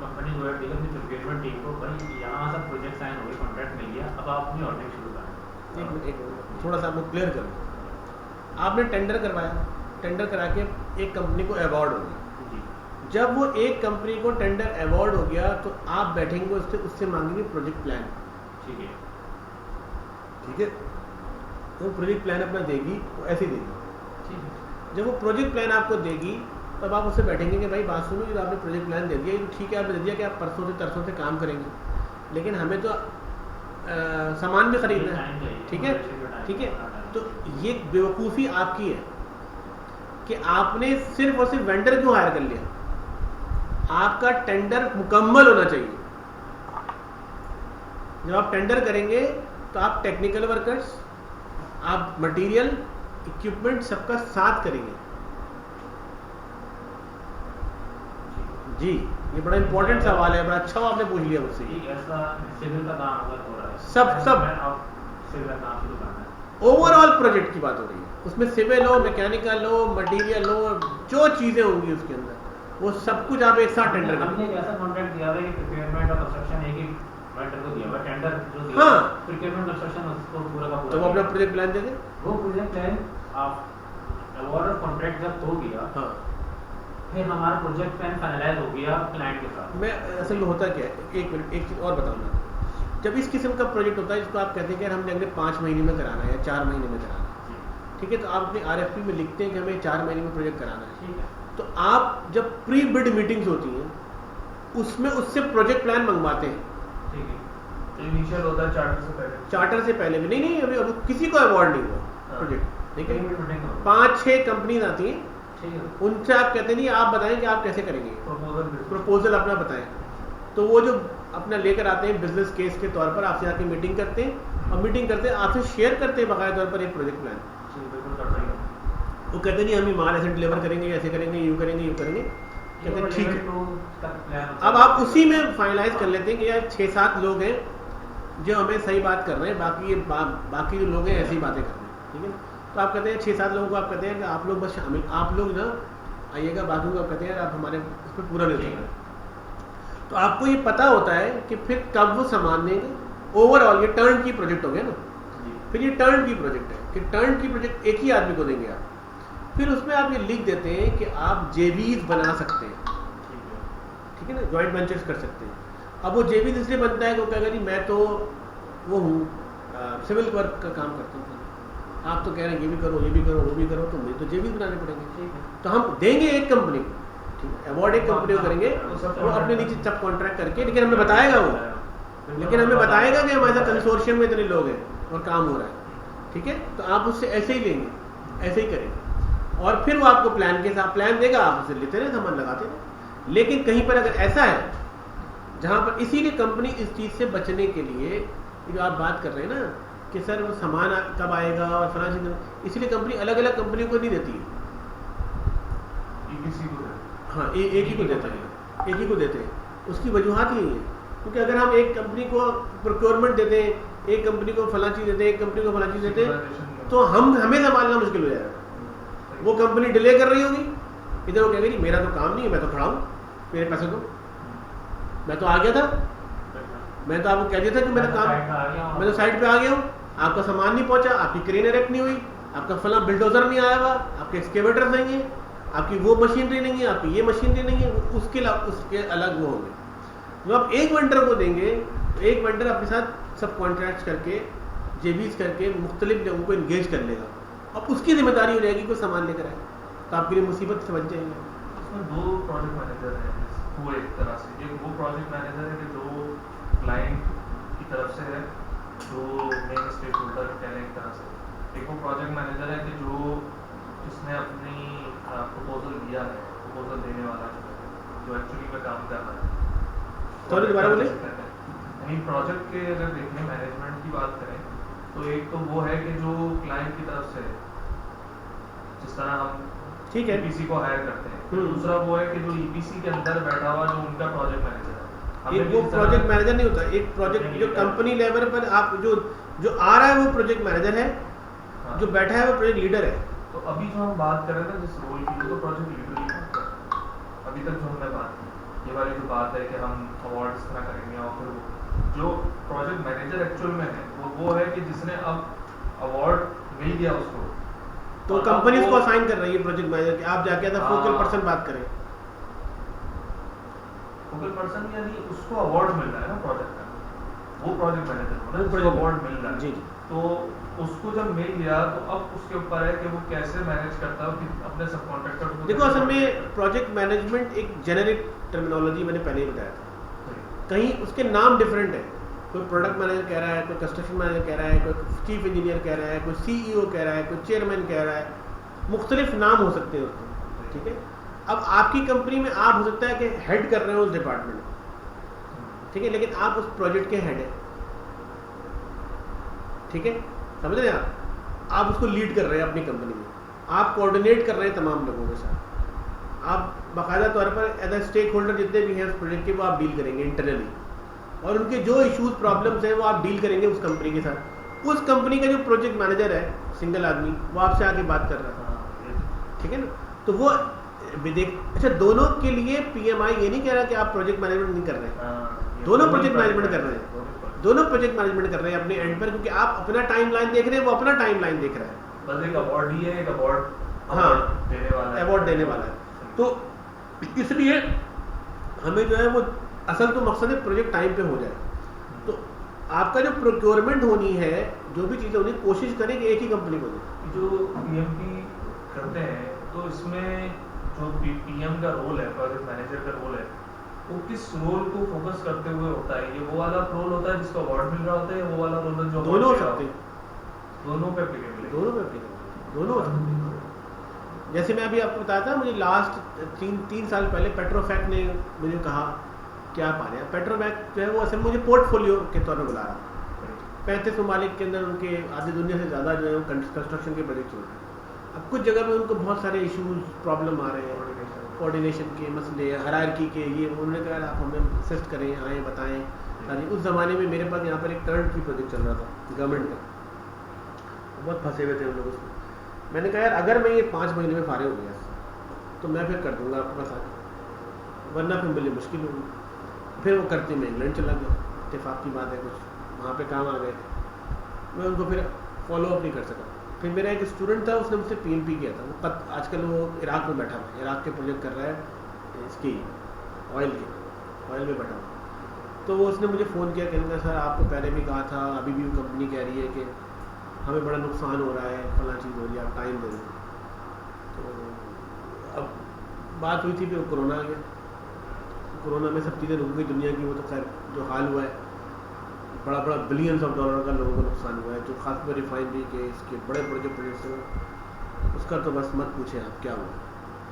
C: कंपनी वर्ड देगी अपनी प्रोक्योरमेंट टीम को, भाई यहाँ सब प्रोजेक्ट साइन हो गए, कॉन्ट्रैक्ट मिल गया, अब आप अपनी ऑर्डरिंग शुरू करें।
A: एक मिनट थोड़ा सा आपको क्लियर करूँ। आपने टेंडर करवाया, टेंडर करा के एक कंपनी को अवार्ड हो गया। जब वो एक कंपनी को टेंडर अवार्ड हो गया तो आप बैठेंगे उससे मांगेंगे प्रोजेक्ट प्लान,
C: ठीक है,
A: ठीक है, तो प्रोजेक्ट प्लान अपना देगी, वो ऐसे देगी,
C: ठीक है।
A: जब वो प्रोजेक्ट प्लान आपको देगी तब आप उससे बैठेंगे कि भाई बात सुनो, ये तो आपने प्रोजेक्ट प्लान दे दिया, ये तो ठीक है, आपने दे दिया कि आप परसों से तरसों से काम करेंगे, लेकिन हमें तो सामान भी खरीदना है, ठीक है, ठीक है। तो ये बेवकूफ़ी आपकी है कि आपने सिर्फ और सिर्फ वेंडर क्यों हायर कर लिया। आपका टेंडर मुकम्मल होना चाहिए। जब आप टेंडर करेंगे तो आप टेक्निकल वर्कर्स, आप मटेरियल, इक्विपमेंट सबका साथ करेंगे। जी, ये बड़ा इंपॉर्टेंट सवाल है, बड़ा अच्छा आपने पूछ लिया मुझसे।
C: ऐसा सिविल का काम अगर हो रहा है,
A: सब
C: सिविल का काम शुरू करना है,
A: ओवरऑल प्रोजेक्ट की बात हो रही है, उसमें सिविल हो, मैकेनिकल हो, मटेरियल हो, जो चीजें होंगी उसके अंदर वो सब कुछ आप एक साथ टेंडर करेंगे।
C: हमने एक ऐसा कॉन्ट्रैक्ट दिया हुआ है कि प्रोक्योरमेंट और कंस्ट्रक्शन एक ही वेंडर को दिया हुआ है, टेंडर जो दिया
A: हाँ,
C: प्रोक्योरमेंट कंस्ट्रक्शन उसको पूरा का पूरा,
A: तो वो अपना प्रोजेक्ट प्लान दे दें।
C: वो प्रोजेक्ट प्लान आप अवार्ड और कॉन्ट्रैक्ट जब हो गया,
A: हाँ,
C: फिर हमारा प्रोजेक्ट प्लान फाइनलाइज हो गया क्लाइंट के साथ।
A: मैं असल में होता क्या है, एक मिनट एक चीज़ और बताऊंगा। जब इस किस्म का प्रोजेक्ट होता है जिसको आप कहते हैं कि हमने अगले 5 महीने में कराना है या 4 महीने में कराना है, ठीक है, तो आप अपने RFP में लिखते हैं कि हमें 4 महीने में प्रोजेक्ट कराना है,
C: ठीक है।
A: तो आप जब प्री बिड मीटिंग्स होती हैं उसमें उससे प्रोजेक्ट प्लान मंगवाते हैं,
C: ठीक है,
B: इनिशियल होता है चार्टर से पहले,
A: चार्टर से पहले भी नहीं, अभी किसी को अवार्ड नहीं हुआ प्रोजेक्ट, ठीक है, 5-6 कंपनीज आती हैं,
C: ठीक है,
A: उनसे आप कहते नहीं, आप बताएं कि आप कैसे करेंगे, प्रपोजल अपना बताएं, तो वो जो अपना लेकर आते हैं बिजनेस केस के तौर पर आपसे आके मीटिंग करते हैं, और मीटिंग करते हैं आपसे शेयर करते हैं बाकायदा तौर पर एक प्रोजेक्ट प्लान। वो कहते नहीं हम ये माल ऐसे डिलीवर करेंगे, ऐसे करेंगे, यूँ करेंगे, यूँ करेंगे, कहते हैं ठीक है। अब आप उसी में फाइनलाइज कर लेते हैं कि यार 6-7 लोग हैं जो हमें सही बात कर रहे हैं, बाकी जो लोग हैं ऐसी बातें कर रहे हैं, ठीक है। तो आप कहते हैं 6-7 लोगों को आप कहते हैं कि आप लोग बस शामिल, आप लोग ना आइएगा, बाकी को कहते हैं आप हमारे इस पर पूरा नहीं उतर रहे। तो आपको ये पता होता है कि फिर कब वो सामान देंगे। ओवरऑल ये टर्न की प्रोजेक्ट हो गया ना, फिर ये टर्न की प्रोजेक्ट है कि टर्न की प्रोजेक्ट एक ही आदमी को देंगे आप। फिर उसमें आप ये लिख देते हैं कि आप जेवीज बना सकते हैं, ठीक है ना, जॉइंट वेंचर्स कर सकते हैं। अब वो जेवीज इसलिए बनता है कि वो कहेगा जी मैं तो वो हूँ सिविल वर्क का काम करता हूँ, आप तो कह रहे हैं ये भी करो, ये भी करो, वो भी करो, तो मुझे तो जेवीज बनाने पड़ेंगे। तो हम देंगे एक कंपनी को, ठीक है, अवार्ड एक कंपनी को करेंगे, वो अपने नीचे सब कॉन्ट्रैक्ट करके, लेकिन हमें बताएगा वो, लेकिन हमें बताएगा कि हमारे साथ कंसोर्शियम में इतने लोग हैं और काम हो रहा है, ठीक है। तो आप उससे ऐसे ही लेंगे, ऐसे ही करेंगे, और फिर वो आपको प्लान के साथ प्लान देगा, आप उसे लेते रहे, सामान लगाते रहे। लेकिन कहीं पर अगर ऐसा है जहां पर, इसीलिए कंपनी इस चीज से बचने के लिए जो आप बात कर रहे हैं ना कि सर वो सामान कब आएगा और फला चीज, इसलिए कंपनी अलग अलग कंपनियों को नहीं देती है, हाँ एक ही को देते हैं, एक ही को देते हैं। उसकी वजूहत यही है, क्योंकि अगर हम एक कंपनी को प्रोक्योरमेंट देते हैं, एक कंपनी को फला चीज देते हैं, एक कंपनी को फला चीज देते हैं, तो हमें संभालना मुश्किल हो जाएगा। वो कंपनी डिले कर रही होगी, इधर वो कहेगी मेरा तो काम नहीं है, मैं तो खड़ा हूँ, मेरे पैसे दो, मैं तो आ गया था, मैं तो आपको कह दिया था कि मेरा काम, मैं तो साइड पे आ गया हूँ, आपका सामान नहीं पहुंचा, आपकी क्रेन इरेक्ट नहीं हुई, आपका फला बिल्डोजर नहीं आया हुआ, आपके एक्सकेवेटर नहीं है, आपकी वो मशीनरी नहीं है, आपकी ये मशीनरी नहीं है, उसके अलग वो होंगे। जो आप एक वेंडर को देंगे तो एक वेंडर अपने साथ सब कॉन्ट्रैक्ट करके, जेबीज करके मुख्तलिफ लोगों को इंगेज कर लेगा, अब उसकी जिम्मेदारी हो जाएगी कोई सामान लेकर आए, तो आपके लिए मुसीबत से बच जाएंगे।
B: उसमें दो प्रोजेक्ट मैनेजर हैं, वो एक तरह से, एक वो प्रोजेक्ट मैनेजर है कि जो क्लाइंट की तरफ से है, जो मेन स्टेक होल्डर कह रहे हैं एक तरह से। एक वो प्रोजेक्ट मैनेजर है कि जो जिसने अपनी प्रपोजल दिया है, प्रपोजल देने वाला जो एक्चुअली में काम कर रहा है।
A: तो दोबारा बोले,
B: यानी प्रोजेक्ट के अगर देखने मैनेजमेंट की बात करें तो एक तो वो है कि जो क्लाइंट की तरफ से, जिस तरह हम
A: ठीक है,
B: ईपीसी को हायर करते हैं, दूसरा वो है कि जो ईपीसी के अंदर बैठा हुआ जो उनका प्रोजेक्ट मैनेजर है।
A: एक वो प्रोजेक्ट मैनेजर नहीं होता, एक प्रोजेक्ट जो कंपनी लेवल पर आप जो आ रहा है वो प्रोजेक्ट मैनेजर है,
B: हाँ।
A: जो बैठा है वो प्रोजेक्ट लीडर है।
B: तो अभी जो हम बात कर रहे थे जिस रोल की, तो प्रोजेक्ट लीडर ही बात कर रहे हैं। अभी तक जो हमने बात की, ये वाली जो बात है कि हम अवार्ड इस तरह करेंगे, और फिर जो प्रोजेक्ट मैनेजर एक्चुअल में है वो है कि जिसने अब अवार्ड मिल गया उसको,
A: तो कंपनी उसको असाइन कर रही है प्रोजेक्ट मैनेजर की, आप जाके फोकल पर्सन बात करें।
B: फोकल पर्सन यानी उसको अवार्ड मिल रहा है ना प्रोजेक्ट का, वो प्रोजेक्ट मैनेजर को अवार्ड मिल रहा है।
A: जी।
B: तो उसको जब मिल गया तो अब उसके ऊपर है कि वो कैसे मैनेज करता है कि अपने सब कॉन्ट्रैक्टर को।
A: देखो असल में प्रोजेक्ट मैनेजमेंट एक जेनेरिक टर्मिनोलॉजी मैंने पहले ही बताया था, कहीं उसके नाम डिफरेंट है, कोई प्रोडक्ट मैनेजर कह रहा है, कोई कंस्ट्रक्शन मैनेजर कह रहा है, कोई चीफ इंजीनियर कह रहा है, कोई सीईओ कह रहा है, कोई चेयरमैन कह रहा है, मुख्तलिफ नाम हो सकते हैं उसको, ठीक है। अब आपकी कंपनी में आप हो सकता है कि हेड कर रहे हो उस डिपार्टमेंट में, ठीक है, लेकिन आप उस प्रोजेक्ट के हेड है, ठीक है, समझ रहे हैं आप उसको लीड कर रहे हैं अपनी कंपनी में, आप कोऑर्डिनेट कर रहे हैं तमाम लोगों के साथ, आप बाकायदा तौर पर एज ए स्टेक होल्डर जितने भी हैं उस प्रोजेक्ट के वो आप डील करेंगे इंटरनली, और उनके जो इश्यूज प्रॉब्लम्स हैं वो आप डील करेंगे उस कंपनी के साथ। उस कंपनी का जो प्रोजेक्ट मैनेजर है सिंगल आदमी, वो आपसे आके बात कर रहा है, ठीक है ना। तो वो अच्छा, दोनों के लिए पीएमआई ये नहीं कह रहा कि आप प्रोजेक्ट मैनेजमेंट नहीं कर रहे हैं, दोनों प्रोजेक्ट मैनेजमेंट कर रहे हैं, दोनों प्रोजेक्ट मैनेजमेंट कर रहे हैं अपने एंड पर, क्योंकि आप अपना टाइमलाइन देख रहे हैं, वो अपना टाइमलाइन देख रहा है,
B: बस एक अवार्ड ही है, एक अवार्ड
A: हाँ
B: अवार्ड
A: देने वाला है। तो इसलिए हमें जो है वो असल तो मकसद है प्रोजेक्ट टाइम पे हो जाए। तो आपका जो प्रोक्योरमेंट होनी है, जो भी चीज़ें होनी, कोशिश करें कि एक ही कंपनी को दें।
B: जो पीएमपी करते हैं तो इसमें जो पीएम का रोल है, प्रोजेक्ट मैनेजर का रोल है, वो किस रोल को फोकस करते हुए होता है? ये वो वाला रोल होता है जिसको अवार्ड मिल रहा होता है, वो वाला रोल जो
A: दोनों हो सकते हैं,
B: दोनों पे एप्लीकेबल है,
A: दोनों पे एप्लीकेबल, दोनों हो सकते हैं। जैसे मैं अभी आपको बताया था, मुझे लास्ट 3 साल पहले पेट्रोफैक ने मुझे कहा कि आप आ रहे हैं। पेट्रोफैक जो है वो असल मुझे पोर्टफोलियो के तौर पर बुला रहा था, 35 ममालिक के अंदर उनके आधी दुनिया से ज़्यादा जो है वो कंस्ट्रक्शन के प्रोजेक्ट चल रहे हैं। अब कुछ जगह पे उनको बहुत सारे इश्यूज प्रॉब्लम आ रहे हैं, कोऑर्डिनेशन के मसले, हायरार्की के, ये उन्होंने कहा आप हमें असिस्ट करें, आएँ बताएँ सारी। उस ज़माने में मेरे पास यहाँ पर एक टर्न की प्रोजेक्ट चल रहा था गवर्नमेंट का, बहुत फंसे हुए थे उन लोग उसमें। मैंने कहा यार अगर मैं ये 5 महीने में फारिग हो गया तो मैं फिर कर दूंगा आपके पास आके, वरना फिर मुझे मुश्किल होगी। फिर वो करते मैं इंग्लैंड चला गया, इत्तेफाक की बात है, कुछ वहाँ पे काम आ गए थे, मैं उनको फिर फॉलो अप नहीं कर सका। फिर मेरा एक स्टूडेंट था, उसने मुझसे PNP किया था, वो आजकल वो इराक में बैठा हुआ, इराक के प्रोजेक्ट कर रहा है इसकी ऑयल में बैठा हुआ। तो वो उसने मुझे फ़ोन किया, कहने सर आपको पहले भी कहा था, अभी भी कंपनी कह रही है कि हमें बड़ा नुकसान हो रहा है, फला चीज़ हो रही है, आप टाइम दे दें। तो अब बात हुई थी, फिर कोरोना आ गया, कोरोना में सब चीज़ें रुक गई दुनिया की। वो तो खैर जो हाल हुआ है, बड़ा बिलियंस ऑफ डॉलर का लोगों को नुकसान हुआ है, जो खासकर रिफाइनरी के इसके बड़े जो प्रोजेक्ट्स हैं उसका तो बस मत पूछें आप क्या हुआ।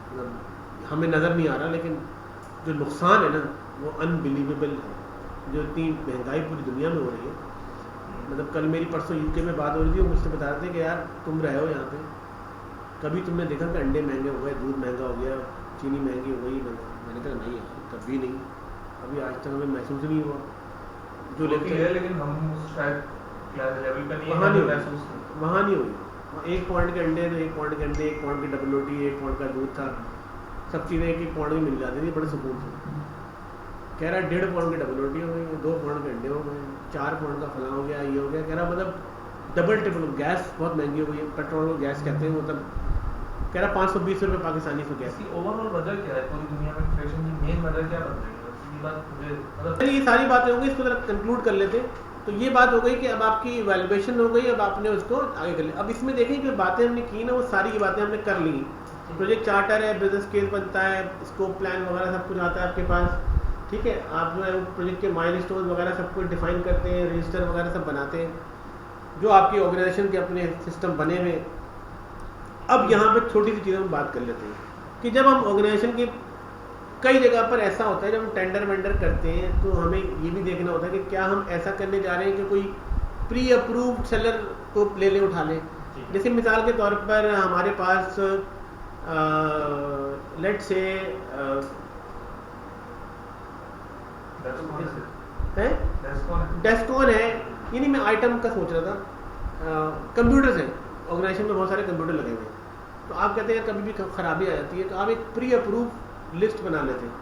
A: मतलब हमें नज़र नहीं आ रहा, लेकिन जो नुकसान है ना वो अनबिलीवेबल है, जो इतनी महंगाई पूरी दुनिया में हो रही है। मतलब कल मेरी परसों UK में बात हो रही थी, वो मुझसे बता रहे थे कि यार तुम रहे हो यहाँ पे, कभी तुमने देखा कि अंडे महंगे हो गए, दूध महंगा हो गया, चीनी महंगी हो गई? मैंने कहा नहीं यार, कभी नहीं, अभी आज तक हमें महसूस नहीं हुआ। जो लेते हैं
B: लेकिन हम शायद लेवल पे नहीं,
A: वहाँ नहीं
B: महसूस
A: वहाँ नहीं हुई। 1 पॉइंट के अंडे तो 1 पॉइंट के अंडे, 1 पॉइंट की WT, 1 पॉइंट का दूध था, सब चीज़ें 1 पॉइंट में मिल जाती थी, बड़े सुकून से। कह रहा 1.5 पॉइंट की WT हो गई, 2 पॉइंट के अंडे हो गए, 4 पॉइंट का फला हो गया, ये हो गया। कह रहा मतलब डबल ट्रिपल। गैस बहुत महंगी हो गई है, पेट्रोल को गैस कहते हैं, मतलब कह रहा 520 रुपये पाकिस्तानी से गैस।
B: ओवरऑल वजह क्या है पूरी दुनिया में इन्फ्लेशन की? मेन वजह क्या बन रही है? मतलब
A: ये सारी बातें हो गई, इसको जरा कंक्लूड कर लेते। तो ये बात हो गई कि अब आपकी वैल्यूएशन हो गई, अब आपने उसको आगे कर लिया। अब इसमें देखें जो बातें हमने की ना, वो सारी बातें हमने कर ली। प्रोजेक्ट चार्टर है, बिजनेस केस बनता है, स्कोप प्लान वगैरह सब कुछ आता है आपके पास, ठीक है। आप जो है प्रोजेक्ट के माइलस्टोन वगैरह सब कुछ डिफाइन करते हैं, रजिस्टर वगैरह सब बनाते हैं, जो आपकी ऑर्गेनाइजेशन के अपने सिस्टम बने हुए। अब यहाँ पे छोटी सी चीज़ें हम बात कर लेते हैं कि जब हम ऑर्गेनाइजेशन की कई जगह पर ऐसा होता है, जब हम टेंडर वेंडर करते हैं तो हमें ये भी देखना होता है कि क्या हम ऐसा करने जा रहे हैं कि कोई प्री अप्रूव्ड सेलर को ले लें, उठा लें। जैसे मिसाल के तौर पर हमारे पास लेट्स से डेस्कॉन है, यानी मैं आइटम का सोच रहा था। कंप्यूटर्स हैं, ऑर्गेनाइजेशन में बहुत सारे कंप्यूटर लगे हुए हैं, तो आप कहते हैं कभी भी खराबी आ जाती है, तो आप एक प्री अप्रूव लिस्ट बना लेते हैं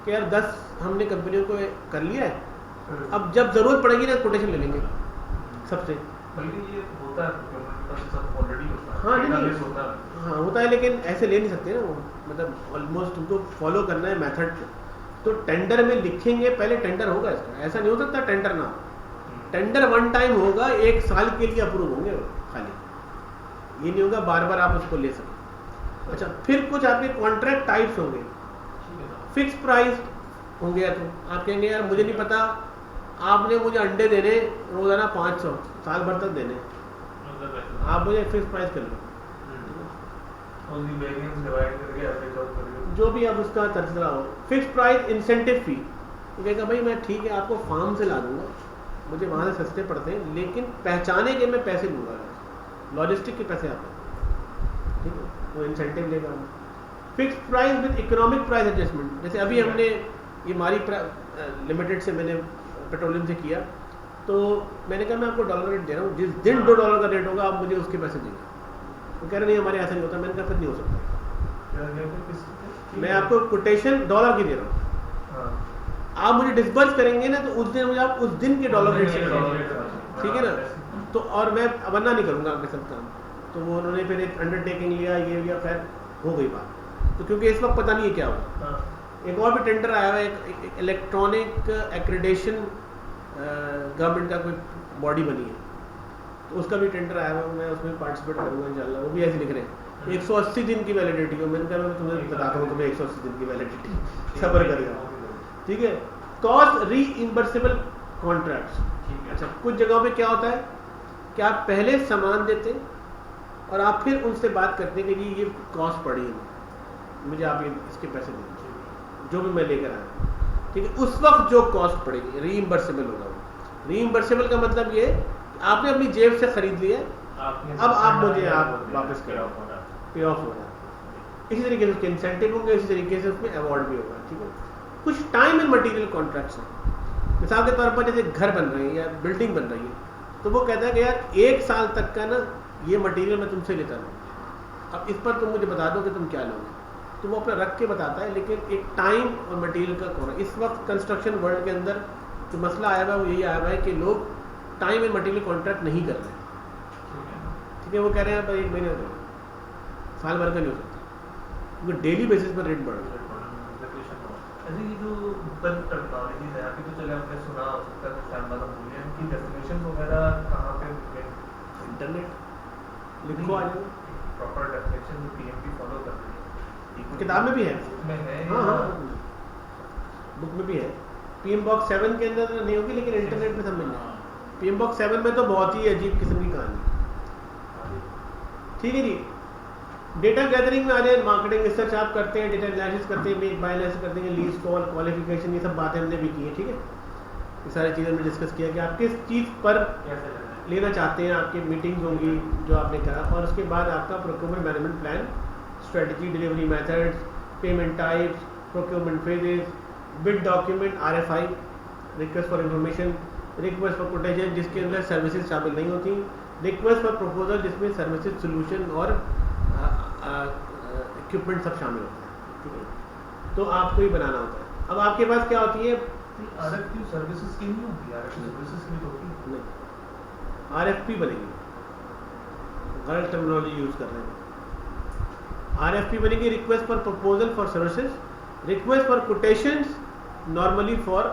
A: कि यार 10 हमने कंपनियों को कर लिया है, अब जब जरूरत पड़ेगी ना कोटेशन ले लेंगे सबसे।
B: बल्कि ये होता है सब ऑलरेडी होता है।
A: हाँ नहीं
B: होता है,
A: हाँ होता है, लेकिन ऐसे ले नहीं सकते ना वो, मतलब ऑलमोस्ट तुमको फॉलो करना है मेथड। तो टेंडर में लिखेंगे, पहले टेंडर होगा इसका, ऐसा नहीं हो सकता टेंडर ना हो। टेंडर वन टाइम होगा, 1 साल के लिए अप्रूव होंगे खाली, ये नहीं होगा बार बार आप उसको ले सकें। अच्छा, फिर कुछ आपके कॉन्ट्रैक्ट टाइप्स होंगे, फिक्स प्राइस होंगे। या तो आप कहेंगे यार मुझे नहीं पता, आपने मुझे अंडे देने रोजाना 500 साल भर तक देने, आप मुझे फिक्स प्राइस कर लो, जो भी आप उसका तर्जमा हो। फिक्स प्राइस इंसेंटिव फी, कहेगा भाई मैं ठीक है आपको फार्म से ला दूंगा, मुझे वहाँ से सस्ते पड़ते हैं, लेकिन पहचाने के मैं पैसे लूँगा, लॉजिस्टिक के पैसे आते हैं, ठीक है, वो इंसेंटिव लेगा। Fix price with economic price adjustment, जैसे अभी हमने ये मारी लिमिटेड से मैंने पेट्रोलियम से किया, तो मैंने कहा मैं आपको डॉलर रेट दे रहा हूँ, जिस दिन $2 का रेट होगा आप मुझे उसके पैसे देंगे। वो कह रहे नहीं हमारे ऐसा नहीं होता। मैंने कहा फिर नहीं हो सकता, मैं आपको कोटेशन डॉलर की दे रहा हूँ, आप मुझे डिस्बर्स करेंगे ना तो उस दिन मुझे आप उस दिन के डॉलर रेट से करेंगे, ठीक है ना। तो और मैं वरना नहीं करूँगा आपके साथ काम। तो वो उन्होंने फिर एक अंडरटेकिंग लिया, ये लिया, खैर हो गई बात। तो क्योंकि इस वक्त पता नहीं है क्या होगा। एक और भी टेंडर आया हुआ है, एक इलेक्ट्रॉनिक एक्रेडिटेशन गवर्नमेंट का कोई बॉडी बनी है, तो उसका भी टेंडर आया हुआ, मैं उसमें पार्टिसिपेट करूँगा इंशाल्लाह। वो भी ऐसे लिख रहे हैं 180 दिन की वैलिडिटी हो। मैंने कहा मैं तुम्हें बताता हूँ तुम्हें 180 दिन की वैलिडिटी, सब्र करेगा, ठीक है। Cost reimbursable contracts. अच्छा, कुछ जगहों पे क्या होता है कि आप पहले सामान देते हैं और आप फिर उनसे बात करते हैं कि जी ये कॉस्ट पड़ी है, मुझे आप ये इसके पैसे दे दीजिए जो भी मैं लेकर आया, ठीक है। उस वक्त जो कॉस्ट पड़ेगी रीइंबर्सेबल होगा। वो रीइंबर्सेबल का मतलब ये आपने अपनी जेब से खरीद लिया, अब आप मुझे आप वापस करो, पे ऑफ हो रहा है। इसी तरीके से उसके इंसेंटिव होंगे, इसी तरीके से उसमें अवार्ड भी होगा, ठीक है। कुछ टाइम एंड मटेरियल कॉन्ट्रैक्ट्स हैं। मिसाल के तौर पर जैसे घर बन रहे हैं या बिल्डिंग बन रही है, तो वो कहता है कि यार 1 साल तक का ना ये मटेरियल मैं तुमसे लेता हूँ, अब इस पर तुम मुझे बता दो कि तुम क्या लोगे। तो वो अपना रख के बताता है, लेकिन एक टाइम और मटेरियल का कौन। इस वक्त कंस्ट्रक्शन वर्ल्ड के अंदर जो मसला आया हुआ है वो यही आया हुआ है कि लोग टाइम एंड मटेरियल कॉन्ट्रैक्ट नहीं कर रहे हैं। ठीक है, वो कह रहे हैं पर 1 महीने का, साल भर का नहीं हो सकता, क्योंकि डेली बेसिस पर रेट बढ़ रहा है।
B: ऐसे ये जो ओपन टेक्नोलॉजी है, अभी तो चले हमने सुना हो सकता है कुछ टाइम बाद हम भूलें, इनकी डेफिनेशन वगैरह कहाँ पे मिलें?
A: इंटरनेट लिखो आज
B: प्रॉपर डेफिनेशन पीएमपी फॉलो कर रही है,
A: किताब में भी है,
B: में है।
A: हाँ बुक में भी है। PM Box 7 के अंदर नहीं होगी, लेकिन इंटरनेट में सब मिल जाएगा। PM Box 7 में तो बहुत ही अजीब किस्म की कहानी। ठीक है जी, डेटा गैदरिंग में आ जाए, मार्केटिंग रिसर्च आप करते हैं, डेटा एनालिसिस करते हैं, मेक बाय एनालिसिस करते हैं, लीज कॉल क्वालिफिकेशन, ये सब बातें हमने भी की है। ठीक है, ये सारी चीज़ें हमने डिस्कस किया कि आप किस चीज़ पर लेना चाहते हैं, आपकी मीटिंग्स होंगी जो आपने कहा, और उसके बाद आपका procurement management plan, strategy, delivery methods, payment types, procurement phases, bid document, RFI, request for information, request for quotation जिसके अंदर सर्विसेज शामिल नहीं होती, रिक्वेस्ट फॉर प्रपोजल जिसमें सर्विसेज सोल्यूशन और इक्विपमेंट सब शामिल होता है। ठीक है, तो आपको ही बनाना होता है। अब आपके पास क्या होती है,
B: RFQ सर्विसेज की नहीं होती, RFQ सर्विसेज की तो होती है।
A: नहीं, RFP बनेगी, गलत टर्मिनोलॉजी यूज कर रहे हैं। RFP बनेगी, request for proposal for services, request for quotations, normally for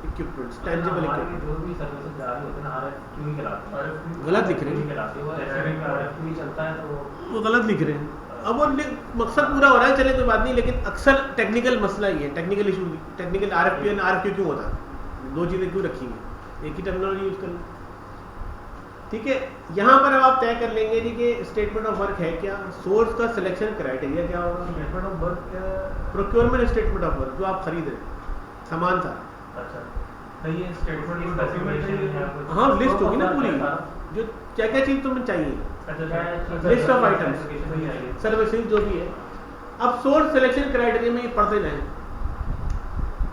A: equipments, tangible equipment.
C: जो भी सर्विसेज जा रही होती है ना, RFQ ही कहलाती है।
B: RFQ
A: गलत लिख रहे हैं,
C: कहलाती है वो, ऐसे में RFQ ही चलता है तो
A: वो गलत लिख रहे हैं। अब वो मकसद पूरा हो रहा है, चले कोई बात नहीं, लेकिन अक्सर टेक्निकल मसला ही है, टेक्निकल इशू, टेक्निकल RFP और RFQ क्यों होता है, दो चीज़ें क्यों रखी हैं, एक ही टर्मिनोलॉजी यूज कर लो। ठीक है, यहाँ पर अब आप तय कर लेंगे जी कि स्टेटमेंट ऑफ वर्क है क्या, सोर्स का सिलेक्शन क्राइटेरिया क्या होगा,
B: स्टेटमेंट ऑफ वर्क क्या,
A: प्रोक्योरमेंट स्टेटमेंट ऑफ वर्क जो आप खरीद रहे हैं सामान था।
B: अच्छा नहीं ये स्टेटमेंट ऑफ स्पेसिफिकेशन है,
A: हाँ लिस्ट होगी ना पूरी, जो क्या क्या चीज़ तुम्हें चाहिए, लिस्ट ऑफ आइटम्स, सर्विसेज जो भी है। अब सोर्स सिलेक्शन क्राइटेरिया में ये पढ़ते जाएं,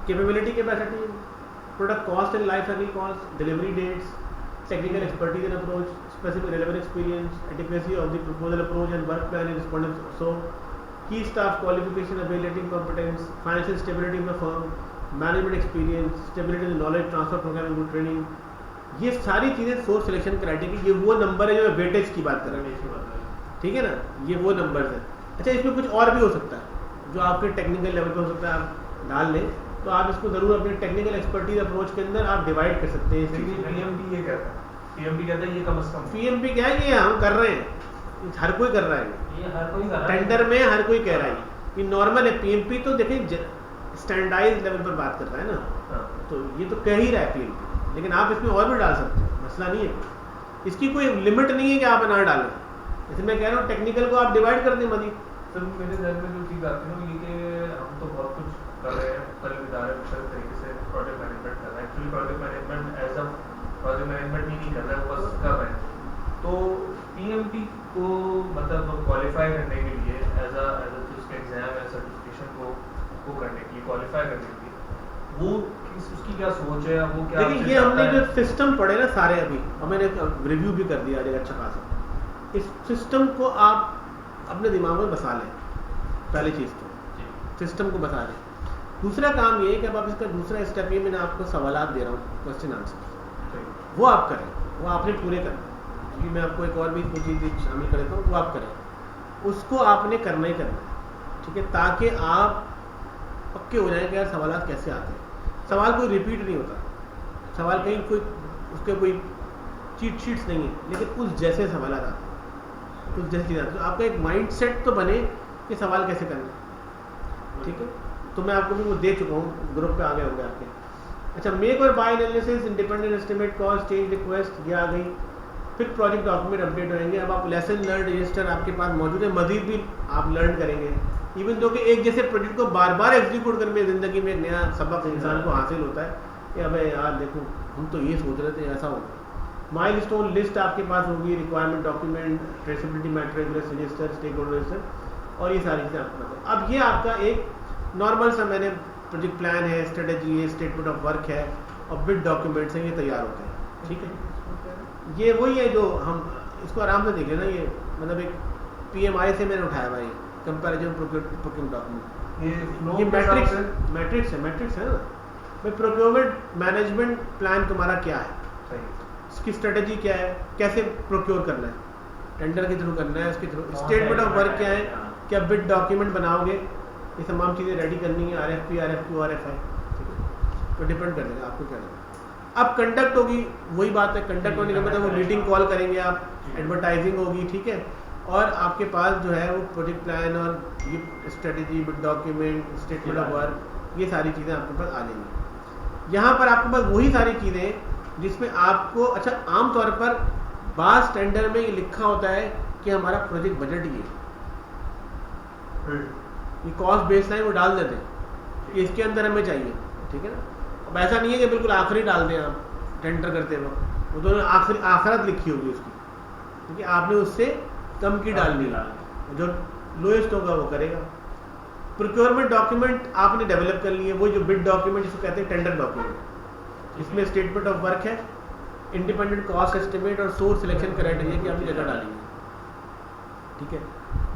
A: capability capacity, product cost and life cycle cost, delivery dates, technical expertise and approach, specific relevant experience, adequacy of the proposal approach and work plan and respondents. So, key staff qualification, ability, competence, financial stability of the firm, management experience, stability in knowledge transfer program and good training. ये सारी चीज़ें source selection criteria, ये वो number है जो मैं weightage की बात कर रहा हूँ। ठीक है ना, ये वो नंबर है। अच्छा, इसमें कुछ और भी हो सकता है जो आपके टेक्निकल लेवल पे हो सकता है, आप डाल लें तो आप इसको जरूर अपने टेक्निकल एक्सपर्टीज अप्रोच के अंदर आप डिवाइड कर सकते हैं।
B: PMP ये कहता है, PMP कहता है ये कम से कम,
A: PMP क्या है, ये हम कर रहे हैं, हर कोई कर रहा है,
C: ये हर कोई कर रहा है,
A: टेंडर में हर कोई कह रहा है, ये नॉर्मल है। PMP तो देखिए स्टैंडर्डाइज लेवल पर बात कर रहा है ना, तो ये तो कह ही रहा है PMP, लेकिन आप इसमें और भी डाल सकते हो, मसला नहीं है, इसकी कोई लिमिट नहीं है कि आप ना डालें। जैसे मैं कह रहा हूँ टेक्निकल को आप डिवाइड कर दें मजीद।
B: सर मेरे ध्यान में जो चीज़ आती है ना, ये कि हम तो बहुत कुछ कर रहे हैं, मुख्तलिफ इदारे मुख्तलिफ तरीके से प्रोजेक्ट मैनेजमेंट कर रहे हैं, actually project management as a project management नहीं कर रहे हैं, बस कर रहे हैं। तो PMP को मतलब क्वालिफाई करने के लिए एज अ उसका एग्जाम है, सर्टिफिकेशन को वो करने के लिए, क्वालिफाई करने के लिए, वो उसकी क्या सोच है, वो क्या,
A: देखिए ये हमने जो सिस्टम पढ़े ना सारे अभी, और मैंने रिव्यू भी कर दिया आज अच्छा खासा, इस सिस्टम को आप अपने दिमाग में बसा लें, पहली चीज़ तो सिस्टम को बसा लें। दूसरा काम ये है कि अब आप इसका दूसरा स्टेप, ये मैंने आपको सवालात दे रहा हूँ, क्वेश्चन आंसर, वो आप करें, वो आपने पूरे करना है, क्योंकि मैं आपको एक और भी कुछ चीज़ शामिल कर देता हूँ, वो आप करें, उसको आपने करना ही करना है। ठीक है, ताकि आप पक्के हो जाएं कि यार सवालात कैसे आते हैं। सवाल कोई रिपीट नहीं होता, सवाल कहीं कोई उसके कोई चीट शीट्स नहीं है, लेकिन उस जैसे सवाल आते हैं, उस जैसी चीज़ आती है। तो आपका एक माइंड सेट तो बने कि सवाल कैसे करना है। ठीक है, तो मैं आपको भी वो दे चुका हूँ, ग्रुप पे आ गए होंगे आपके। अच्छा, मेक और buy analysis, independent estimate, cost, change request, ये आ गई। फिर प्रोजेक्ट डॉक्यूमेंट अपडेट होंगे। अब आप लेसन लर्न रजिस्टर आपके पास मौजूद है, मजीद भी आप लर्न करेंगे। इवन दो कि एक जैसे प्रोजेक्ट को बार बार एग्जीक्यूट करने में ज़िंदगी में एक नया सबक इंसान को हासिल होता है कि अबे यार देखो हम तो ये सोच रहे थे, ऐसा होगा। माइलस्टोन लिस्ट आपके पास होगी, requirement document, traceability matrix, register, stakeholder register, और ये सारी चीज़ें आपके पास। अब ये आपका एक नॉर्मल सा मैंने प्रोजेक्ट प्लान है, स्ट्रेटेजी है, स्टेटमेंट ऑफ वर्क है और बिड डॉक्यूमेंट्स हैं, ये तैयार होते हैं। ठीक है, ये वही है जो हम इसको आराम से देख लेना। ये मतलब एक PMI से मैंने उठाया हुआ, कंपैरिजन प्रोक्योरमेंट डॉक्यूमेंट।
B: ये फ्लो
A: ये
B: के हिसाब से
A: मैट्रिक्स है ना भाई। प्रोक्योरमेंट मैनेजमेंट प्लान तुम्हारा क्या है,
B: सही
A: इसकी स्ट्रेटेजी क्या है, कैसे प्रोक्योर करना है, टेंडर के थ्रू करना है, उसके थ्रू स्टेटमेंट ऑफ वर्क क्या है, क्या बिड डॉक्यूमेंट बनाओगे, ये तमाम चीज़ें रेडी करनी है, RFP RFQ RFI, ठीक है, तो डिपेंड कर देगा आपको क्या लगेगा। अब कंडक्ट होगी, वही बात है, कंडक्ट होने का मतलब वो मीटिंग कॉल करेंगे आप, एडवर्टाइजिंग होगी, ठीक है, और आपके पास जो है वो प्रोजेक्ट प्लान और ये strategy, bid document, statement of work, ये सारी चीज़ें आपके पास आ जाएंगी। यहाँ पर आपके पास वही सारी चीज़ें जिसमें आपको, अच्छा आमतौर पर बास टेंडर में ये लिखा होता है कि हमारा प्रोजेक्ट बजट ये कॉस्ट बेसलाइन वो डाल देते हैं कि इसके अंदर हमें चाहिए, ठीक है ना। अब ऐसा नहीं है कि बिल्कुल आखिरी डाल दें आप टेंडर करते वक्त, वो तो आखिरत लिखी होगी उसकी, क्योंकि आपने उससे कम की डालनी है, जो लोएस्ट होगा वो करेगा। प्रोक्योरमेंट डॉक्यूमेंट आपने डेवलप कर लिए, वो जो बिड डॉक्यूमेंट जिसको कहते हैं टेंडर डॉक्यूमेंट, इसमें स्टेटमेंट ऑफ वर्क है, इंडिपेंडेंट कॉस्ट एस्टिमेट और सोर्स सिलेक्शन क्राइटेरिया की आपने जगह डाली है, ठीक है।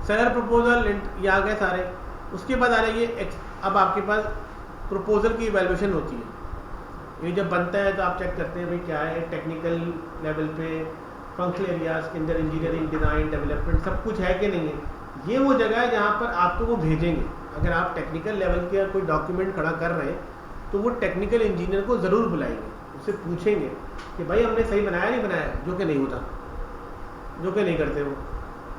A: सेलर प्रपोजल ये आ गए सारे। उसके बाद आ रही है अब आपके पास प्रपोजल की इवैल्यूएशन होती है। ये जब बनता है तो आप चेक करते हैं भाई क्या है, टेक्निकल लेवल पे, फंक्शनल एरियाज के अंदर इंजीनियरिंग, डिज़ाइन, डेवलपमेंट सब कुछ है कि नहीं है। ये वो जगह है जहाँ पर आपको वो भेजेंगे। अगर आप टेक्निकल लेवल के कोई डॉक्यूमेंट खड़ा कर रहे हैं तो वो टेक्निकल इंजीनियर को ज़रूर बुलाएंगे, उससे पूछेंगे कि भाई हमने सही बनाया नहीं बनाया, जो कि नहीं होता, जो कि नहीं करते वो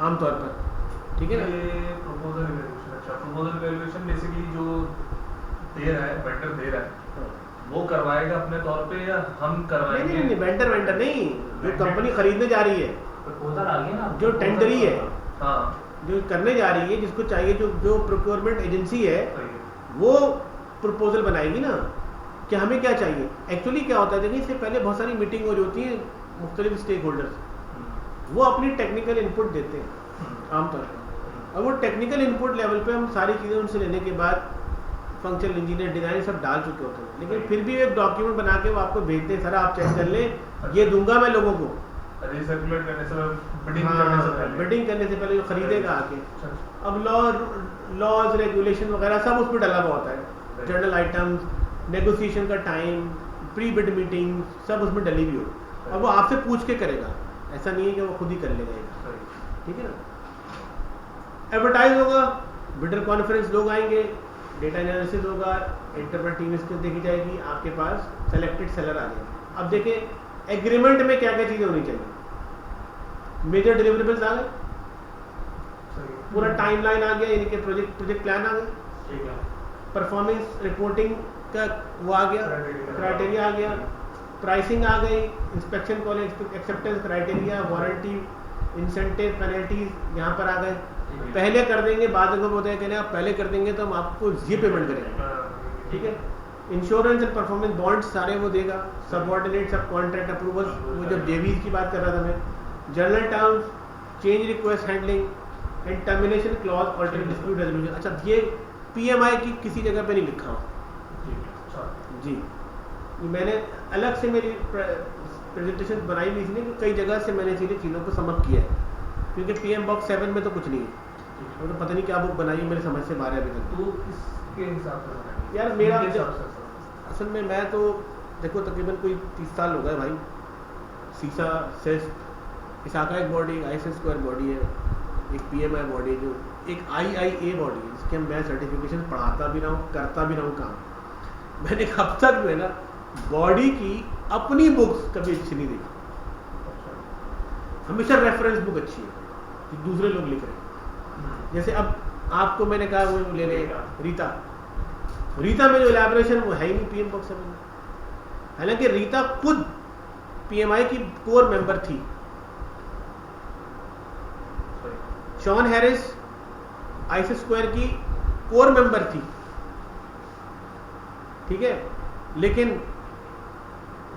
A: आमतौर पर, ठीक है ना।
B: ये प्रपोजल इवैल्यूएशन, अच्छा प्रपोजल इवैल्यूएशन बेसिकली जो दे रहा है, वेंडर दे रहा है, वो करवाएगा अपने तौर पे या हम करवाएंगे?
A: नहीं, वेंडर नहीं, जो कंपनी खरीदने जा रही है,
C: प्रपोजल आ गया ना,
A: जो टेंडरी है,
B: हाँ
A: जो करने जा रही है, जिसको चाहिए, जो प्रोक्योरमेंट एजेंसी है,
B: सही है।
A: वो प्रपोजल बनाएगी ना कि हमें क्या चाहिए। एक्चुअली क्या होता है, देखिए इससे पहले बहुत सारी मीटिंग हो रही होती है मुख्तलिफ स्टेक होल्डर्स, वो अपनी टेक्निकल इनपुट देते हैं आमतौर पर, और वो टेक्निकल इनपुट लेवल पे हम सारी चीज़ें उनसे लेने के बाद फंक्शनल इंजीनियर, डिज़ाइन सब डाल चुके होते हैं, लेकिन फिर भी एक डॉक्यूमेंट बना के वो आपको भेजते हैं, सर आप चेक कर लें, ये दूंगा मैं लोगों को
B: रिसर्कुलेट करने से, बिडिंग
A: हाँ,
B: करने से पहले,
A: बिडिंग करने से पहले जो खरीदेगा आके।
B: अच्छा,
A: अब लॉज रेगुलेशन वगैरह सब उसमें डला हुआ होता है, जर्नल आइटम्स, नेगोशिएशन का टाइम, प्री बिड मीटिंग सब उसमें डली हुई हो, और वो आपसे पूछ के करेगा, ऐसा नहीं है कि वो खुद ही कर लेगा ये,
B: सही।
A: ठीक है ना। एडवर्टाइज होगा, बिडर कॉन्फ्रेंस लोग आएंगे, डेटा एनालिसिस होगा, इंटरप्रेट टीम इसको देखी जाएगी, आपके पास सेलेक्टेड सेलर आ जाएगा। अब देखें एग्रीमेंट में क्या क्या चीज़ें होनी चाहिए, मेजर डिलीवरेबल्स आ गए,
B: सही।
A: पूरा टाइमलाइन आ गया, यानी कि प्रोजेक्ट प्लान आ गया,
C: ठीक है,
A: परफॉर्मेंस रिपोर्टिंग का वो आ गया, क्राइटेरिया आ गया, प्राइसिंग आ गई, inspection quality acceptance criteria, warranty, incentive, penalties यहाँ पर आ गए। पहले कर देंगे, बाद में बोलते हैं कि आप पहले कर देंगे तो हम आपको ये पेमेंट करेंगे, ठीक है। इंश्योरेंस एंड परफॉर्मेंस बॉन्ड सारे वो देगा, सबऑर्डिनेट सब कॉन्ट्रैक्ट अप्रूवल, वो जब जेवीज की बात कर रहा था मैं, journal terms, change request handling and termination clause, alternate dispute resolution. अच्छा, ये PMI की किसी जगह पे नहीं लिखा हो जी, ये मैंने अलग से मेरी प्रेजेंटेशन बनाई हुई थी कि कई जगह से मैंने चीज़ों को समझ किया है, क्योंकि PM Box 7 में तो कुछ नहीं है, वो तो पता नहीं क्या बुक बनाई है, मेरे समझ से बाहर है अभी तक।
B: तो किसके हिसाब से बनाएंगे?
A: यार मेरा
B: किसके हिसाब से?
A: असल में मैं तो देखो तकरीबन कोई 30 साल हो गए भाई, सीसा सेस इसाका एक बॉडी, ISS स्क्वायर बॉडी है, एक PMI बॉडी, जो एक IIA बॉडी है जिसके मैं सर्टिफिकेशन पढ़ाता भी रहा हूँ, करता भी रहा हूँ काम। मैंने अब तक जो है ना बॉडी की अपनी बुक्स कभी अच्छी नहीं देखी, हमेशा रेफरेंस बुक अच्छी है कि दूसरे लोग लिख रहे हैं। जैसे अब आपको मैंने कहा वो ले रहे रीता में जो इलैबोरेशन वो है ही नहीं PM Box 7 में, हालांकि रीता खुद PMI की कोर मेंबर थी। शॉन हैरिस ISS स्क्वायर की कोर मेंबर थी, ठीक है, लेकिन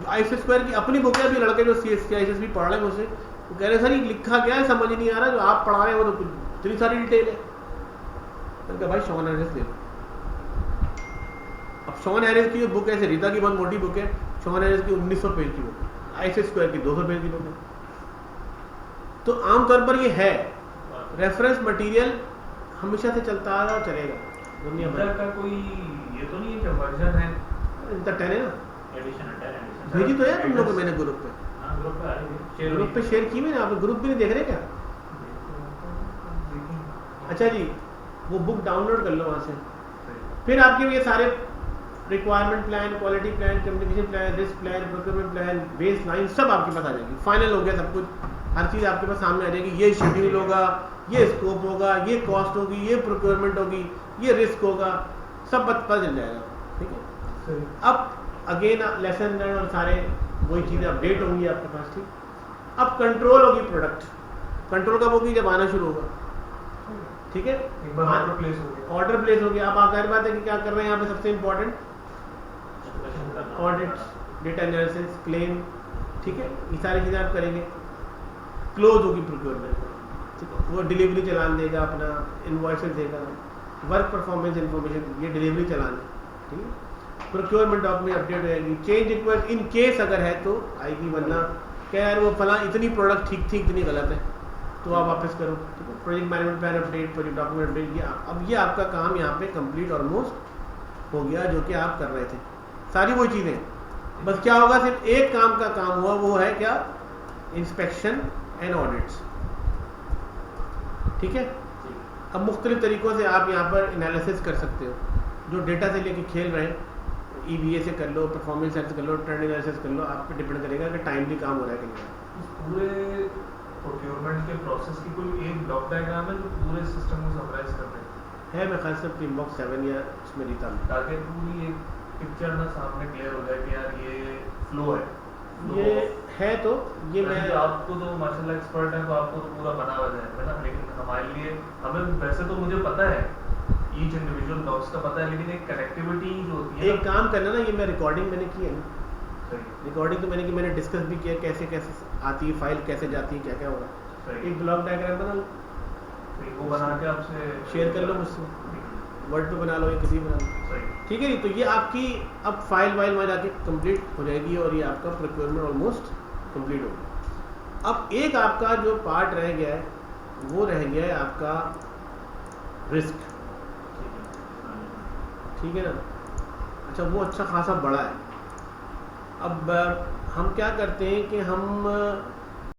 A: ISS स्क्वायर की अपनी बुक है, अभी लड़के जो CSC भी पढ़ रहे हैं मुझसे, वो कह रहे सर ये लिखा क्या है समझ नहीं आ रहा, जो आप पढ़ा रहे हैं वो तो इतनी सारी डिटेल है। मैंने कहा भाई शॉन हैरिस ले लो। अब शॉन हैरिस की जो बुक है, रीता की बहुत मोटी बुक है, शॉन हैरिस की 1900 पेज की बुक है, ISS स्क्वायर की 200 पेज की बुक है। तो आमतौर पर ये है रेफरेंस मटेरियल हमेशा से चलता आ रहा और चलेगा दुनिया
B: इंटर
A: भर।
B: का कोई ये तो नहीं है कि वर्जन है?
A: इंटर 10 है ना,
C: एडिशन है, 10 एडिशन।
A: भेजी तो है तुम लोग को मैंने ग्रुप पे,
C: हाँ ग्रुप पे आ रही है,
A: ग्रुप पे शेयर की मैंने, आप ग्रुप भी नहीं देख रहे क्या? अच्छा जी, वो बुक डाउनलोड कर लो वहाँ से, फिर आपके ये सारे requirement plan, quality plan, communication plan, risk plan, procurement plan, base line सब आपके पास आ जाएगी। फाइनल हो गया सब कुछ, हर चीज़ आपके पास सामने आ जाएगी। ये शेड्यूल होगा, ये स्कोप होगा, ये कॉस्ट होगी, ये प्रोक्योरमेंट होगी, ये रिस्क होगा, सब पता चल जाएगा। ठीक है, अब अगेन लेसन लर्न और सारे वही चीज़ें अपडेट होंगी आपके पास। ठीक, अब कंट्रोल होगी प्रोडक्ट, कंट्रोल कब होगी? जब आना शुरू होगा। ठीक है,
B: एक बार ऑर्डर प्लेस हो गया,
A: ऑर्डर प्लेस हो गया। अब आखिर बात है कि क्या कर रहे हैं यहाँ पे सबसे important audit, data analysis, claim. ठीक है, ये सारी चीज़ें आप करेंगे। क्लोज होगी प्रोक्योरमेंट, ठीक है, वो डिलीवरी चलान देगा, अपना इनवॉइसेस देगा, वर्क परफॉर्मेंस इंफॉर्मेशन, ये डिलीवरी चलान है। ठीक है, प्रोक्योरमेंट डॉक्यूमेंट अपडेट हो जाएगी। चेंज रिक्वेस्ट इन केस अगर है तो आएगी, वरना क्या यार वो फला इतनी प्रोडक्ट ठीक थी इतनी गलत है तो आप वापस करो। ठीक है, project management plan update, project document update, ये अब ये आपका काम यहाँ पे कंप्लीट ऑलमोस्ट हो गया जो कि आप कर रहे थे। सारी वही चीज़ें, बस क्या होगा, सिर्फ एक काम का काम हुआ, वो है क्या? Inspection and audits. ठीक है, अब मुख्तलिफ तरीक़ों से आप यहाँ पर एनालिसिस कर सकते हो। जो डेटा से लेके खेल रहे हैं, EBA से कर लो, परफॉर्मेंस से कर लो, ट्रेंड एनालिसिस कर लो, आप पे डिपेंड करेगा कि टाइमली काम हो रहा है कि नहीं।
B: इस पूरे प्रोक्योरमेंट के प्रोसेस की कोई एक ब्लॉक डायग्राम है जो पूरे सिस्टम को समराइज कर दे?
A: है, मैं खास कर इनबॉक्स 7 या उसमें रहता हूँ,
B: ताकि पूरी एक पिक्चर ना सामने क्लियर हो जाए कि यार ये फ्लो है।
A: ये है तो ये मैं
B: आपको तो माशाल्लाह एक्सपर्ट है, तो आपको तो पूरा बना हुआ है ना, लेकिन हमारे लिए, हमें वैसे तो मुझे पता है ईच इंडिविजुअल ब्लॉक्स का पता है, लेकिन एक कनेक्टिविटी जो होती है,
A: एक काम करना ना, ये मैं रिकॉर्डिंग मैंने की है ना,
B: सही
A: रिकॉर्डिंग तो मैंने की, मैंने डिस्कस भी किया कैसे कैसे आती है फाइल, कैसे जाती है, क्या क्या होगा।
B: सही
A: एक ब्लॉक डायग्राम बना लो,
B: सही, वो बना के आपसे
A: शेयर कर लो मुझसे, वर्ड पे बना लो या किसी बना लो।
B: सही,
A: ठीक है जी, तो ये आपकी अब फाइल वाइल वहाँ जाके कंप्लीट हो जाएगी और ये आपका प्रोक्योरमेंट ऑलमोस्ट कंप्लीट हो गया। अब एक आपका जो पार्ट रह गया है वो रह गया है आपका रिस्क। ठीक है ना, अच्छा वो अच्छा खासा बड़ा है। अब हम क्या करते हैं कि हम